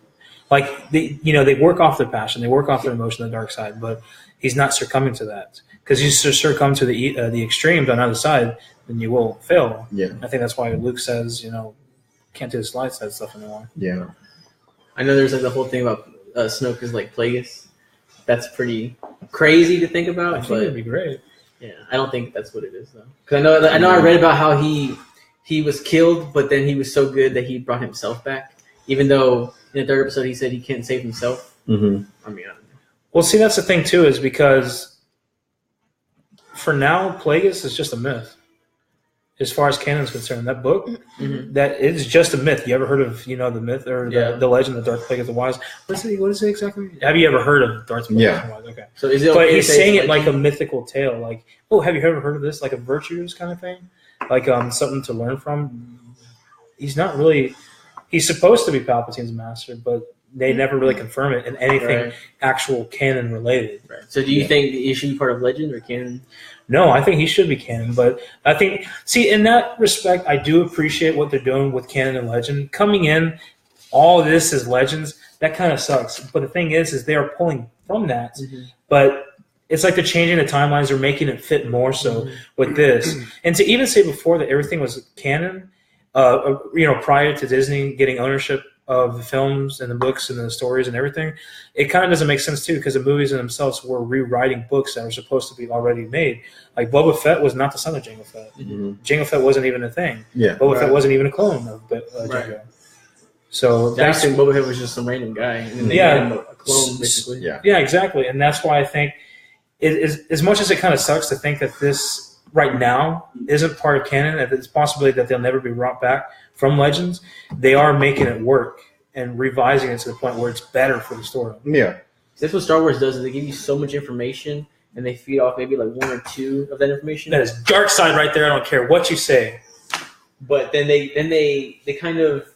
Speaker 3: Like they work off their passion, they work off their emotion, the dark side, but he's not succumbing to that. Because you succumb to the extremes on either side, then you will fail.
Speaker 1: Yeah,
Speaker 3: I think that's why Luke says, can't do this light side stuff anymore.
Speaker 1: yeah.
Speaker 6: I know there's like the whole thing about Snoke is like Plagueis. That's pretty crazy to think about,
Speaker 3: I think
Speaker 6: but
Speaker 3: it'd be great.
Speaker 6: yeah, I don't think that's what it is though. Because I know I read about how he was killed, but then he was so good that he brought himself back. Even though in the third episode he said he can't save himself.
Speaker 1: Mm-hmm.
Speaker 6: I mean, I don't know.
Speaker 3: Well, see, that's the thing too, is because for now, Plagueis is just a myth. As far as canon is concerned, that book, that is just a myth. You ever heard of the myth or the legend of Darth Plagueis the Wise? What is it exactly? Have you ever heard of Darth Plagueis the Wise? Okay.
Speaker 6: So is it?
Speaker 3: But
Speaker 6: Okay
Speaker 3: he's
Speaker 6: to say
Speaker 3: saying
Speaker 6: it's
Speaker 3: it like a mythical tale, like, oh, have you ever heard of this? Like a virtues kind of thing, like something to learn from. He's not really. He's supposed to be Palpatine's master, but they never really confirm it in anything actual canon related.
Speaker 6: Right. So do you think it should be part of legend or canon?
Speaker 3: No, I think he should be canon, but I think in that respect, I do appreciate what they're doing with canon and legend. Coming in, all this is legends. That kind of sucks. But the thing is they are pulling from that. But it's like they're changing the timelines or making it fit more so with this. And to even say before that everything was canon, prior to Disney getting ownership of the films and the books and the stories and everything, it kind of doesn't make sense too, because the movies in themselves were rewriting books that were supposed to be already made. Like Boba Fett was not the son of Jango Fett. Jango Fett wasn't even a thing.
Speaker 1: Yeah.
Speaker 3: Boba Fett wasn't even a clone of Jango. So
Speaker 6: I
Speaker 3: that's
Speaker 6: think Boba Fett was just some random guy, and then they
Speaker 3: Yeah.
Speaker 6: made him a clone basically.
Speaker 1: Yeah.
Speaker 3: exactly, and that's why I think it is, as much as it kind of sucks to think that this right now isn't part of canon, that it's possibly that they'll never be brought back from Legends. They are making it work and revising it to the point where it's better for the story.
Speaker 1: Yeah.
Speaker 6: That's what Star Wars does. Is they give you so much information, and they feed off maybe like one or two of that information.
Speaker 3: That is dark side right there. I don't care what you say.
Speaker 6: But then they kind of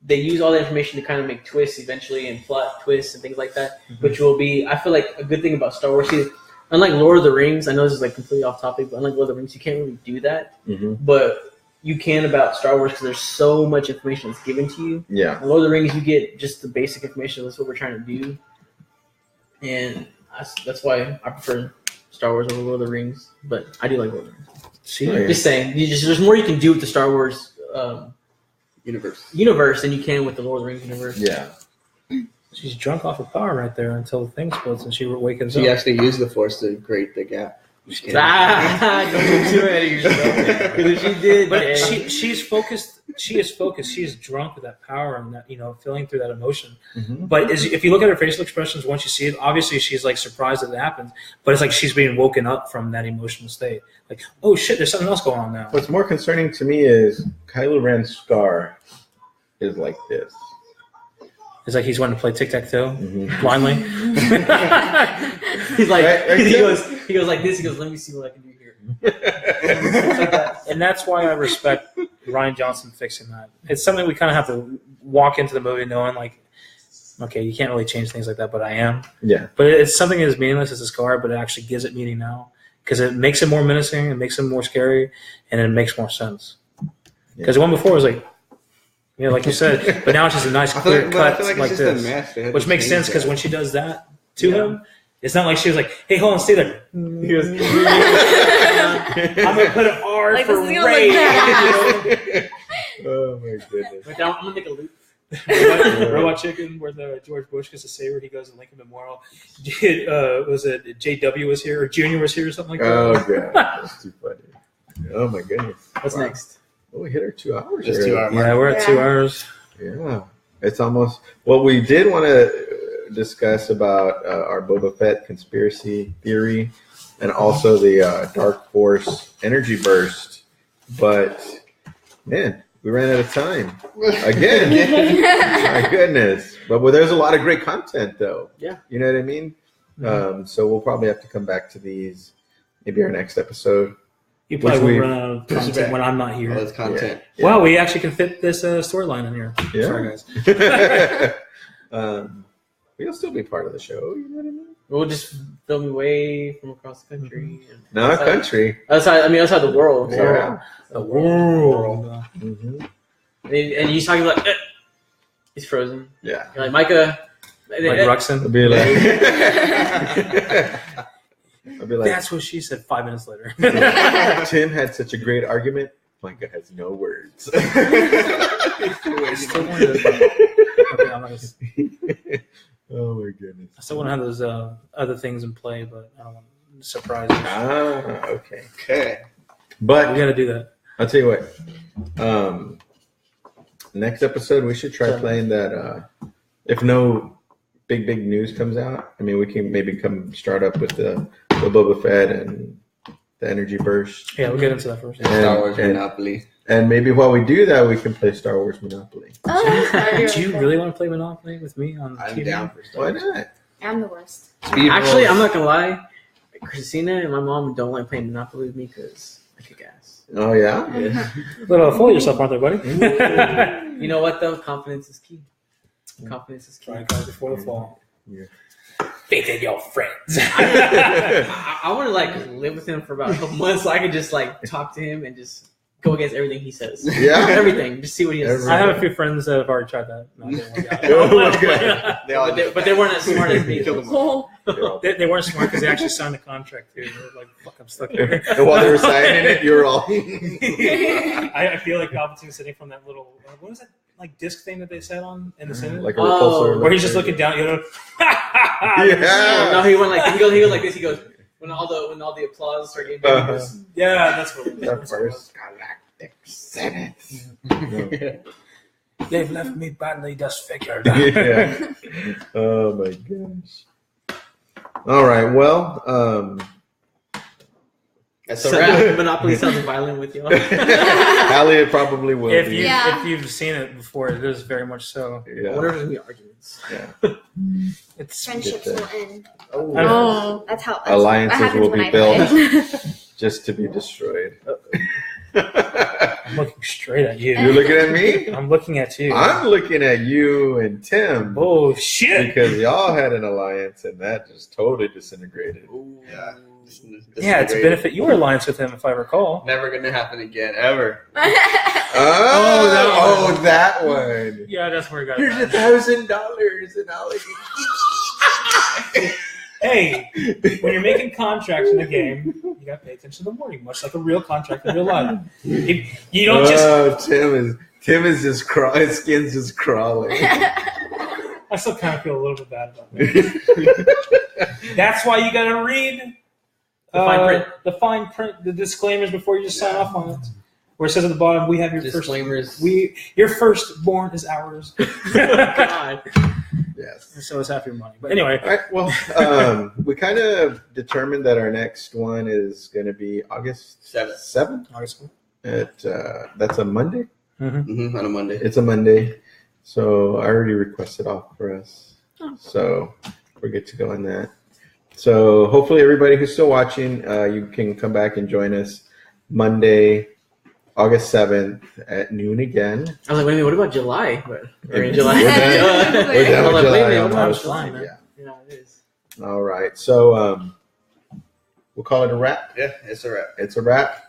Speaker 6: they use all that information to kind of make twists eventually and plot twists and things like that, which will be, I feel like, a good thing about Star Wars. See, unlike Lord of the Rings, I know this is like completely off topic, but unlike Lord of the Rings, you can't really do that. But you can about Star Wars because there's so much information that's given to you.
Speaker 1: Yeah.
Speaker 6: In Lord of the Rings, you get just the basic information. That's what we're trying to do, and that's why I prefer Star Wars over Lord of the Rings. But I do like Lord of the Rings.
Speaker 3: See,
Speaker 6: Just saying, there's more you can do with the Star Wars
Speaker 2: Universe.
Speaker 6: than you can with the Lord of the Rings universe.
Speaker 1: Yeah.
Speaker 3: she's drunk off of power right there until the thing splits and she wakens
Speaker 2: She
Speaker 3: up.
Speaker 2: actually used the Force to create the gap. Just kidding.
Speaker 6: Don't get too ahead of yourself. Because if she did,
Speaker 3: But
Speaker 6: man.
Speaker 3: she's focused. She is focused. She is drunk with that power and that feeling through that emotion. But if you look at her facial expressions once you see it, obviously she's like surprised that it happens. But it's like she's being woken up from that emotional state. Like, oh shit, there's something else going on now.
Speaker 1: What's more concerning to me is Kylo Ren's scar is like this.
Speaker 3: It's like he's wanting to play tic-tac-toe blindly.
Speaker 6: He's like,
Speaker 1: Right,
Speaker 6: he goes like this. He goes, let me see what I can do here.
Speaker 3: And that's why I respect Rian Johnson fixing that. It's something we kind of have to walk into the movie knowing, like, okay, you can't really change things like that, but I am.
Speaker 1: Yeah.
Speaker 3: But it's something as meaningless as a scar, but it actually gives it meaning now because it makes it more menacing, it makes it more scary, and it makes more sense. Because the one before was like, like you said, but now it's just a nice clear cut like this, which makes sense because when she does that to him, it's not like she was like, "Hey, hold on, stay there." He goes, "I'm gonna put an R
Speaker 5: Like,
Speaker 3: for
Speaker 5: this is gonna
Speaker 3: Ray."
Speaker 5: look bad.
Speaker 1: Oh my goodness.
Speaker 6: But now I'm gonna make a loop.
Speaker 3: Robot Chicken, where the George Bush gets a saber, he goes to Lincoln Memorial. Was it JW was here or Junior was here or something like that?
Speaker 1: Oh god, that's too funny. Oh my goodness.
Speaker 6: What's next?
Speaker 1: Oh, we hit our 2 hours.
Speaker 2: Just
Speaker 1: already.
Speaker 2: 2 hours.
Speaker 3: Yeah, we're at 2 hours.
Speaker 1: Yeah, it's almost. Well, we did want to discuss about our Boba Fett conspiracy theory, and also the Dark Force energy burst. But man, we ran out of time again. My goodness! But there's a lot of great content, though.
Speaker 6: Yeah.
Speaker 1: You know what I mean. So we'll probably have to come back to these. Maybe our next episode.
Speaker 3: You probably
Speaker 1: Which
Speaker 3: won't run out of content when I'm not
Speaker 2: All
Speaker 3: here.
Speaker 2: this content.
Speaker 1: Yeah.
Speaker 3: Wow, we actually can fit this storyline in here.
Speaker 1: Yeah.
Speaker 3: Sorry, guys.
Speaker 1: We'll still be part of the show. You know what I mean?
Speaker 6: We'll just film away from across the country. And
Speaker 1: Not
Speaker 6: outside-
Speaker 1: country.
Speaker 6: outside the world. So.
Speaker 1: Yeah.
Speaker 3: The world.
Speaker 1: Mm-hmm.
Speaker 6: And you talking like, he's frozen.
Speaker 1: Yeah.
Speaker 6: You're like, Micah.
Speaker 3: Like Ruxin.
Speaker 1: I'll be like. I'll be like.
Speaker 3: That's what she said 5 minutes later.
Speaker 1: Tim had such a great argument. Micah has no words.
Speaker 3: Still want to- okay, I'm not gonna-
Speaker 1: Oh my goodness.
Speaker 3: I still want to have those other things in play, but I don't want surprises.
Speaker 1: Okay.
Speaker 2: Okay.
Speaker 1: But
Speaker 3: We got to do that.
Speaker 1: I'll tell you what. Next episode, we should try playing that. If no big news comes out, I mean, we can maybe start up with the Boba Fett and the energy burst.
Speaker 3: Yeah, we'll get into that first.
Speaker 2: Star Wars Monopoly.
Speaker 1: And maybe while we do that, we can play Star Wars Monopoly.
Speaker 4: Oh,
Speaker 3: Do you really want to play Monopoly with me on
Speaker 2: I'm
Speaker 3: TV?
Speaker 2: down for Star
Speaker 1: Why
Speaker 2: Wars.
Speaker 1: not?
Speaker 4: I'm the worst.
Speaker 6: Actually, I'm not gonna lie. Christina and my mom don't like playing Monopoly with me because I kick ass.
Speaker 1: Oh yeah.
Speaker 3: Little full of yourself, aren't they, buddy?
Speaker 6: You know what though? Confidence is key. Confidence is key.
Speaker 3: Try guys before the fall.
Speaker 1: Yeah.
Speaker 3: Faith in your friends.
Speaker 6: I want to like live with him for about a couple months so I can just like talk to him and just go against everything he says.
Speaker 1: Yeah.
Speaker 6: Everything. Just see what he has to say.
Speaker 3: I have a few friends that have already tried that. No, it didn't work out.
Speaker 1: Oh my God.
Speaker 2: They all
Speaker 6: But they weren't as smart as me.
Speaker 2: Kill them.
Speaker 4: Oh,
Speaker 3: They weren't smart because they actually signed the contract too. They were like, "Fuck, I'm stuck here."
Speaker 1: And while they were signing it, you were all.
Speaker 3: I feel like Palpatine sitting from that little what was that like disc thing that they sat on in the Senate,
Speaker 1: Like a
Speaker 6: Oh.
Speaker 1: repulsor.
Speaker 3: where he's just looking down. You know,
Speaker 1: Yeah.
Speaker 6: No, he went like he goes like this. He goes when all the applause started getting
Speaker 1: Uh-huh.
Speaker 3: yeah, that's what.
Speaker 1: The first galactic Senate.
Speaker 3: They've left me badly disfigured.
Speaker 1: Yeah. Oh my gosh. All right. Well,
Speaker 2: That's a wrap.
Speaker 6: Monopoly sounds violent with y'all.
Speaker 1: Elliot probably will
Speaker 3: If
Speaker 1: be.
Speaker 3: you
Speaker 4: Yeah.
Speaker 3: if you've seen it before, it is very much so.
Speaker 6: I
Speaker 1: Yeah.
Speaker 6: wonder if there's gonna be arguments.
Speaker 1: Yeah.
Speaker 3: It's
Speaker 4: friendships will end.
Speaker 6: Oh.
Speaker 4: That's how
Speaker 1: Alliances
Speaker 4: that happens
Speaker 1: will
Speaker 4: when
Speaker 1: be
Speaker 4: I
Speaker 1: built.
Speaker 4: play.
Speaker 1: Just to be destroyed.
Speaker 3: I'm looking straight at you.
Speaker 1: You're looking at me?
Speaker 3: I'm looking at you.
Speaker 1: I'm looking at you and Tim
Speaker 3: Oh shit!
Speaker 1: because y'all had an alliance and that just totally disintegrated.
Speaker 2: Yeah.
Speaker 3: Yeah, to benefit your alliance with him, if I recall.
Speaker 2: Never gonna happen again, ever.
Speaker 1: Oh, that one.
Speaker 3: Yeah, that's where it got.
Speaker 1: Here's $1,000 and I'll let you.
Speaker 3: Hey, when you're making contracts in the game, you got to pay attention to the wording, much like a real contract in real life. You don't just.
Speaker 1: Oh, Tim is just his skin's just crawling.
Speaker 3: I still kind of feel a little bit bad about that. That's why you got to read the fine print, the disclaimers before you just sign off on it. Where it says at the bottom, "We have your
Speaker 2: Disclaimers.
Speaker 3: your firstborn is ours."
Speaker 6: God.
Speaker 1: Yes.
Speaker 3: And so is half your money. But anyway,
Speaker 1: All right. Well, we kind of determined that our next one is going to be August 7th.
Speaker 3: August.
Speaker 1: That's a Monday.
Speaker 2: Mm-hmm, on a Monday.
Speaker 1: It's a Monday, so I already requested off for us. So we're good to go on that. So hopefully everybody who's still watching, you can come back and join us Monday, August 7th at noon again.
Speaker 6: I was like, wait a minute, what about July? We're in
Speaker 1: We're
Speaker 6: July.
Speaker 1: done.
Speaker 6: Duh.
Speaker 1: We're done
Speaker 6: I was
Speaker 1: with
Speaker 6: like, wait a
Speaker 1: July
Speaker 6: minute, what about
Speaker 1: almost.
Speaker 6: July, man?
Speaker 1: Yeah.
Speaker 6: Yeah, it is.
Speaker 1: All right. So we'll call it a wrap.
Speaker 2: Yeah, it's a wrap.
Speaker 1: It's a wrap.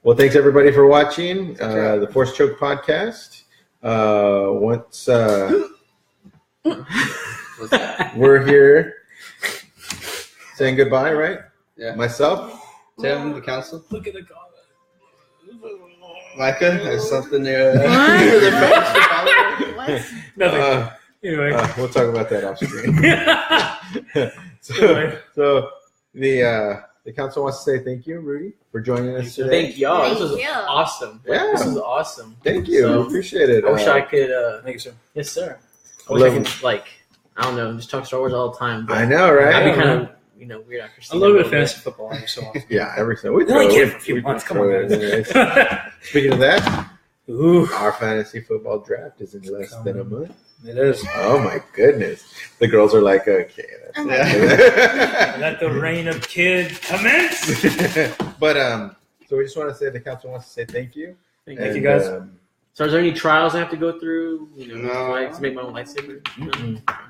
Speaker 1: Well, thanks everybody for watching
Speaker 2: wrap.
Speaker 1: the Force Choke podcast. Once
Speaker 2: What's that?
Speaker 1: we're here saying goodbye, right?
Speaker 2: Yeah.
Speaker 1: Myself.
Speaker 2: Tim, the council.
Speaker 3: Look at the comment.
Speaker 2: Micah, there's something there.
Speaker 4: What?
Speaker 2: The French.
Speaker 4: What? was?
Speaker 3: Nothing. Anyway.
Speaker 1: We'll talk about that off screen.
Speaker 3: Anyway.
Speaker 1: So the council wants to say thank you, Rudy, for joining us today.
Speaker 6: Thank y'all.
Speaker 4: Thank
Speaker 6: This was
Speaker 4: you.
Speaker 6: awesome.
Speaker 1: Yeah.
Speaker 6: This was awesome.
Speaker 1: Thank you.
Speaker 6: So,
Speaker 1: We appreciate it.
Speaker 6: I wish I could.
Speaker 3: Thank you, sir.
Speaker 6: Yes, sir. I wish I
Speaker 1: Love
Speaker 6: could I don't know, just talk Star Wars all the time. But
Speaker 1: I know,
Speaker 6: I'd
Speaker 1: right?
Speaker 6: be kind of weird after
Speaker 3: A
Speaker 6: seeing
Speaker 3: little
Speaker 6: it
Speaker 3: bit of fantasy football every so often.
Speaker 1: Yeah, every single week.
Speaker 3: We only get it for a few months. Come on, man.
Speaker 1: Speaking of that,
Speaker 3: Ooh,
Speaker 1: our fantasy football draft is in less than a month.
Speaker 3: it is.
Speaker 1: Oh my goodness. The girls are like, okay.
Speaker 4: Oh my
Speaker 3: Let the reign of kid commence.
Speaker 1: But so we just want to say the council wants to say thank you.
Speaker 6: Thank
Speaker 3: Thank
Speaker 6: you.
Speaker 3: you, guys.
Speaker 6: So, is there any trials I have to go through?
Speaker 2: No.
Speaker 6: Like to make my own lightsaber?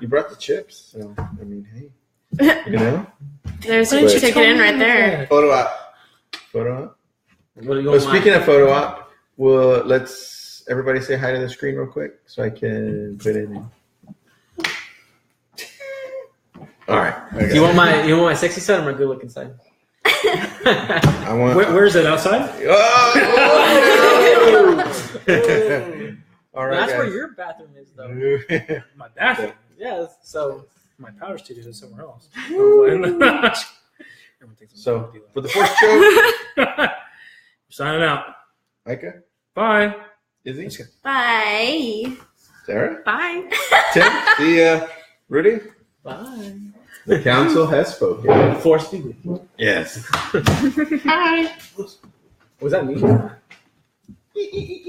Speaker 1: You brought the chips, so I mean, hey, you know,
Speaker 5: There's
Speaker 1: Why
Speaker 5: your
Speaker 1: don't you
Speaker 5: ticket in right there.
Speaker 2: Photo op.
Speaker 1: photo op.
Speaker 6: What do you
Speaker 1: Well,
Speaker 6: want?
Speaker 1: speaking of photo op, let's everybody say hi to the screen real quick so I can put it in. All right.
Speaker 6: Do you want my sexy side or my good looking side?
Speaker 1: I want.
Speaker 3: Where's it outside?
Speaker 1: Oh! All right,
Speaker 6: That's
Speaker 1: guys.
Speaker 6: where your bathroom is, though.
Speaker 3: My bathroom.
Speaker 6: Yes. So
Speaker 3: My power studio is somewhere else. Everyone thinks I'm
Speaker 1: So
Speaker 3: gonna do
Speaker 1: for the fourth show,
Speaker 3: that. Signing out.
Speaker 1: Micah,
Speaker 3: Bye.
Speaker 1: Izzy,
Speaker 4: Bye.
Speaker 1: Sarah,
Speaker 5: Bye.
Speaker 1: Tim, Rudy.
Speaker 6: bye.
Speaker 1: The council has spoken.
Speaker 6: Force be with you.
Speaker 1: Yes.
Speaker 6: Was that me?